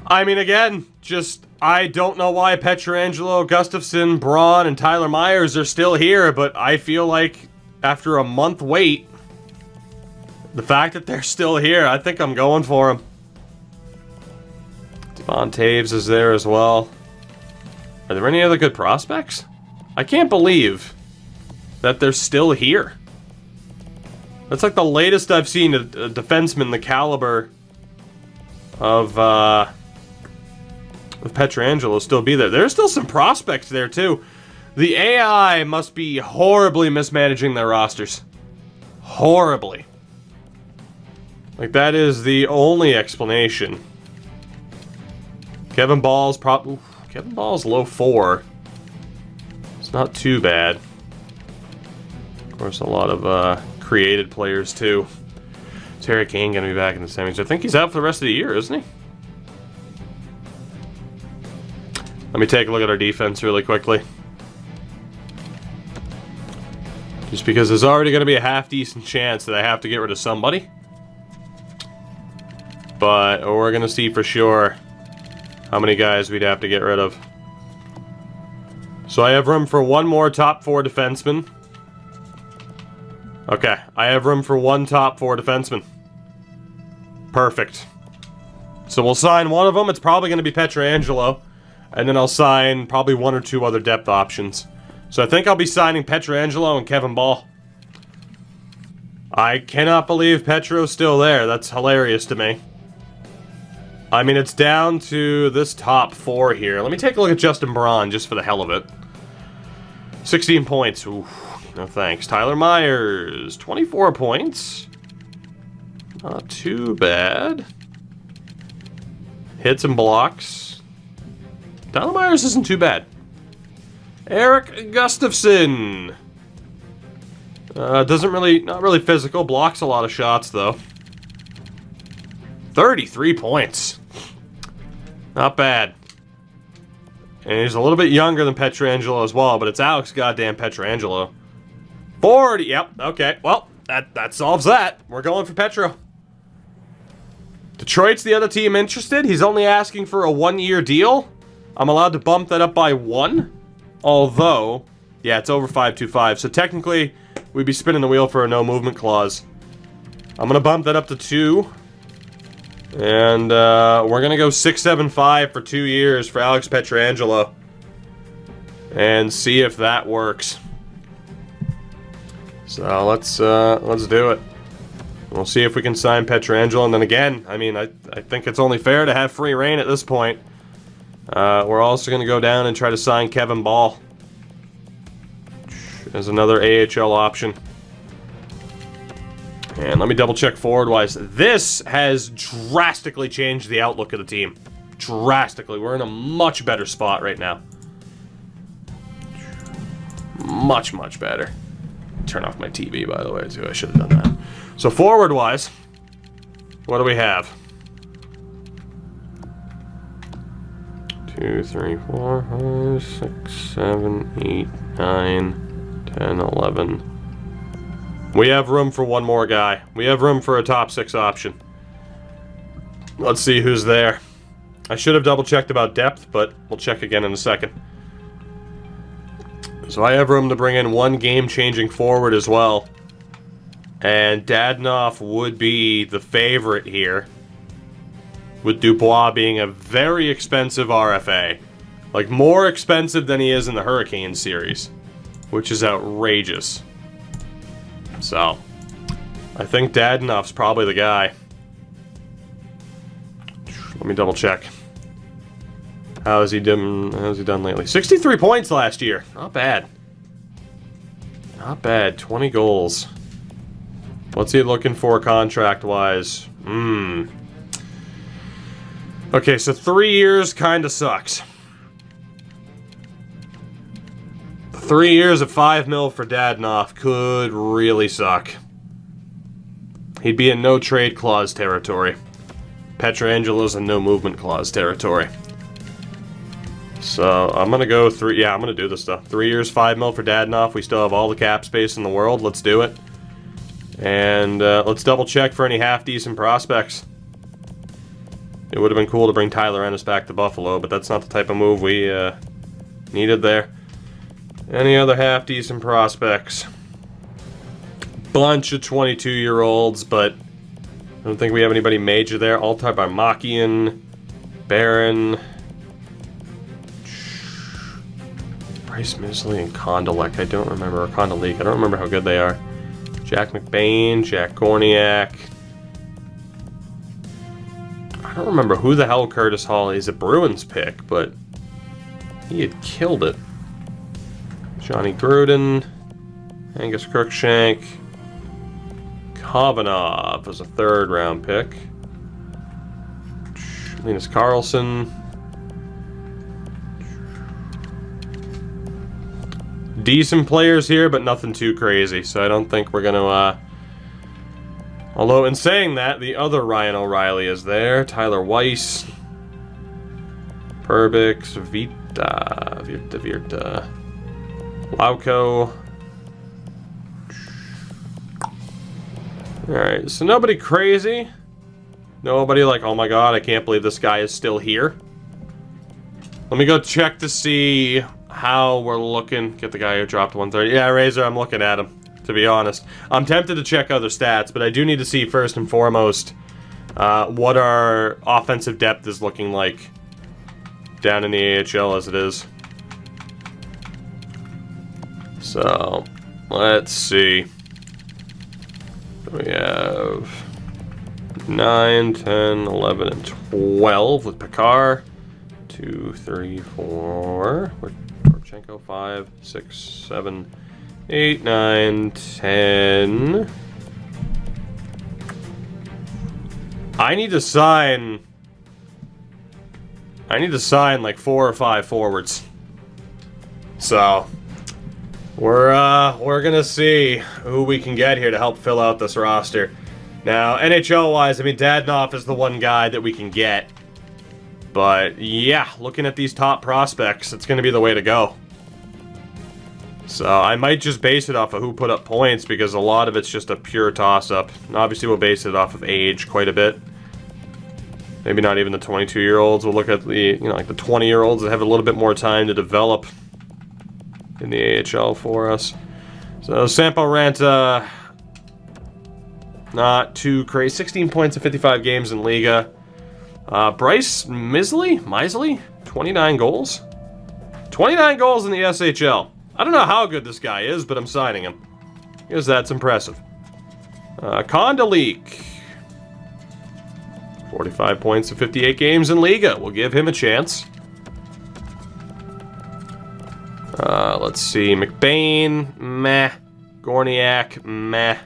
S1: I mean, again, I don't know why Pietrangelo, Gustafsson, Braun, and Tyler Myers are still here, but I feel like after a month wait, the fact that they're still here, I think I'm going for them. Devon Taves is there as well. Are there any other good prospects? I can't believe that they're still here. That's like the latest I've seen a defenseman the caliber of Pietrangelo still be there. There's still some prospects there too. The AI must be horribly mismanaging their rosters. Horribly. Like, that is the only explanation. Kevin Ball's low 4. It's not too bad. Of course, a lot of created players too. Terry Kane gonna be back in the semis. I think he's out for the rest of the year, isn't he? Let me take a look at our defense really quickly. Just because there's already going to be a half-decent chance that I have to get rid of somebody. but we're going to see for sure how many guys we'd have to get rid of. So I have room for one more top 4 defenseman. Okay, I have room for one top 4 defenseman. Perfect. So we'll sign one of them. It's probably going to be Pietrangelo. And then I'll sign probably 1 or 2 other depth options. So I think I'll be signing Pietrangelo and Kevin Ball. I cannot believe Petro's still there. That's hilarious to me. I mean, it's down to this top 4 here. Let me take a look at Justin Braun just for the hell of it. 16 points. Ooh, no thanks. Tyler Myers, 24 points. Not too bad. Hits and blocks. Tyler Myers isn't too bad. Eric Gustafson. Not really physical. Blocks a lot of shots, though. 33 points. Not bad. And he's a little bit younger than Pietrangelo as well, but it's Alex goddamn Pietrangelo. 40, yep, okay. Well, that solves that. We're going for Petro. Detroit's the other team interested. He's only asking for a 1-year deal. I'm allowed to bump that up by 1. Although, yeah, it's over 525. So technically, we'd be spinning the wheel for a no movement clause. I'm going to bump that up to 2. And we're going to go 675 for 2 years for Alex Pietrangelo. And see if that works. So let's do it. We'll see if we can sign Pietrangelo. And then again, I mean, I think it's only fair to have free reign at this point. We're also going to go down and try to sign Kevin Ball as another AHL option. And let me double check forward-wise. This has drastically changed the outlook of the team. Drastically. We're in a much better spot right now. Much, much better. Turn off my TV, by the way, too. I should have done that. So forward-wise, what do we have? 2, 3, 4, 5, 6, 7, 8, 9, 10, 11. We have room for one more guy. We have room for a top 6 option. Let's see who's there. I should have double-checked about depth, but we'll check again in a second. So I have room to bring in one game-changing forward as well. And Dadonov would be the favorite here, with Dubois being a very expensive RFA. Like, more expensive than he is in the Hurricane series, which is outrageous. So, I think Dadonov's probably the guy. Let me double check. How has he done lately? 63 points last year. Not bad. Not bad. 20 goals. What's he looking for contract-wise? Okay, so 3 years kind of sucks. 3 years at $5 million for Dadonov could really suck. He'd be in no trade clause territory. Pietrangelo's in no movement clause territory. So I'm gonna go 3. Yeah, I'm gonna do this stuff. 3 years, $5 million for Dadonov. We still have all the cap space in the world. Let's do it. And let's double check for any half-decent prospects. It would have been cool to bring Tyler Ennis back to Buffalo, but that's not the type of move we needed there. Any other half-decent prospects? Bunch of 22-year-olds, but I don't think we have anybody major there. Altar Barmakian, Barron, Bryce Misley, and Kondalek. I don't remember. Or Kondalik. I don't remember how good they are. Jack McBain, Jack Gorniak. I don't remember who the hell Curtis Hall is. A Bruins pick, but he had killed it. Johnny Gruden, Angus Crookshank, Kovanov was a 3rd-round pick. Linus Carlson. Decent players here, but nothing too crazy, so I don't think we're going to... Although, in saying that, the other Ryan O'Reilly is there. Tyler Weiss. Perbix, Virta. Lauco. Alright, so nobody crazy. Nobody like, oh my god, I can't believe this guy is still here. Let me go check to see how we're looking. Get the guy who dropped 130. Yeah, Razor, I'm looking at him, to be honest. I'm tempted to check other stats, but I do need to see first and foremost what our offensive depth is looking like down in the AHL as it is. So, let's see. We have 9, 10, 11, and 12 with Picard. 2, 3, 4. Porchenko, 5, 6, 7, 8, 9, 10. I need to sign like 4 or 5 forwards. So we're gonna see who we can get here to help fill out this roster. Now, NHL-wise, I mean, Dadonov is the one guy that we can get. But, yeah, looking at these top prospects, it's going to be the way to go. So, I might just base it off of who put up points, because a lot of it's just a pure toss-up. And obviously, we'll base it off of age quite a bit. Maybe not even the 22-year-olds. We'll look at the, like the 20-year-olds that have a little bit more time to develop in the AHL for us. So, Sampo Ranta, not too crazy. 16 points in 55 games in Liga. Bryce Misley, 29 goals. 29 goals in the SHL. I don't know how good this guy is, but I'm signing him, because that's impressive. Kondalik, 45 points in 58 games in Liga. We'll give him a chance. Let's see. McBain, meh. Gorniak, meh.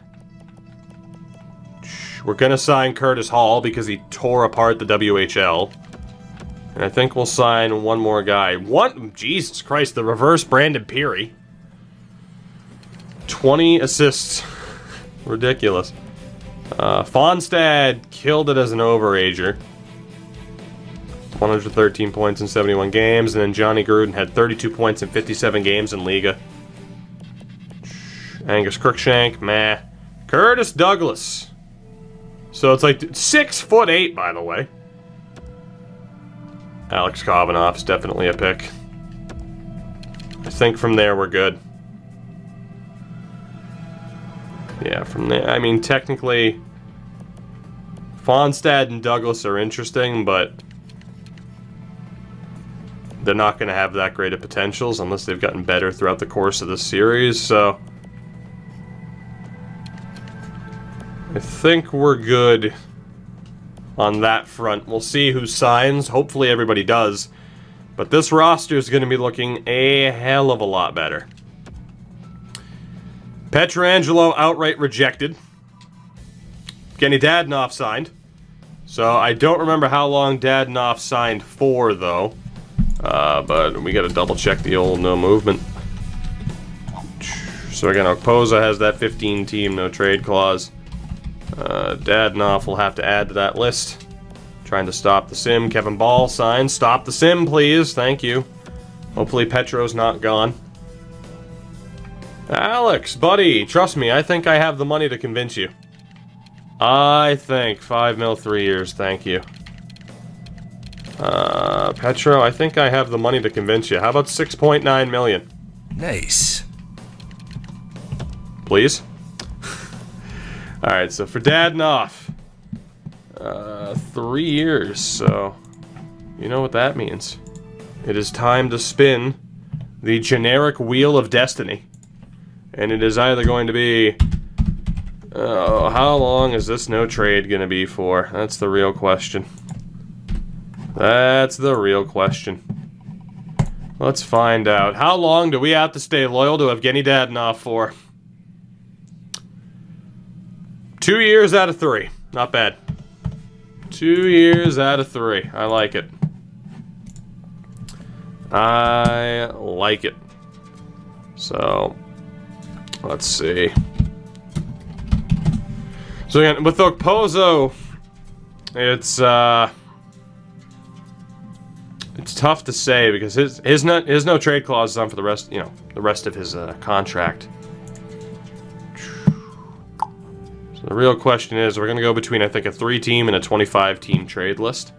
S1: We're going to sign Curtis Hall because he tore apart the WHL. And I think we'll sign one more guy. What? Jesus Christ, the reverse Brandon Peary. 20 assists. Ridiculous. Fonstad killed it as an overager. 113 points in 71 games. And then Johnny Gruden had 32 points in 57 games in Liga. Angus Crookshank, meh. Curtis Douglas. So it's like 6'8", by the way. Alex Kovanoff's definitely a pick. I think from there we're good. Yeah, from there, I mean, technically, Fonstad and Douglas are interesting, but they're not going to have that great of potentials unless they've gotten better throughout the course of the series, so I think we're good on that front. We'll see who signs. Hopefully everybody does. But this roster is going to be looking a hell of a lot better. Pietrangelo outright rejected. Kenny Dadonov signed. So I don't remember how long Dadonov signed for, though. But we got to double check the old no movement. So again, Okpoza has that 15-team no trade clause. Dadonov will have to add to that list. Trying to stop the sim. Kevin Ball signed. Stop the sim, please. Thank you. Hopefully Petro's not gone. Alex, buddy, trust me, I think I have the money to convince you. I think 5 mil, 3 years, thank you. Petro, I think I have the money to convince you. How about 6.9 million?
S2: Nice.
S1: Please? Alright, so for Dadonov, 3 years, so you know what that means. It is time to spin the generic wheel of destiny. And it is either going to be, how long is this no trade going to be for? That's the real question. That's the real question. Let's find out. How long do we have to stay loyal to Evgeny Dadonov for? 2 years out of 3. Not bad. 2 years out of 3. I like it. I like it. So, let's see. So again, with Okpozo, it's tough to say because his no trade clause is on for the rest, the rest of his contract. So So the real question is, we're going to go between, I think, a 3-team and a 25-team trade list.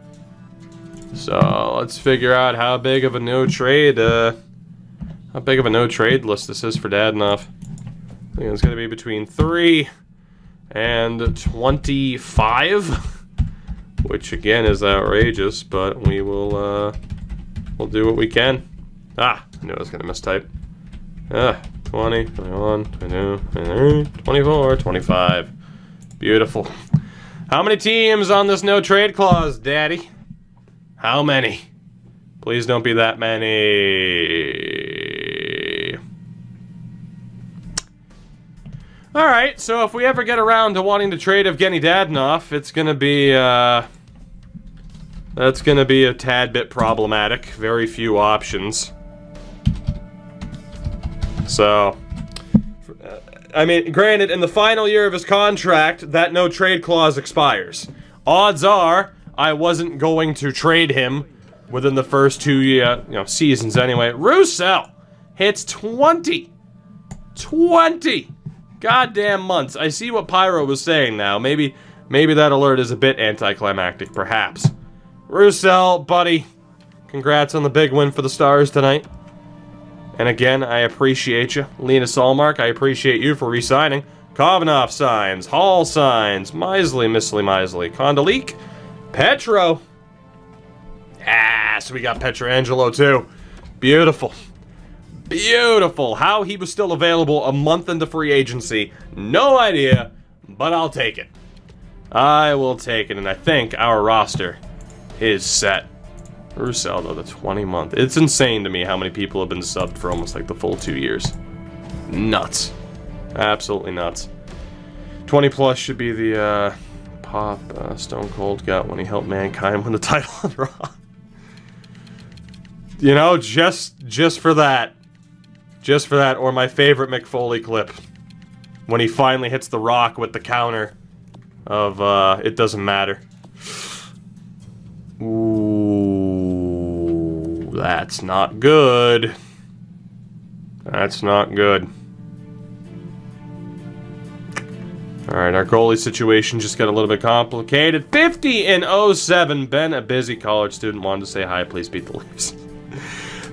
S1: So let's figure out how big of a no-trade list this is for Dadonov. I think it's going to be between 3 and 25, which again is outrageous, but we will we'll do what we can. I knew I was going to mistype. 20, 21, 22, 23, 24, 25. Beautiful. How many teams on this no trade clause, Daddy? How many? Please don't be that many. Alright, so if we ever get around to wanting to trade Evgeny Dadonov, it's gonna be, that's gonna be a tad bit problematic. Very few options. So, I mean, granted, in the final year of his contract, that no trade clause expires. Odds are, I wasn't going to trade him within the first 2 seasons anyway. Roussel hits 20 goddamn months. I see what Pyro was saying now. Maybe that alert is a bit anticlimactic, perhaps. Roussel, buddy, congrats on the big win for the Stars tonight. And again, I appreciate you. Linus Allmark, I appreciate you for re-signing. Kovanov signs, Hall signs, Misley, Kondalik, Petro. So we got Petrangelo too. Beautiful. Beautiful. How he was still available a month into free agency, no idea, but I'll take it. I will take it, and I think our roster is set. Roussel, though, the 20-month. It's insane to me how many people have been subbed for almost like the full 2 years. Nuts. Absolutely nuts. 20 plus should be the pop Stone Cold got when he helped Mankind win the title on Raw. You know, just for that. Just for that, or my favorite Mick Foley clip. When he finally hits the Rock with the counter of, it doesn't matter. Ooh, that's not good. That's not good. Alright, our goalie situation just got a little bit complicated. 50 and 07. Ben, a busy college student, wanted to say hi. Please beat the Leafs.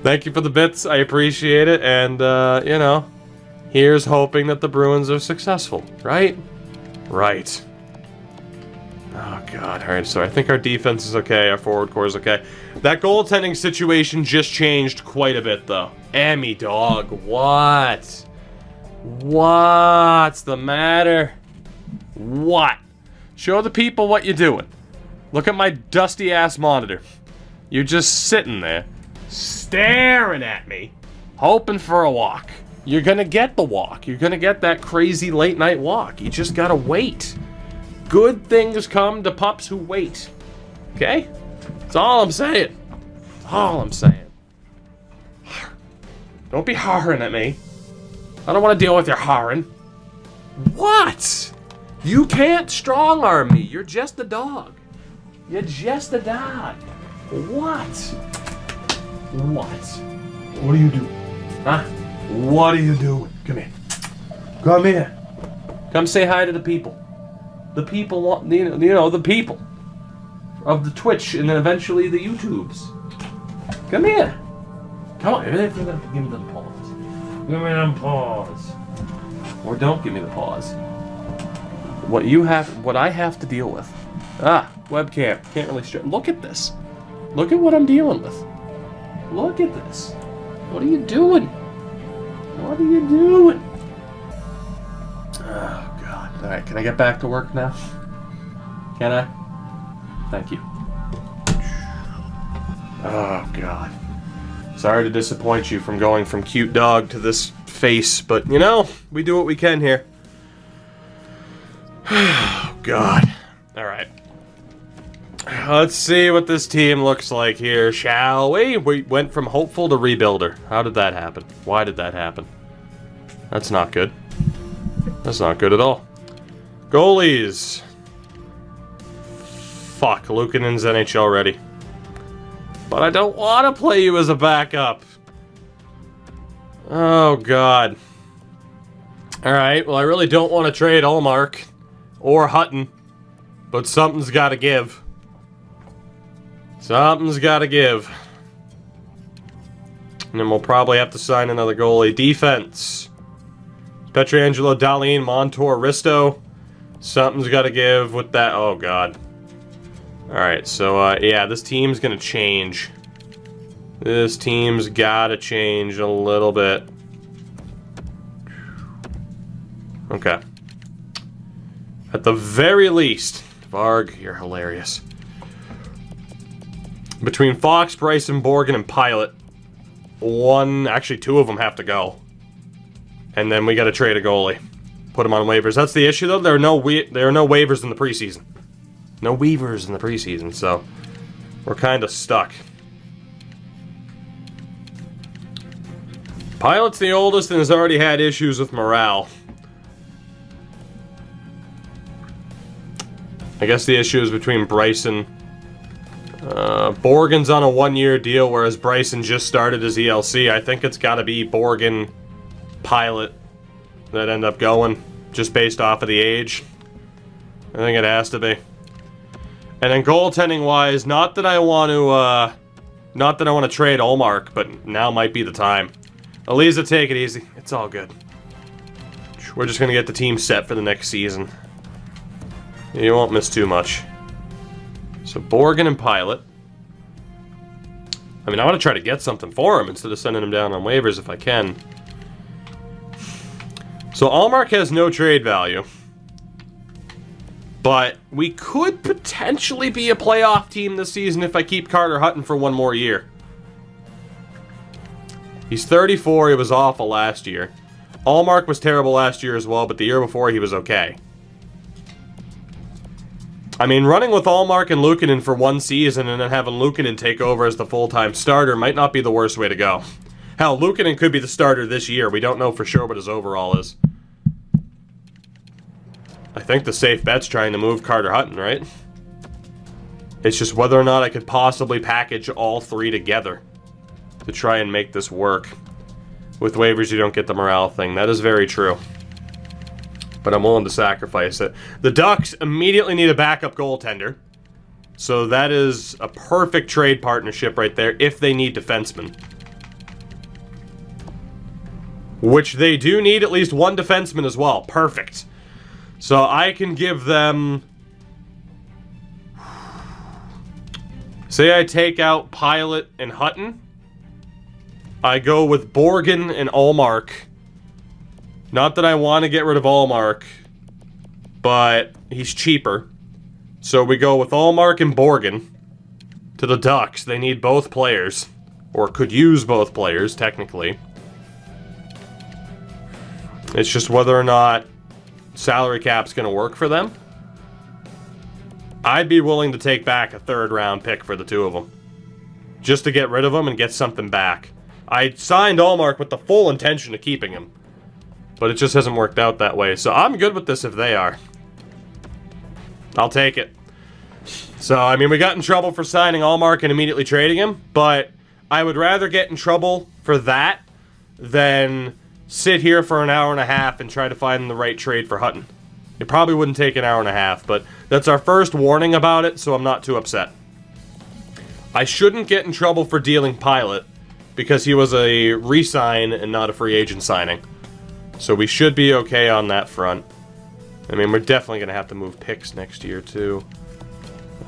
S1: Thank you for the bits. I appreciate it. And, you know, here's hoping that the Bruins are successful. Right? Right. Oh, God. Alright, so I think our defense is okay. Our forward core is okay. That goaltending situation just changed quite a bit, though. Emmy, dog. What? What's the matter? What? Show the people what you're doing. Look at my dusty-ass monitor. You're just sitting there, staring at me, hoping for a walk. You're gonna get the walk. You're gonna get that crazy late-night walk. You just gotta wait. Good things come to pups who wait. Okay? That's all I'm saying. That's all I'm saying. Don't be hollering at me. I don't want to deal with your hollering. What? You can't strong-arm me. You're just a dog. You're just a dog. What? What? What are you doing? Huh? What are you doing? Come here. Come here. Come say hi to the people. The people want, you know, the people of the Twitch and then eventually the YouTubes. Come here. Come on. Give me the pause. Give me them paws. Or don't give me the pause. What I have to deal with. Webcam. Can't really straighten. Look at this. Look at what I'm dealing with. Look at this. What are you doing? What are you doing? Oh, God. Alright, can I get back to work now? Can I? Thank you. Oh, God. Sorry to disappoint you from going from cute dog to this face, but, you know, we do what we can here. Oh, God. Alright. Let's see what this team looks like here, shall we? We went from hopeful to rebuilder. How did that happen? Why did that happen? That's not good. That's not good at all. Goalies. Fuck, Luukkonen's NHL ready. But I don't want to play you as a backup. Oh, God. Alright, well, I really don't want to trade Allmark or Hutton, but something's got to give. Something's got to give. And then we'll probably have to sign another goalie. Defense. Pietrangelo, Dahlin, Montour, Risto. Something's got to give with that. Oh, God. Alright, so, yeah, this team's going to change. This team's got to change a little bit. Okay. At the very least, Varg, you're hilarious. Between Fox, Bryson, Borgen, and Pilot, actually two of them have to go. And then we got to trade a goalie. Put them on waivers. That's the issue, though. There are no waivers in the preseason. No waivers in the preseason, so we're kind of stuck. Pilot's the oldest and has already had issues with morale. I guess the issue is between Bryson. Borgen's on a one-year deal, whereas Bryson just started his ELC. I think it's got to be Borgen, Pilot that end up going, just based off of the age. I think it has to be. And then goaltending-wise, not that I want to trade Ullmark, but now might be the time. Eliza, take it easy. It's all good. We're just gonna get the team set for the next season. You won't miss too much. So Borgen and Pilot. I mean, I want to try to get something for him instead of sending him down on waivers if I can. So Ullmark has no trade value. But we could potentially be a playoff team this season if I keep Carter Hutton for one more year. He's 34, he was awful last year. Ullmark was terrible last year as well, but the year before he was okay. I mean, running with Ullmark and Luukkonen for one season and then having Luukkonen take over as the full-time starter might not be the worst way to go. Hell, Luukkonen could be the starter this year. We don't know for sure what his overall is. I think the safe bet's trying to move Carter Hutton, right? It's just whether or not I could possibly package all three together to try and make this work. With waivers, you don't get the morale thing. That is very true. But I'm willing to sacrifice it. The Ducks immediately need a backup goaltender. So that is a perfect trade partnership right there if they need defensemen. Which they do need at least one defenseman as well. Perfect. So I can give them... Say I take out Pilot and Hutton. I go with Borgen and Ullmark. Not that I want to get rid of Ullmark, but he's cheaper. So we go with Ullmark and Borgen to the Ducks. They need both players, or could use both players, technically. It's just whether or not salary cap's going to work for them. I'd be willing to take back a third-round pick for the two of them, just to get rid of them and get something back. I signed Ullmark with the full intention of keeping him, but it just hasn't worked out that way. So I'm good with this if they are. I'll take it. So, I mean, we got in trouble for signing Ullmark and immediately trading him, but I would rather get in trouble for that than sit here for an hour and a half and try to find the right trade for Hutton. It probably wouldn't take an hour and a half, but that's our first warning about it, so I'm not too upset. I shouldn't get in trouble for dealing Pilot, because he was a re-sign and not a free agent signing. So we should be okay on that front. I mean, we're definitely going to have to move picks next year, too.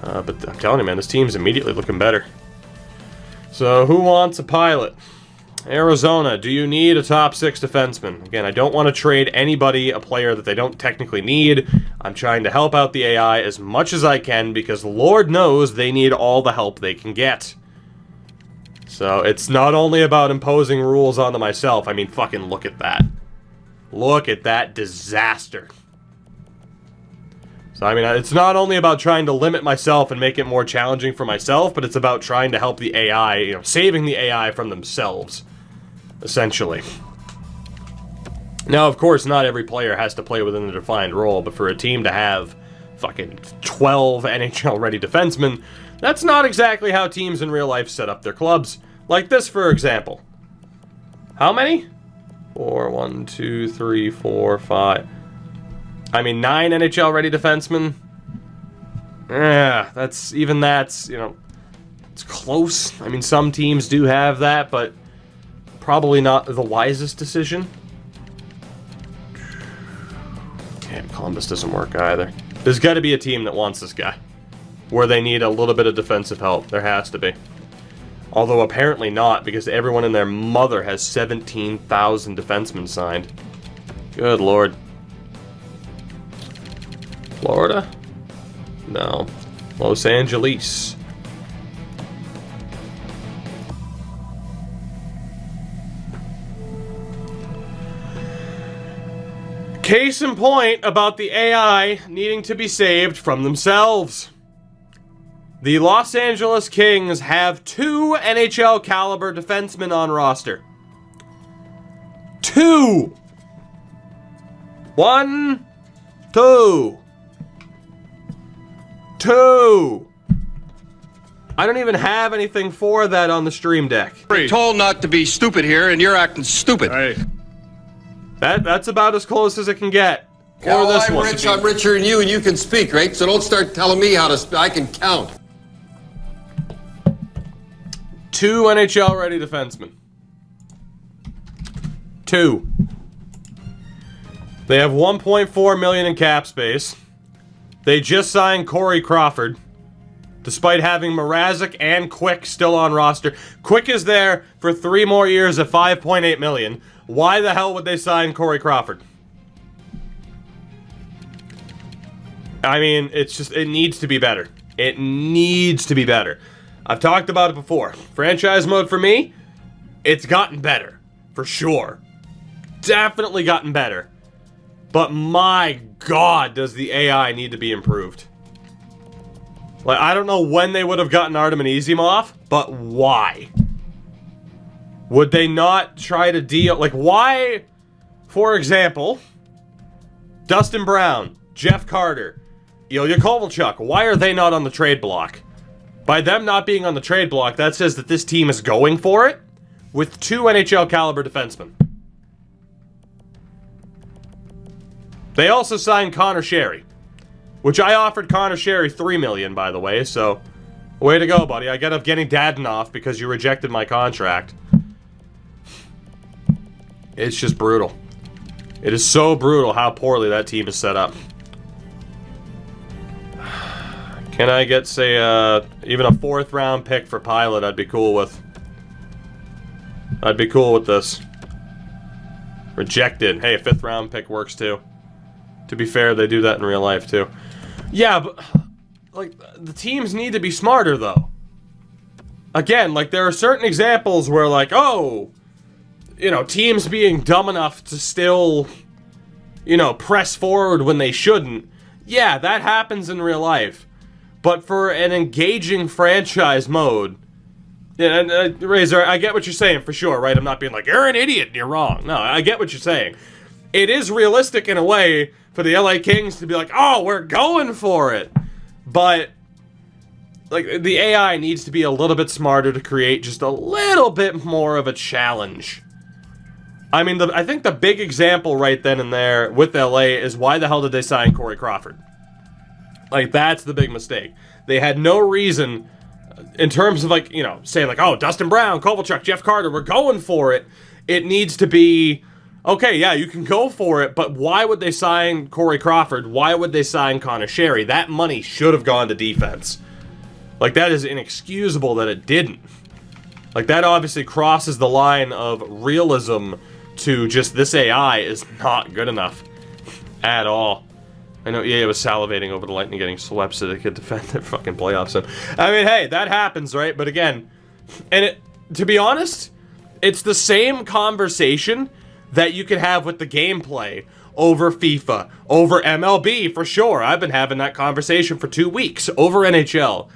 S1: But I'm telling you, man, this team's immediately looking better. So, who wants a Pilot? Arizona, do you need a top 6 defenseman? Again, I don't want to trade anybody a player that they don't technically need. I'm trying to help out the AI as much as I can, because Lord knows they need all the help they can get. So, it's not only about imposing rules onto myself. I mean, fucking look at that. Look at that disaster. So, I mean, it's not only about trying to limit myself and make it more challenging for myself, but it's about trying to help the AI, you know, saving the AI from themselves, essentially. Now, of course, not every player has to play within a defined role, but for a team to have fucking 12 NHL-ready defensemen, that's not exactly how teams in real life set up their clubs. Like this, for example. How many? 4, 1, 2, 3, 4, 5. I mean, 9 NHL-ready defensemen. Yeah, that's, you know, it's close. I mean, some teams do have that, but probably not the wisest decision. Damn, Columbus doesn't work either. There's got to be a team that wants this guy, where they need a little bit of defensive help. There has to be. Although apparently not, because everyone and their mother has 17,000 defensemen signed. Good lord. Florida? No. Los Angeles. Case in point about the AI needing to be saved from themselves. The Los Angeles Kings have 2 NHL caliber defensemen on roster. 2! 1, 2. 2. I don't even have anything for that on the stream deck.
S2: We're told not to be stupid here, and you're acting stupid.
S1: Hey. That's about as close as it can get.
S2: Or this one. Rich, I'm richer than you, and you can speak, right? So don't start telling me how to I can count.
S1: 2 NHL-ready defensemen. 2. They have $1.4 million in cap space. They just signed Corey Crawford, despite having Mrazek and Quick still on roster. Quick is there for 3 more years at $5.8 million. Why the hell would they sign Corey Crawford? I mean, it needs to be better. It needs to be better. I've talked about it before. Franchise mode for me, it's gotten better. For sure. Definitely gotten better. But my God, does the AI need to be improved. Like, I don't know when they would have gotten Artem Anisimov, but why? Would they not try to deal... Like, why, for example, Dustin Brown, Jeff Carter, Ilya Kovalchuk, why are they not on the trade block? By them not being on the trade block, that says that this team is going for it with 2 NHL caliber defensemen. They also signed Connor Sherry, which I offered Connor Sherry $3 million, by the way, so way to go, buddy. I get up getting Dadonov because you rejected my contract. It's just brutal. It is so brutal how poorly that team is set up. Can I get, say, even a 4th round pick for Pilot? I'd be cool with. I'd be cool with this. Rejected. Hey, a 5th round pick works too. To be fair, they do that in real life too. Yeah, but, like, the teams need to be smarter, though. Again, like, there are certain examples where, like, oh, you know, teams being dumb enough to still, you know, press forward when they shouldn't. Yeah, that happens in real life. But for an engaging franchise mode, and Razor, I get what you're saying for sure, right? I'm not being like, you're an idiot and you're wrong. No, I get what you're saying. It is realistic in a way for the LA Kings to be like, oh, we're going for it. But, like, the AI needs to be a little bit smarter to create just a little bit more of a challenge. I mean, I think the big example right then and there with LA is why the hell did they sign Corey Crawford? Like, that's the big mistake. They had no reason, in terms of, like, you know, saying, like, oh, Dustin Brown, Kovalchuk, Jeff Carter, we're going for it. It needs to be, okay, yeah, you can go for it, but why would they sign Corey Crawford? Why would they sign Connor Sherry? That money should have gone to defense. Like, that is inexcusable that it didn't. Like, that obviously crosses the line of realism to just this AI is not good enough at all. I know EA was salivating over the Lightning getting swept so they could defend their fucking playoffs. And I mean, hey, that happens, right? But again, and to be honest, it's the same conversation that you could have with the gameplay over FIFA, over MLB, for sure. I've been having that conversation for 2 weeks over NHL.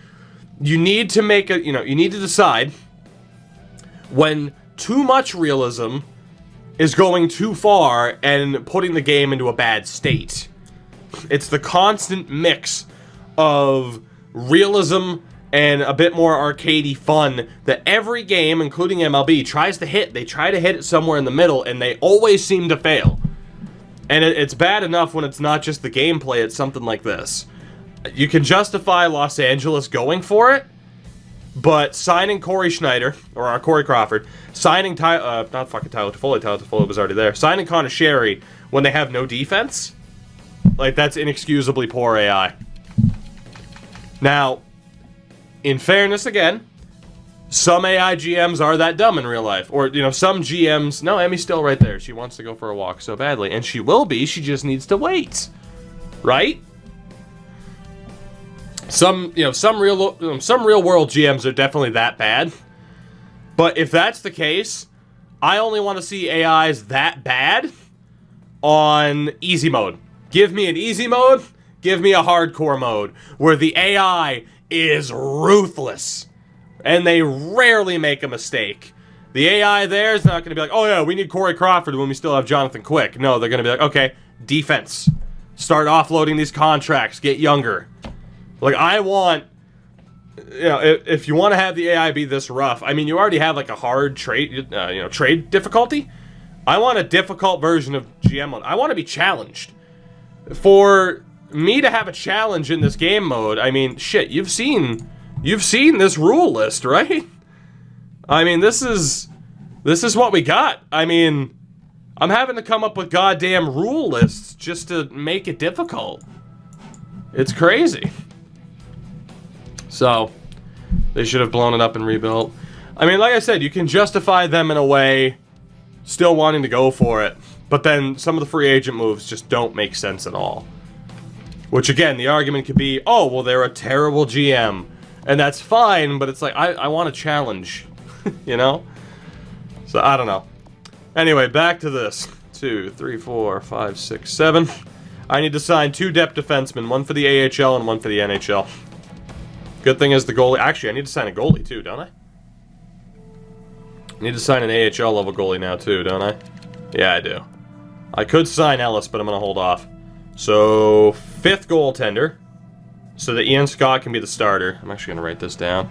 S1: You need to make a, you know, you need to decide when too much realism is going too far and putting the game into a bad state. It's the constant mix of realism and a bit more arcadey fun that every game, including MLB, tries to hit. They try to hit it somewhere in the middle, and they always seem to fail. And it's bad enough when it's not just the gameplay, it's something like this. You can justify Los Angeles going for it, but signing Corey Schneider, or Corey Crawford, signing Tyler Toffoli was already there, signing Connor Sherry when they have no defense, like, that's inexcusably poor AI. Now, in fairness again, some AI GMs are that dumb in real life. Or, you know, some GMs... No, Emmy's still right there. She wants to go for a walk so badly. And she will be. She just needs to wait. Right? Some real world GMs are definitely that bad. But if that's the case, I only want to see AIs that bad on easy mode. Give me an easy mode. Give me a hardcore mode. Where the AI is ruthless. And they rarely make a mistake. The AI there is not going to be like, oh yeah, we need Corey Crawford when we still have Jonathan Quick. No, they're going to be like, okay, defense. Start offloading these contracts. Get younger. Like, I want... You know, if you want to have the AI be this rough, I mean, you already have like a hard trade, trade difficulty. I want a difficult version of GM mode. I want to be challenged. For me to have a challenge in this game mode, I mean, shit, you've seen this rule list, right? I mean, this is what we got. I mean, I'm having to come up with goddamn rule lists just to make it difficult. It's crazy. So, they should have blown it up and rebuilt. I mean, like I said, you can justify them in a way, still wanting to go for it, but then some of the free agent moves just don't make sense at all. Which, again, the argument could be, oh, well, they're a terrible GM. And that's fine, but it's like, I want a challenge, you know? So, I don't know. Anyway, back to this. 2, 3, 4, 5, 6, 7. I need to sign 2 depth defensemen, one for the AHL and one for the NHL. Good thing is the goalie... Actually, I need to sign a goalie too, don't I? I need to sign an AHL level goalie now too, don't I? Yeah, I do. I could sign Ellis, but I'm going to hold off. So, 5th goaltender. So that Ian Scott can be the starter. I'm actually going to write this down.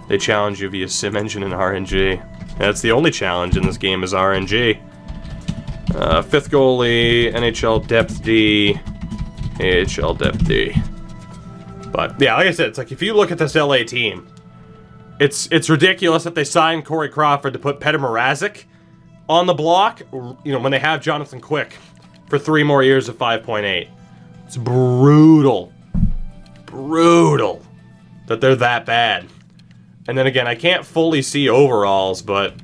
S1: They challenge you via sim engine and RNG. That's the only challenge in this game is RNG. 5th goalie, NHL depth D, AHL depth D. But, yeah, like I said, it's like, if you look at this LA team, it's ridiculous that they signed Corey Crawford to put Petr Mrazek on the block, you know, when they have Jonathan Quick for 3 more years of 5.8. It's brutal. Brutal that they're that bad. And then again, I can't fully see overalls, but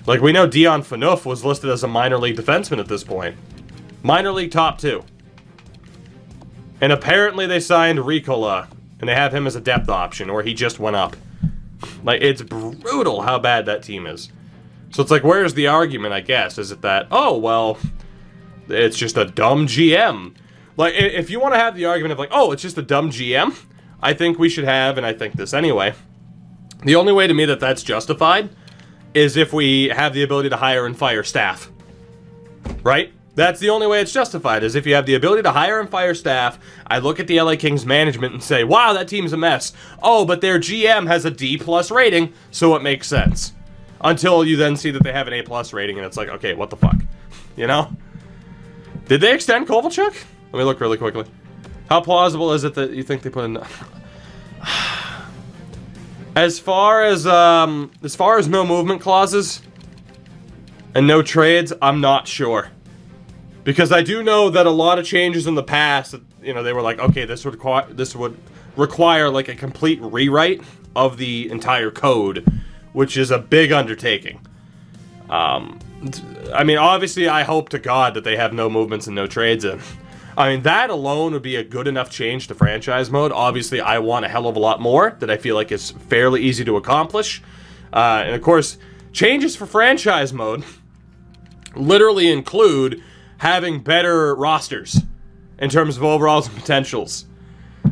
S1: like, we know Dion Phaneuf was listed as a minor league defenseman at this point. Minor league top 2. And apparently they signed Ricola, and they have him as a depth option, or he just went up. Like, it's brutal how bad that team is. So it's like, where's the argument, I guess? Is it that, oh, well, it's just a dumb GM? Like, if you want to have the argument of like, oh, it's just a dumb GM, I think we should have, and I think this anyway, the only way to me that that's justified is if we have the ability to hire and fire staff. Right? That's the only way it's justified, is if you have the ability to hire and fire staff. I look at the LA Kings management and say, wow, that team's a mess. Oh, but their GM has a D+ rating, so it makes sense. Until you then see that they have an A+ rating, and it's like, okay, what the fuck? You know? Did they extend Kovalchuk? Let me look really quickly. How plausible is it that you think they put in... As far as no movement clauses and no trades, I'm not sure. Because I do know that a lot of changes in the past, you know, they were like, okay, this would require like a complete rewrite of the entire code, which is a big undertaking. I mean, obviously, I hope to God that they have no movements and no trades in. I mean, that alone would be a good enough change to franchise mode. Obviously, I want a hell of a lot more that I feel like is fairly easy to accomplish. And of course, changes for franchise mode literally include having better rosters in terms of overalls and potentials.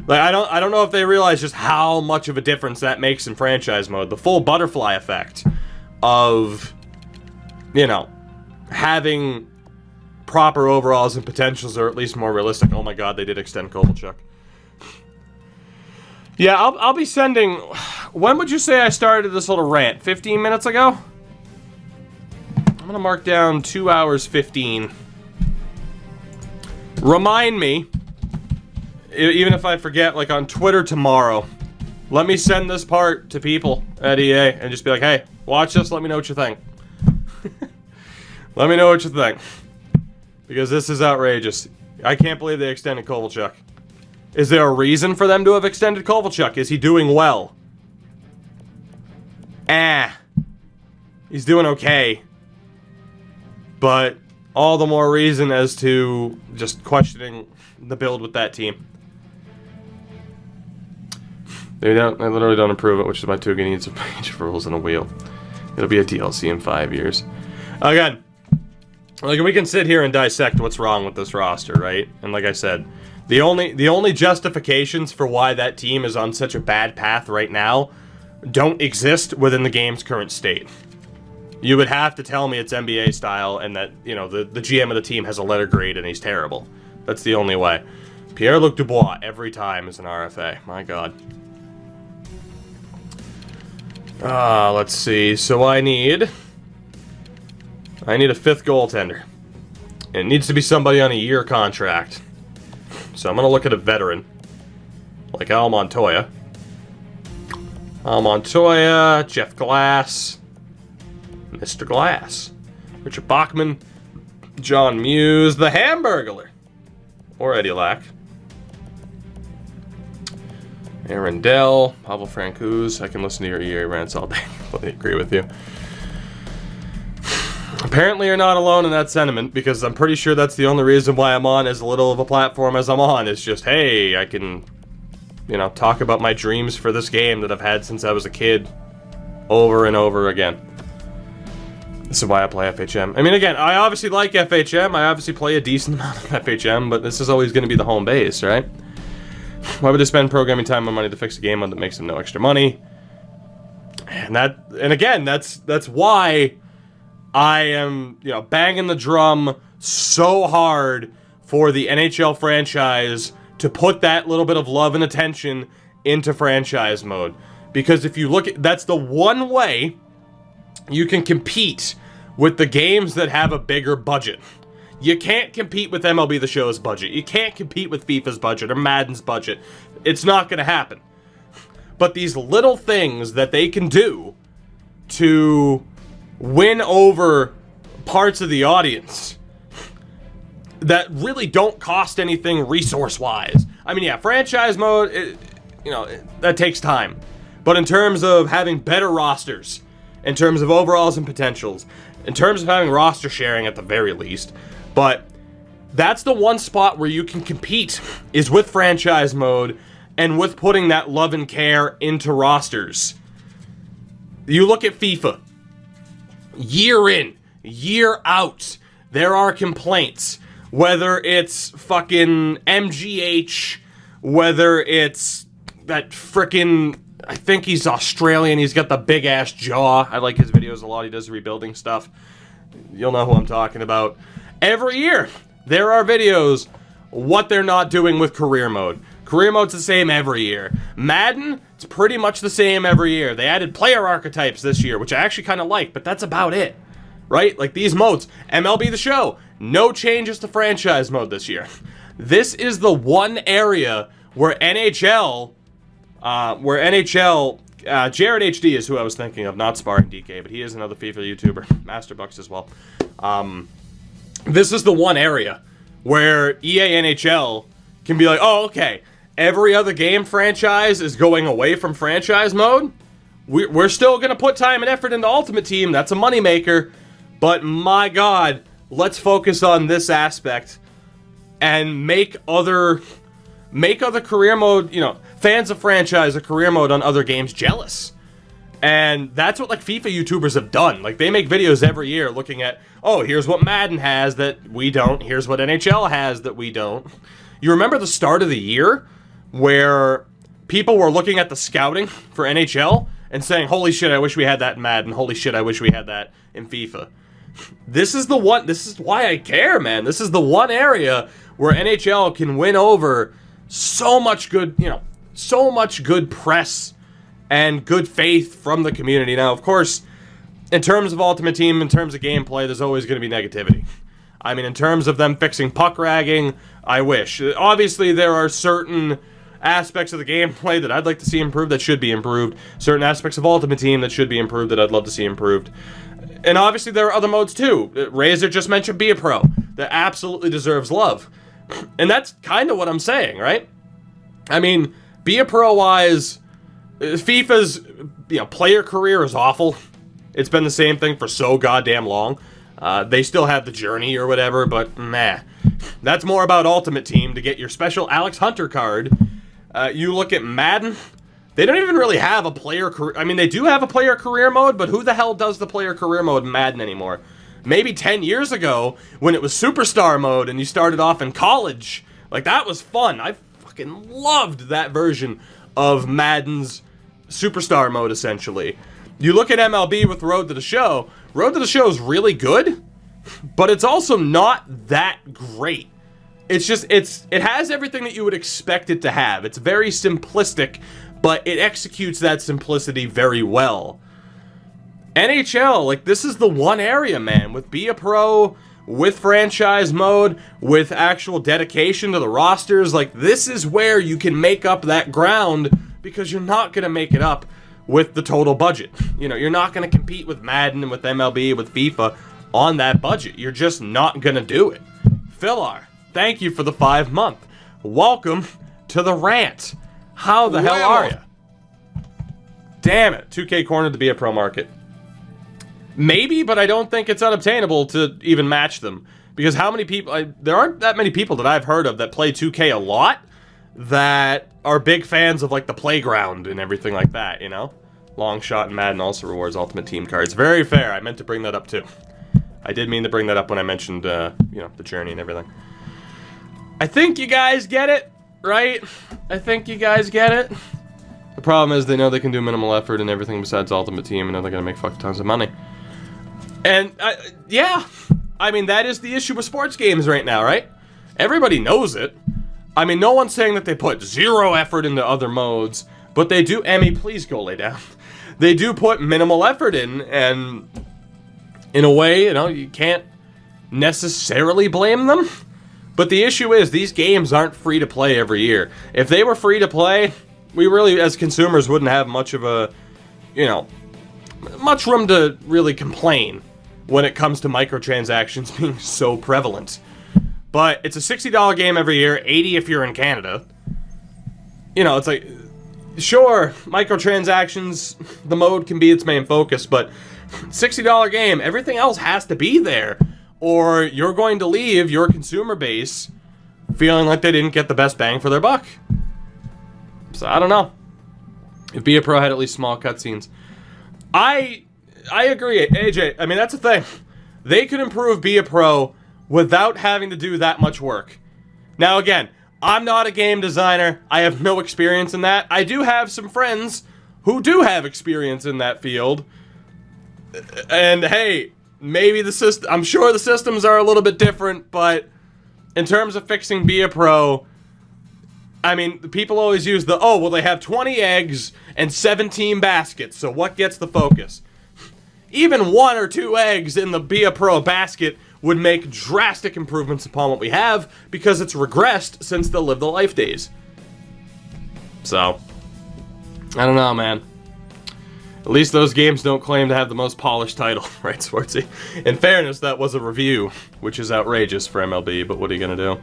S1: Like, I don't know if they realize just how much of a difference that makes in franchise mode. The full butterfly effect of, you know, having proper overalls and potentials, or at least more realistic. Oh my god, they did extend Kovalchuk. Yeah, I'll be sending... When would you say I started this little rant? 15 minutes ago? I'm gonna mark down 2 hours 15. remind me, even if I forget, like on Twitter tomorrow, let me send this part to people at EA and just be like, hey, watch this, let me know what you think. Let me know what you think. Because this is outrageous. I can't believe they extended Kovalchuk. Is there a reason for them to have extended Kovalchuk? Is he doing well? He's doing okay. But all the more reason as to just questioning the build with that team. They literally don't improve it, which is why Tuga needs a page of rules and a wheel. It'll be a DLC in 5 years. Again, like we can sit here and dissect what's wrong with this roster, right? And like I said, the only justifications for why that team is on such a bad path right now don't exist within the game's current state. You would have to tell me it's NBA style and that, you know, the GM of the team has a letter grade and he's terrible. That's the only way. Pierre-Luc Dubois every time is an RFA. My God. Let's see. So I need a fifth goaltender. It needs to be somebody on a year contract. So I'm going to look at a veteran. Like Al Montoya. Jeff Glass. Mr. Glass. Richard Bachman. John Muse. The Hamburglar. Or Eddie Lack. Aaron Dell. Pavel Francouz. I can listen to your EA rants all day. I completely agree with you. Apparently you're not alone in that sentiment, because I'm pretty sure that's the only reason why I'm on as little of a platform as I'm on. It's just, hey, I can, you know, talk about my dreams for this game that I've had since I was a kid over and over again. This is why I play FHM. I mean, again, I obviously like FHM. I obviously play a decent amount of FHM, but this is always going to be the home base, right? Why would they spend programming time and money to fix a game that makes them no extra money? And again, that's why I am, you know, banging the drum so hard for the NHL franchise to put that little bit of love and attention into franchise mode. Because if you look at, that's the one way you can compete with the games that have a bigger budget. You can't compete with MLB The Show's budget. You can't compete with FIFA's budget or Madden's budget. It's not going to happen. But these little things that they can do to win over parts of the audience that really don't cost anything resource-wise. I mean, yeah, franchise mode, that takes time. But in terms of having better rosters, in terms of overalls and potentials, in terms of having roster sharing at the very least, but that's the one spot where you can compete, is with franchise mode and with putting that love and care into rosters. You look at FIFA. Year in, year out, there are complaints. Whether it's fucking MGH, whether it's that frickin', I think he's Australian, he's got the big ass jaw. I like his videos a lot, he does rebuilding stuff. You'll know who I'm talking about. Every year, there are videos what they're not doing with career mode. Career mode's the same every year. Madden, it's pretty much the same every year. They added player archetypes this year, which I actually kind of like, but that's about it. Right? Like these modes. MLB The Show, no changes to franchise mode this year. This is the one area where NHL, Jared HD is who I was thinking of, not Sparring DK, but he is another FIFA YouTuber, Masterbucks as well. This is the one area where EA NHL can be like, oh, okay, every other game franchise is going away from franchise mode. We're still going to put time and effort into Ultimate Team. That's a moneymaker. But my God, let's focus on this aspect and make other career mode, fans of franchise or career mode on other games jealous. And that's what, like, FIFA YouTubers have done. Like, they make videos every year looking at, oh, here's what Madden has that we don't. Here's what NHL has that we don't. You remember the start of the year where people were looking at the scouting for NHL and saying, holy shit, I wish we had that in Madden. Holy shit, I wish we had that in FIFA. This is why I care, man. This is the one area where NHL can win over so much good press and good faith from the community. Now, of course, in terms of Ultimate Team, in terms of gameplay, there's always going to be negativity. I mean, in terms of them fixing puck ragging, I wish. Obviously, there are certain aspects of the gameplay that I'd like to see improved that should be improved. Certain aspects of Ultimate Team that should be improved that I'd love to see improved. And obviously, there are other modes too. Razor just mentioned Be a Pro. That absolutely deserves love. And that's kind of what I'm saying, right? I mean, Be a Pro-wise, FIFA's player career is awful. It's been the same thing for so goddamn long. They still have the journey or whatever, but meh. That's more about Ultimate Team to get your special Alex Hunter card. You look at Madden, they don't even really have a player career. I mean, they do have a player career mode, but who the hell does the player career mode in Madden anymore? Maybe 10 years ago, when it was Superstar mode and you started off in college. Like, that was fun. I fucking loved that version of Madden's Superstar mode, essentially. You look at MLB with Road to the Show. Road to the Show is really good, but it's also not that great. It's just, it has everything that you would expect it to have. It's very simplistic, but it executes that simplicity very well. NHL, like, this is the one area, man, with Be a Pro, with franchise mode, with actual dedication to the rosters. Like, this is where you can make up that ground, because you're not going to make it up with the total budget. You know, you're not going to compete with Madden and with MLB, with FIFA on that budget. You're just not going to do it. Philar, thank you for the 5-month. Welcome to the rant. How the hell are you? Damn it. 2K cornered the Be a Pro market. Maybe, but I don't think it's unobtainable to even match them. Because how many people... there aren't that many people that I've heard of that play 2K a lot that are big fans of, like, the playground and everything like that, you know? Long Shot and Madden also rewards Ultimate Team cards. Very fair. I meant to bring that up, too. I did mean to bring that up when I mentioned, the journey and everything. I think you guys get it, right? I think you guys get it. The problem is they know they can do minimal effort and everything besides Ultimate Team, and know they're going to make fuck tons of money. And, yeah, I mean, that is the issue with sports games right now, right? Everybody knows it. I mean, no one's saying that they put zero effort into other modes, but they do. Emmy, please go lay down. They do put minimal effort in, and in a way, you can't necessarily blame them. But the issue is, these games aren't free to play every year. If they were free to play, we really, as consumers, wouldn't have much of a, much room to really complain when it comes to microtransactions being so prevalent. But it's a $60 game every year, $80 if you're in Canada. It's like, sure, microtransactions, the mode can be its main focus, but $60 game, everything else has to be there, or you're going to leave your consumer base feeling like they didn't get the best bang for their buck. So, I don't know. If Be a Pro had at least small cutscenes. I agree, AJ. I mean, that's the thing. They could improve Be a Pro without having to do that much work. Now, again, I'm not a game designer. I have no experience in that. I do have some friends who do have experience in that field. And, hey, maybe the system... I'm sure the systems are a little bit different, but in terms of fixing Be a Pro... I mean, people always use the, oh, well, they have 20 eggs and 17 baskets, so what gets the focus? Even 1 or 2 eggs in the Be a Pro basket would make drastic improvements upon what we have, because it's regressed since the Live the Life days. So, I don't know, man. At least those games don't claim to have the most polished title, right, Swartzy? In fairness, that was a review, which is outrageous for MLB, but what are you gonna do?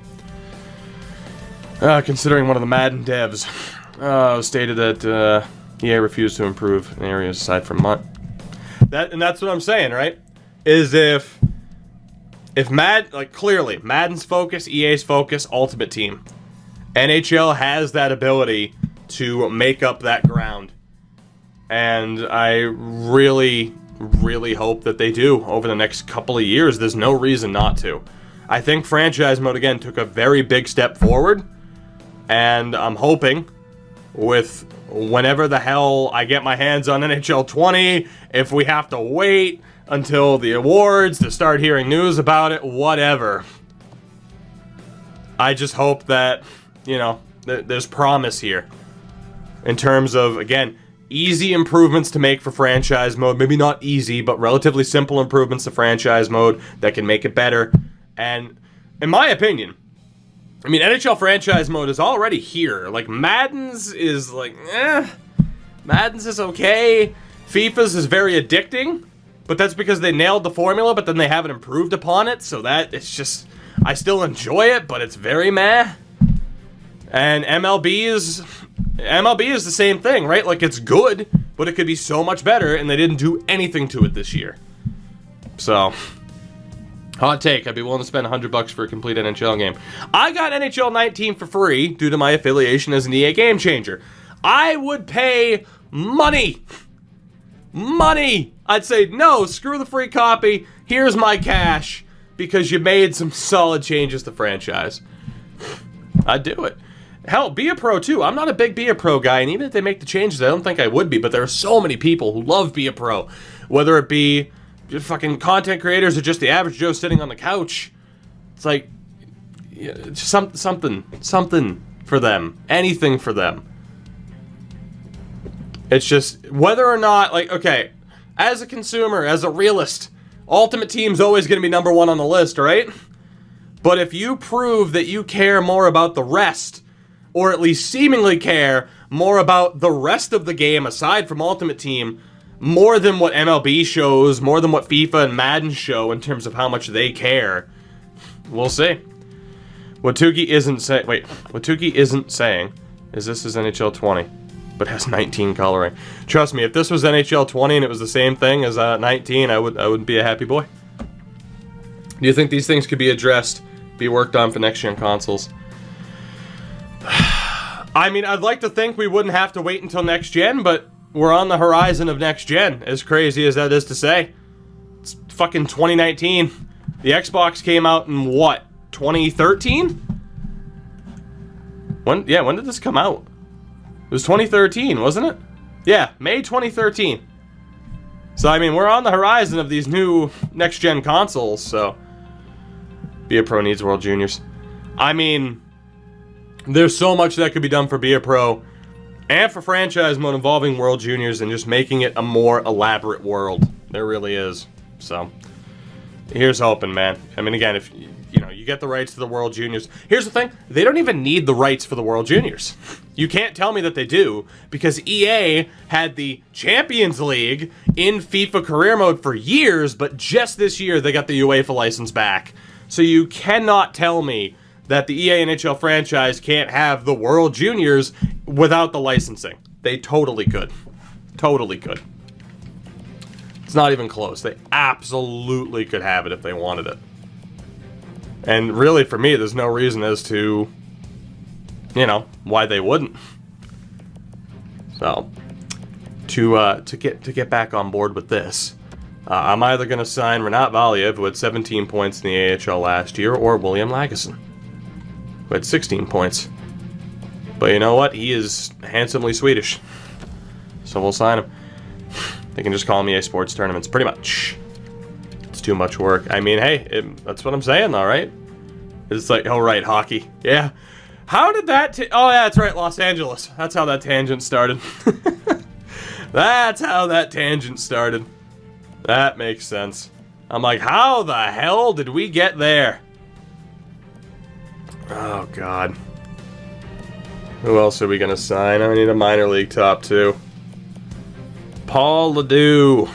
S1: Considering one of the Madden devs stated that EA refused to improve in areas aside from and that's what I'm saying, right? Is if clearly Madden's focus, EA's focus, Ultimate Team, NHL has that ability to make up that ground, and I really, really hope that they do over the next couple of years. There's no reason not to. I think franchise mode again took a very big step forward. And I'm hoping with whenever the hell I get my hands on NHL 20, if we have to wait until the awards to start hearing news about it, whatever. I just hope that, there's promise here. In terms of, again, easy improvements to make for franchise mode. Maybe not easy, but relatively simple improvements to franchise mode that can make it better. And in my opinion, I mean, NHL franchise mode is already here. Like, Madden's is like, Madden's is okay. FIFA's is very addicting, but that's because they nailed the formula, but then they haven't improved upon it, so that, it's just, I still enjoy it, but it's very meh. And MLB is the same thing, right? Like, it's good, but it could be so much better, and they didn't do anything to it this year. So, hot take, I'd be willing to spend $100 for a complete NHL game. I got NHL 19 for free due to my affiliation as an EA Game Changer. I would pay money. I'd say, no, screw the free copy. Here's my cash because you made some solid changes to franchise. I'd do it. Hell, Be a Pro too. I'm not a big Be a Pro guy, and even if they make the changes, I don't think I would be, but there are so many people who love Be a Pro. Whether it be just fucking content creators or just the average Joe sitting on the couch. It's like, something for them. Anything for them. It's just, whether or not, like, okay, as a consumer, as a realist, Ultimate Team's always going to be number one on the list, right? But if you prove that you care more about the rest, or at least seemingly care more about the rest of the game aside from Ultimate Team, more than what MLB shows, more than what FIFA and Madden show in terms of how much they care, we'll see. What Tukey isn't saying is this is NHL 20, but has 19 coloring. Trust me, if this was NHL 20 and it was the same thing as 19, I would be a happy boy. Do you think these things could be addressed, be worked on for next-gen consoles? I mean, I'd like to think we wouldn't have to wait until next gen, but we're on the horizon of next gen, as crazy as that is to say. It's fucking 2019. The Xbox came out in what, 2013? When did this come out? It was 2013, wasn't it? Yeah, May 2013. So, I mean, we're on the horizon of these new next-gen consoles, so Be a Pro needs World Juniors. I mean, there's so much that could be done for Be a Pro and for franchise mode involving World Juniors and just making it a more elaborate world. There really is. So, here's hoping, man. I mean, again, if you get the rights to the World Juniors. Here's the thing, they don't even need the rights for the World Juniors. You can't tell me that they do, because EA had the Champions League in FIFA career mode for years, but just this year they got the UEFA license back. So you cannot tell me that the EA NHL franchise can't have the World Juniors without the licensing. They totally could. Totally could. It's not even close. They absolutely could have it if they wanted it. And really, for me, there's no reason as to, why they wouldn't. So, to get back on board with this, I'm either going to sign Renat Valiev, who had 17 points in the AHL last year, or William Lagesson, who had 16 points. But you know what? He is handsomely Swedish. So we'll sign him. They can just call me a sports tournaments, pretty much. It's too much work. I mean, hey, that's what I'm saying, all right? It's like, oh, right, hockey. Yeah. How did that... oh, yeah, that's right, Los Angeles. That's how that tangent started. That's how that tangent started. That makes sense. I'm like, how the hell did we get there? Oh, God. Who else are we going to sign? I need a minor league top two. Paul Ledoux.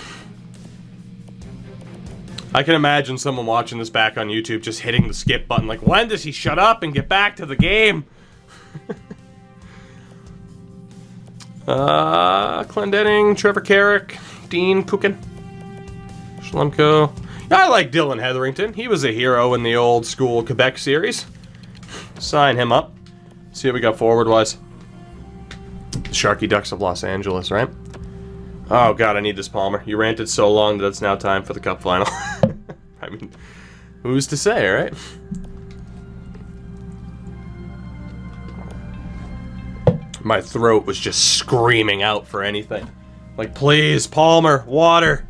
S1: I can imagine someone watching this back on YouTube just hitting the skip button like, when does he shut up and get back to the game? Clendenning, Trevor Carrick, Dean Kukin, Schlemko. I like Dylan Hetherington. He was a hero in the old school Quebec series. Sign him up. See what we got forward-wise. The Sharky Ducks of Los Angeles, right? Oh, God, I need this, Palmer. You ranted so long that it's now time for the Cup final. I mean, who's to say, right? My throat was just screaming out for anything. Like, please, Palmer, water,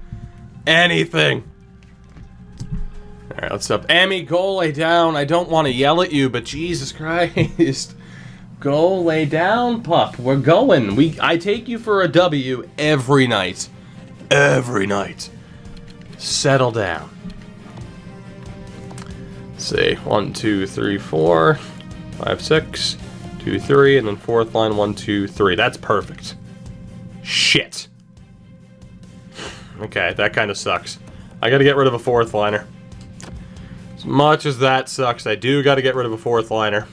S1: anything. All right, let's up. Emmy, go lay down. I don't want to yell at you, but Jesus Christ. Go lay down, pup. We're going. I take you for a W every night. Every night. Settle down. Let's see. 1, 2, 3, 4, 5, 6, 2, 3, and then fourth line 1, 2, 3. That's perfect. Shit. Okay, that kind of sucks. I gotta get rid of a fourth liner. As much as that sucks, I do gotta get rid of a fourth liner.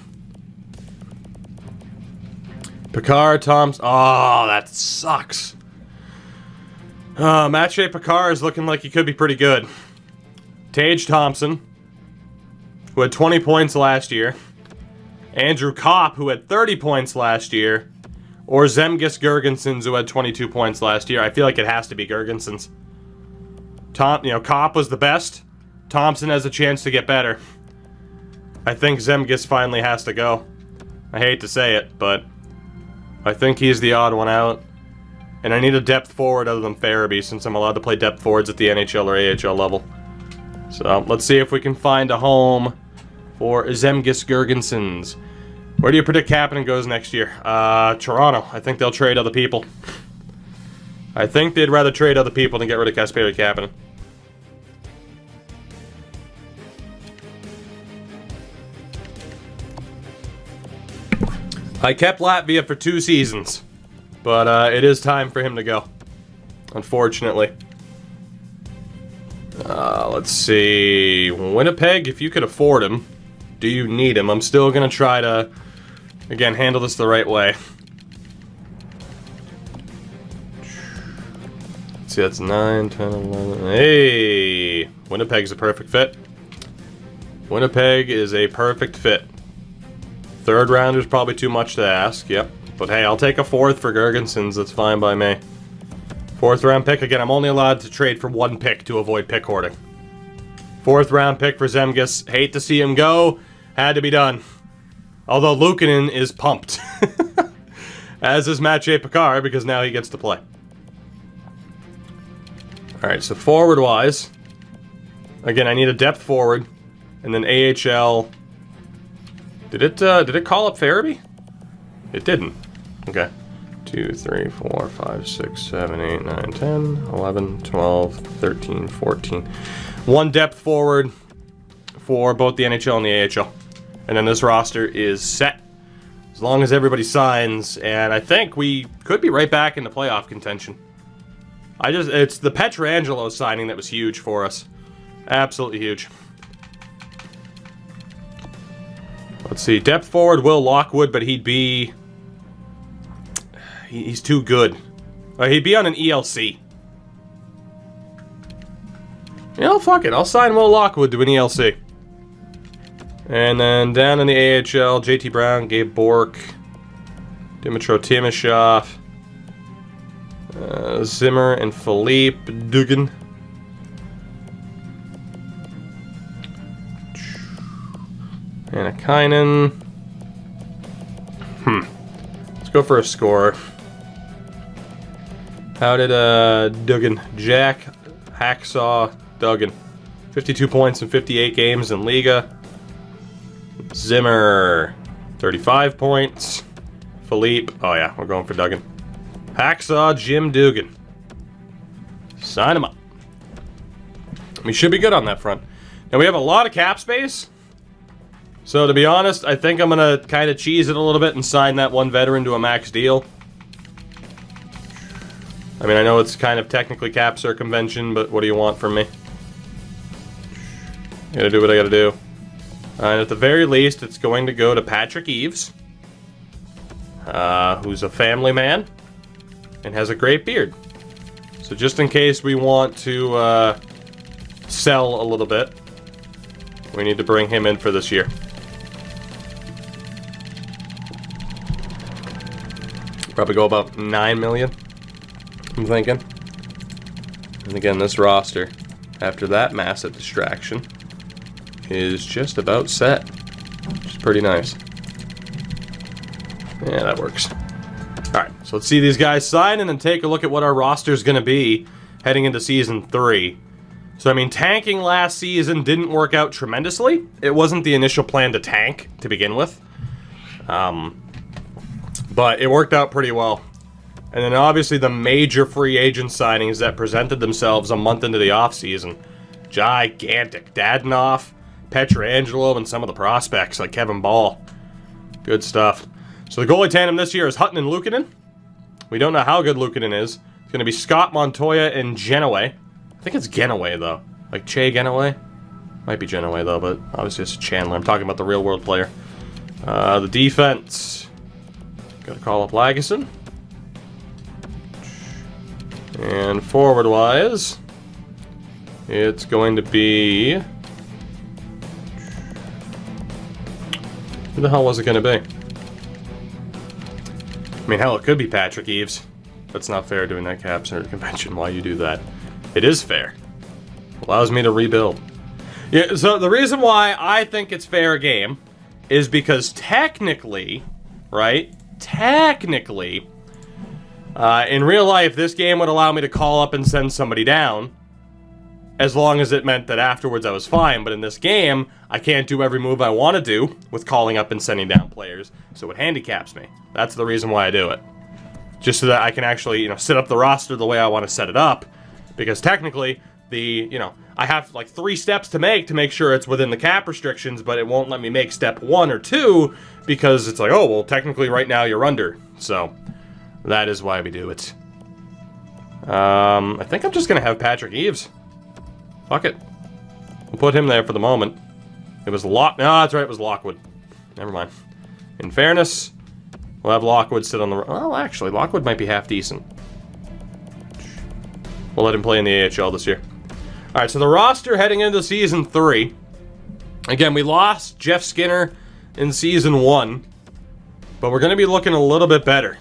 S1: Picard, Thompson. Oh, that sucks. Mathieu Picard is looking like he could be pretty good. Tage Thompson, who had 20 points last year. Andrew Kopp, who had 30 points last year. Or Zemgus Girgensons, who had 22 points last year. I feel like it has to be Girgensons. Kopp was the best. Thompson has a chance to get better. I think Zemgus finally has to go. I hate to say it, but I think he's the odd one out. And I need a depth forward other than Farabee, since I'm allowed to play depth forwards at the NHL or AHL level. So, let's see if we can find a home for Zemgus Girgensons. Where do you predict Kapanen goes next year? Toronto. I think they'll trade other people. I think they'd rather trade other people than get rid of Kasperi Kapanen. I kept Latvia for 2 seasons, but it is time for him to go, unfortunately. Let's see. Winnipeg, if you could afford him, do you need him? I'm still going to try to, again, handle this the right way. Let's see, that's 9, 10, 11. Hey! Winnipeg's a perfect fit. Winnipeg is a perfect fit. Third rounder's probably too much to ask, yep. But hey, I'll take a fourth for Girgensons, that's fine by me. Fourth round pick, again, I'm only allowed to trade for 1 pick to avoid pick hoarding. Fourth round pick for Zemgus, hate to see him go, had to be done. Although Luukkonen is pumped. As is Mathieu Picard, because now he gets to play. Alright, so forward-wise, again, I need a depth forward, and then AHL. Did it call up Farabee? It didn't. Okay. 2, 3, 4, 5, 6, 7, 8, 9, 10, 11, 12, 13, 14. 1 depth forward for both the NHL and the AHL. And then this roster is set. As long as everybody signs, and I think we could be right back in the playoff contention. It's the Pietrangelo signing that was huge for us. Absolutely huge. Let's see, depth forward, Will Lockwood, but he's too good. He'd be on an ELC. You know, fuck it, I'll sign Will Lockwood to an ELC. And then down in the AHL, JT Brown, Gabe Bork, Dmytro Timashov, Zimmer and Philippe Dugan. Anakainen. Let's go for a score. How did Duggan? Jack Hacksaw Duggan. 52 points in 58 games in Liga. Zimmer, 35 points. Philippe. Oh yeah, we're going for Duggan. Hacksaw Jim Dugan. Sign him up. We should be good on that front. Now we have a lot of cap space. So to be honest, I think I'm going to kind of cheese it a little bit and sign that 1 veteran to a max deal. I mean, I know it's kind of technically cap circumvention, but what do you want from me? Gotta do what I gotta do. And at the very least, it's going to go to Patrick Eaves, who's a family man and has a great beard. So just in case we want to sell a little bit, we need to bring him in for this year. Probably go about 9 million, I'm thinking. And again, this roster, after that massive distraction, is just about set. Which is pretty nice. Yeah, that works. Alright, so let's see these guys sign and then take a look at what our roster is going to be heading into Season 3. So, I mean, tanking last season didn't work out tremendously. It wasn't the initial plan to tank to begin with. But it worked out pretty well. And then obviously the major free agent signings that presented themselves a month into the offseason. Gigantic. Dadonov, Pietrangelo and some of the prospects like Kevin Ball. Good stuff. So the goalie tandem this year is Hutton and Luukkonen. We don't know how good Luukkonen is. It's going to be Scott Montoya and Genoway. I think it's Genoway, though. Like Che Genoway? Might be Genoway, though, but obviously it's Chandler. I'm talking about the real-world player. The defense. Got to call up Lagesson. And forward-wise, it's going to be... Who the hell was it going to be? I mean, hell, it could be Patrick Eaves. That's not fair doing that cap center convention. Why you do that? It is fair. Allows me to rebuild. Yeah, so the reason why I think it's fair game is because technically, right? Technically, in real life, this game would allow me to call up and send somebody down, as long as it meant that afterwards I was fine. But in this game, I can't do every move I want to do with calling up and sending down players, so it handicaps me. That's the reason why I do it. Just so that I can actually, set up the roster the way I want to set it up. Because technically, I have like 3 steps to make sure it's within the cap restrictions, but it won't let me make step 1 or 2 because it's like, oh, well, technically right now you're under. So, that is why we do it. I think I'm just going to have Patrick Eaves. Fuck it. We'll put him there for the moment. It was No, that's right, it was Lockwood. Never mind. In fairness, we'll have Lockwood sit on the... Well, actually, Lockwood might be half decent. We'll let him play in the AHL this year. Alright, so the roster heading into Season 3. Again, we lost Jeff Skinner in Season 1. But we're going to be looking a little bit better.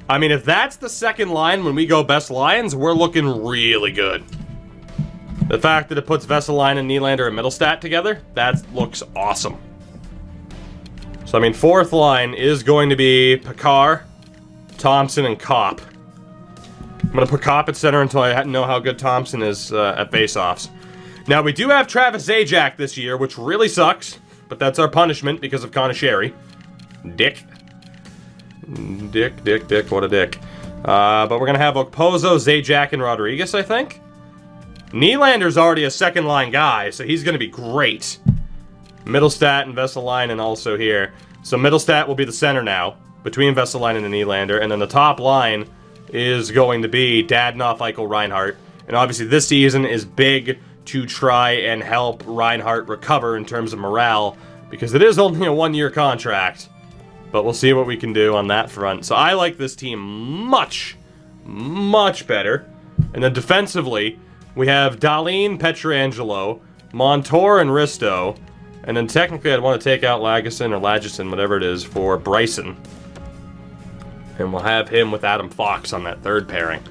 S1: I mean, if that's the second line when we go best lines, we're looking really good. The fact that it puts Vesalainen, Nylander, and Middlestat together, that looks awesome. So, I mean, fourth line is going to be Pekar, Thompson, and Kopp. I'm going to put Kopp at center until I know how good Thompson is at faceoffs. Now, we do have Travis Zajac this year, which really sucks, but that's our punishment because of Conasheri. Dick, what a dick. But we're going to have Okposo, Zajac, and Rodriguez, I think. Nylander's already a second-line guy, so he's going to be great. Middlestat and Vesalainen also here. So Middlestat will be the center now, between Vesalainen and Nylander, and then the top line is going to be Dadonov, Eichel, Reinhart. And obviously this season is big to try and help Reinhart recover in terms of morale, because it is only a 1-year contract. But we'll see what we can do on that front. So I like this team much, much better. And then defensively, we have Dahlin, Pietrangelo, Montour, and Risto. And then technically I'd want to take out Lagesson or Lagesson, whatever it is, for Bryson. And we'll have him with Adam Fox on that third pairing.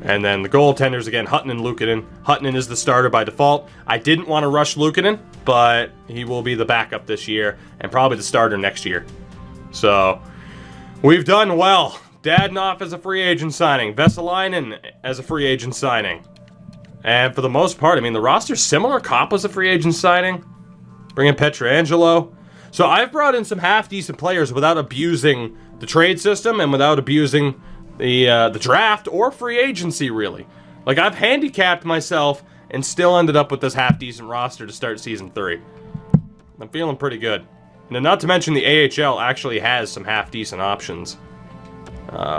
S1: And then the goaltenders, again, Hutton and Luukkonen. Hutton is the starter by default. I didn't want to rush Luukkonen, but he will be the backup this year and probably the starter next year. So, we've done well. Dadonov as a free agent signing. Vesalainen as a free agent signing. And for the most part, I mean, the roster's similar. Kopp was a free agent signing. Bring in Pietrangelo. So I've brought in some half-decent players without abusing the trade system and without abusing the draft or free agency, really. Like, I've handicapped myself and still ended up with this half-decent roster to start Season 3. I'm feeling pretty good. And then not to mention the AHL actually has some half-decent options.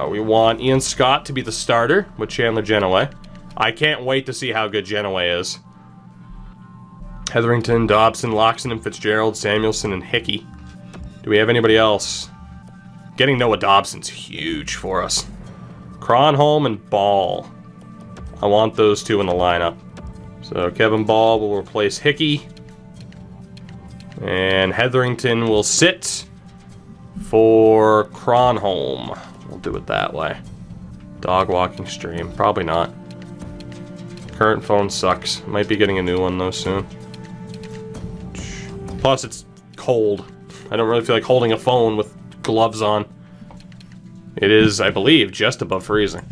S1: We want Ian Scott to be the starter with Chandler Genoway. I can't wait to see how good Genoway is. Hetherington, Dobson, Loxton, and Fitzgerald, Samuelson, and Hickey. Do we have anybody else? Getting Noah Dobson's huge for us. Kronholm and Ball. I want those two in the lineup. So Kevin Ball will replace Hickey. And Hetherington will sit for Kronholm. We'll do it that way. Dog walking stream. Probably not. Current phone sucks. Might be getting a new one though soon. Plus it's cold. I don't really feel like holding a phone with gloves on. It is, I believe, just above freezing.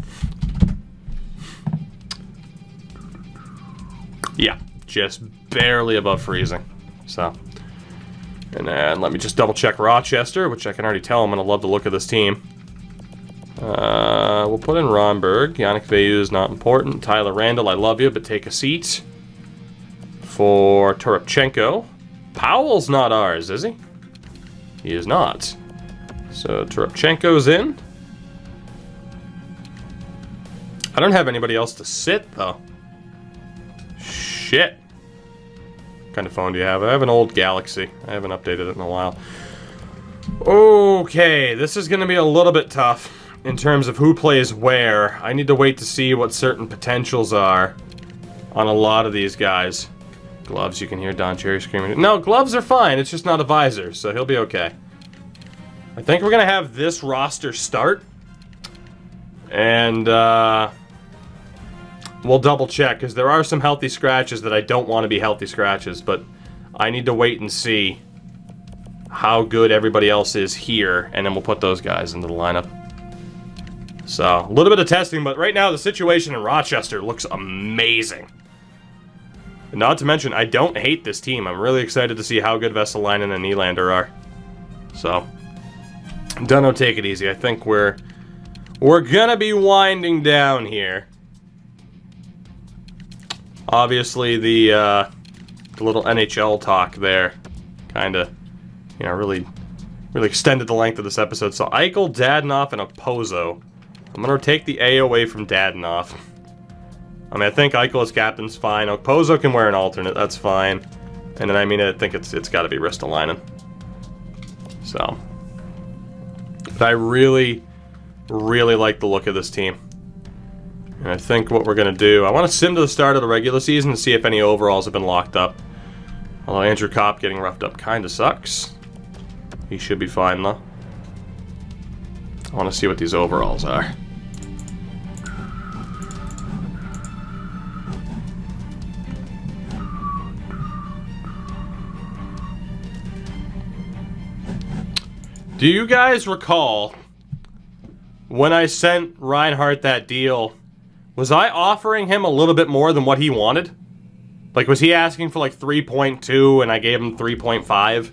S1: Yeah, just barely above freezing. So, and then let me just double check Rochester, which I can already tell I'm going to love the look of this team. We'll put in Ronberg. Yannick Veilleux is not important. Tyler Randall, I love you, but take a seat. for Turapchenko. Powell's not ours, is he? He is not. So Turapchenko's in. I don't have anybody else to sit, though. Shit. What kind of phone do you have? I have an old Galaxy. I haven't updated it in a while. Okay, this is going to be a little bit tough in terms of who plays where. I need to wait to see what certain potentials are on a lot of these guys. Gloves, you can hear Don Cherry screaming. No, gloves are fine. It's just not a visor, so he'll be okay. I think we're going to have this roster start. And, we'll double check, because there are some healthy scratches that I don't want to be healthy scratches, but I need to wait and see how good everybody else is here, and then we'll put those guys into the lineup. So, a little bit of testing, but right now the situation in Rochester looks amazing. And not to mention, I don't hate this team. I'm really excited to see how good Vesalainen and Nylander are. So, Dunno, take it easy. I think we're gonna be winding down here. Obviously, the little NHL talk there kind of, you know, really extended the length of this episode. So, Eichel, Dadonov, and Okposo. I'm going to take the A away from Dadonov. I mean, I think Eichel as captain's fine. Okposo can wear an alternate. That's fine. And then, I mean, I think it's got to be Ristolainen. So. But I really like the look of this team. And I think what we're going to do... I want to sim to the start of the regular season to see if any overalls have been locked up. Although Andrew Kopp getting roughed up kind of sucks. He should be fine, though. I want to see what these overalls are. Do you guys recall when I sent Reinhardt that deal, was I offering him a little bit more than what he wanted? Like, was he asking for like 3.2 and I gave him 3.5?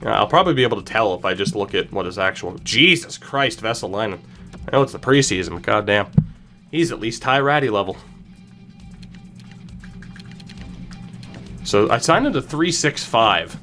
S1: I'll probably be able to tell if I just look at what his actual... Jesus Christ, Vesalainen. I know it's the preseason, but goddamn. He's at least high ratty level. So I signed him to 3.65.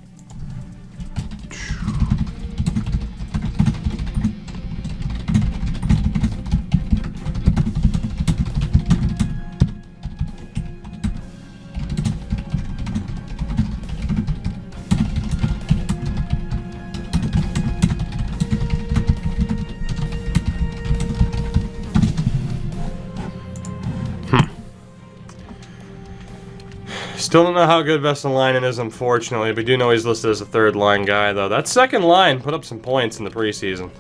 S1: Still don't know how good Vesalainen is, unfortunately. We do know he's listed as a third-line guy, though. That second line put up some points in the preseason.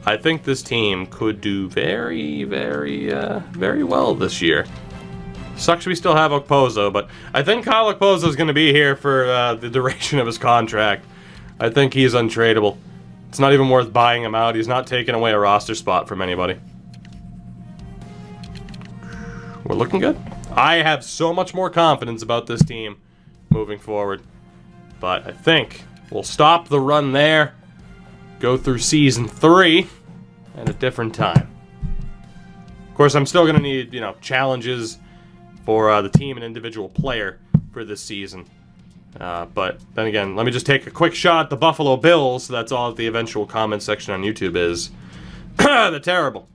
S1: I think this team could do very well this year. Sucks we still have Okposo, but I think Kyle Okposo is going to be here for the duration of his contract. I think he's untradeable. It's not even worth buying him out. He's not taking away a roster spot from anybody. We're looking good. I have so much more confidence about this team moving forward. But I think we'll stop the run there, go through Season 3 at a different time. Of course, I'm still going to need, you know, challenges for the team and individual player for this season. But then again, let me just take a quick shot at the Buffalo Bills. That's all that the eventual comment section on YouTube is. They're terrible.